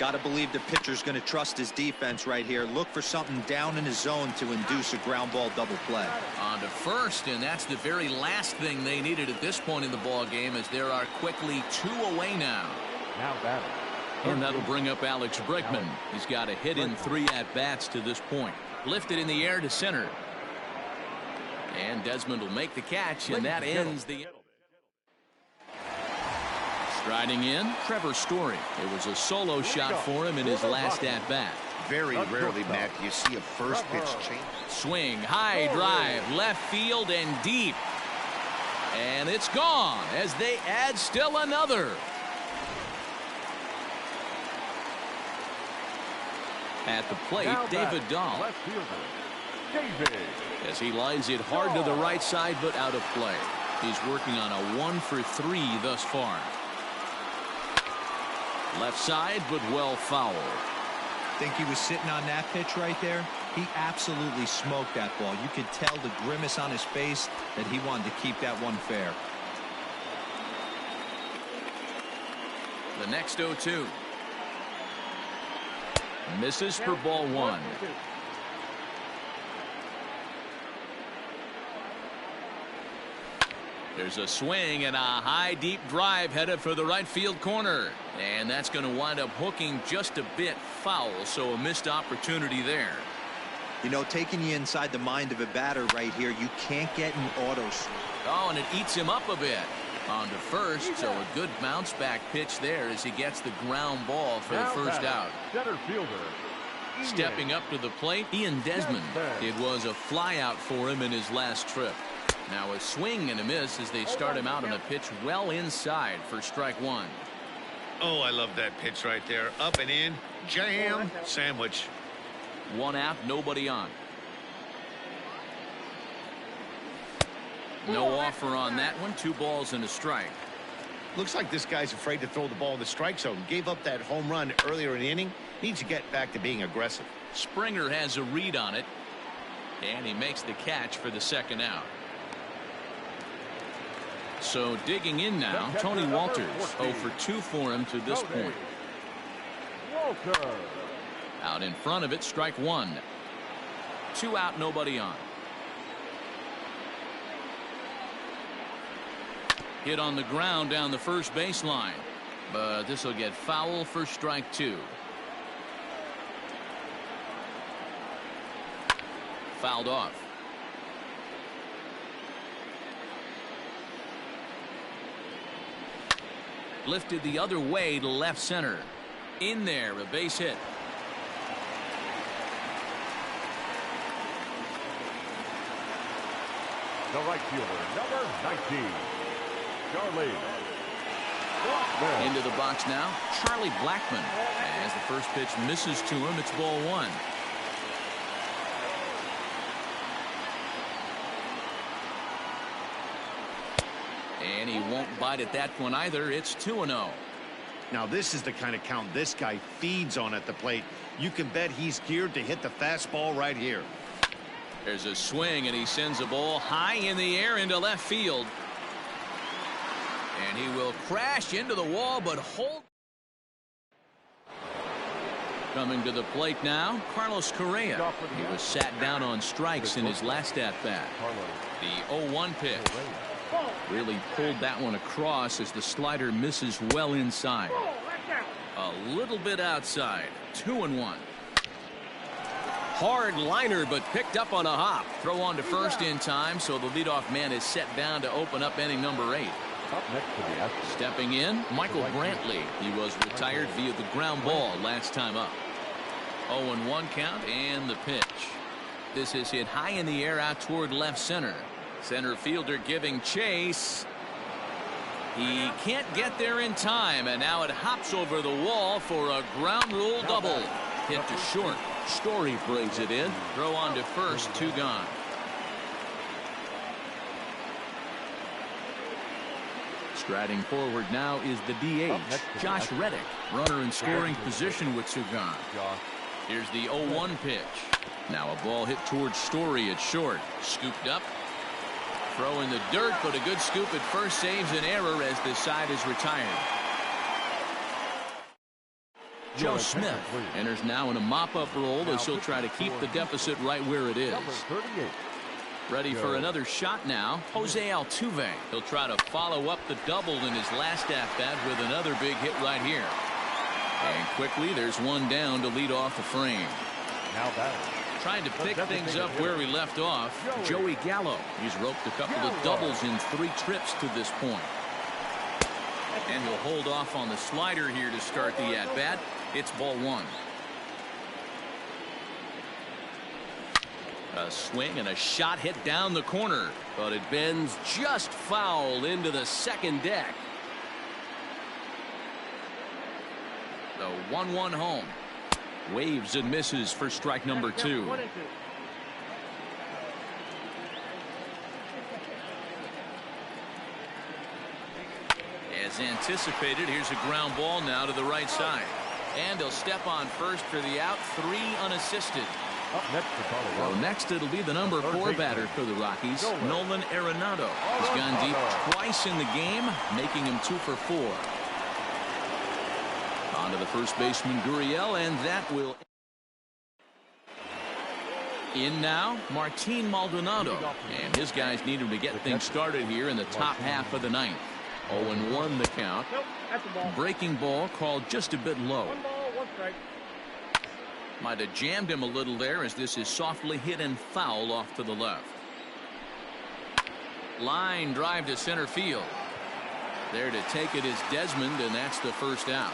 S5: Got to believe the pitcher's going to trust his defense right here. Look for something down in his zone to induce a ground ball double play.
S1: On to first, and that's the very last thing they needed at this point in the ball game, as there are quickly 2 away now. And that'll bring up Alex Bregman. He's got a hit in 3 at-bats to this point. Lifted in the air to center. And Desmond will make the catch, and that ends the... Striding in, Trevor Story. It was a solo shot for him in his last at-bat.
S3: Very rarely, Matt, you see a first pitch change.
S1: Swing, high drive, left field and deep. And it's gone as they add still another. At the plate, David Dahl. As he lines it hard to the right side, but out of play. He's working on a 1 for 3 thus far. Left side, but well fouled.
S5: Think he was sitting on that pitch right there? He absolutely smoked that ball. You could tell the grimace on his face that he wanted to keep that one fair.
S1: The next 0-2. Misses for ball 1. There's a swing and a high deep drive headed for the right field corner, and that's going to wind up hooking just a bit foul, so a missed opportunity there.
S5: You know, taking you inside the mind of a batter right here, you can't get an auto swing.
S1: Oh, and it eats him up a bit. On to first, so a good bounce back pitch there as he gets the ground ball for the first out.
S2: Center fielder.
S1: Stepping up to the plate, Ian Desmond. It was a fly out for him in his last trip. Now a swing and a miss as they start him out on a pitch well inside for strike 1.
S3: Oh, I love that pitch right there. Up and in, jam, sandwich.
S1: 1 out, nobody on. No offer on that one. 2 balls and a strike.
S3: Looks like this guy's afraid to throw the ball in the strike zone. Gave up that home run earlier in the inning. Needs to get back to being aggressive.
S1: Springer has a read on it, and he makes the catch for the second out. So digging in now, Tony Walters. 0 for 2 for him to this point. Out in front of it, strike 1. 2 out, nobody on. Hit on the ground down the first baseline, but this will get foul for strike 2. Fouled off. Lifted the other way to left center. In there, a base hit.
S2: The right fielder, number 19, Charlie Blackmon.
S1: Into the box now, Charlie Blackmon. As the first pitch misses to him, it's ball 1. And he won't bite at that one either. It's 2-0.
S3: Now this is the kind of count this guy feeds on at the plate. You can bet he's geared to hit the fastball right here.
S1: There's a swing, and he sends a ball high in the air into left field. And he will crash into the wall, but hold. Coming to the plate now, Carlos Correa. He was sat down on strikes in his last at-bat. The 0-1 pitch. Really pulled that one across as the slider misses well inside. A little bit outside. 2-1. Hard liner, but picked up on a hop. Throw on to first in time, so the leadoff man is set down to open up inning number 8.
S2: Up next to the Astros.
S1: Stepping in, Michael Brantley. He was retired via the ground ball last time up. 0-1 count and the pitch. This is hit high in the air out toward left center. Center fielder giving chase. He can't get there in time, and now it hops over the wall for a ground rule double. Hit to short.
S6: Story brings it in.
S1: Throw on to first, 2 gone. Striding forward now is the DH, Josh Reddick. Runner in scoring position with 2 gone. Here's the 0-1 pitch. Now a ball hit towards Story at short. Scooped up. Throw in the dirt, but a good scoop at first saves an error as the side is retired. Joe Smith enters now in a mop-up role as he'll try to keep the deficit right where it is. Ready for another shot now, Jose Altuve. He'll try to follow up the double in his last at-bat with another big hit right here. And quickly, there's one down to lead off the frame.
S2: Now batting.
S1: Trying to pick things up where he left off, Joey Gallo. He's roped a couple of doubles in 3 trips to this point. And he'll hold off on the slider here to start the at-bat. It's ball 1. A swing and a shot hit down the corner,
S6: but it bends just foul into the second deck.
S1: The 1-1 home. Waves and misses for strike number 2. As anticipated, here's a ground ball now to the right side. And he'll step on first for the out, 3 unassisted.
S2: Up next for Colorado.
S1: Well, next it'll be the number 4 batter for the Rockies, Nolan Arenado. He's gone deep twice in the game, making him 2 for 4. On to the first baseman, Gurriel, and that will... In now, Martin Maldonado. And his guys need him to get things started here in the top half of the 9th. 0-1 the count. Breaking ball called just a bit low.
S4: 1 ball, 1 strike.
S1: Might have jammed him a little there as this is softly hit and foul off to the left. Line drive to center field. There to take it is Desmond, and that's the first out.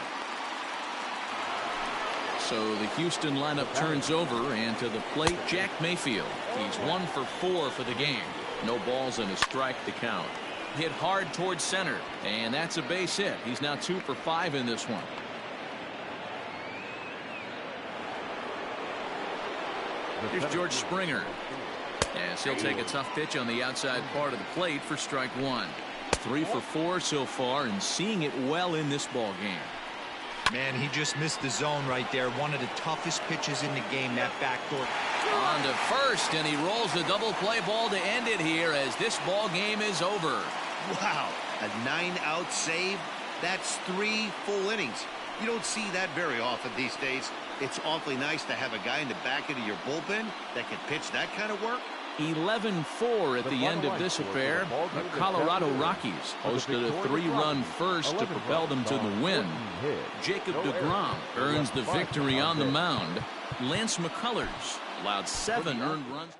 S1: So the Houston lineup turns over, and to the plate, Jack Mayfield. He's 1 for 4 for the game. No balls and a strike to count. Hit hard towards center, and that's a base hit. He's now 2 for 5 in this one. Here's George Springer. As he'll take a tough pitch on the outside part of the plate for strike 1. 3 for 4 so far, and seeing it well in this ball game.
S5: Man, he just missed the zone right there. One of the toughest pitches in the game, that backdoor.
S1: On to first, and he rolls the double play ball to end it here as this ball game is over.
S3: Wow, a 9-out save. That's 3 full innings. You don't see that very often these days. It's awfully nice to have a guy in the back end of your bullpen that can pitch that kind of work.
S1: 11-4 at the end of this affair. The Colorado Rockies hosted a 3-run first to propel them to the win. Jacob deGrom earns the victory on the mound. Lance McCullers allowed 7 earned runs.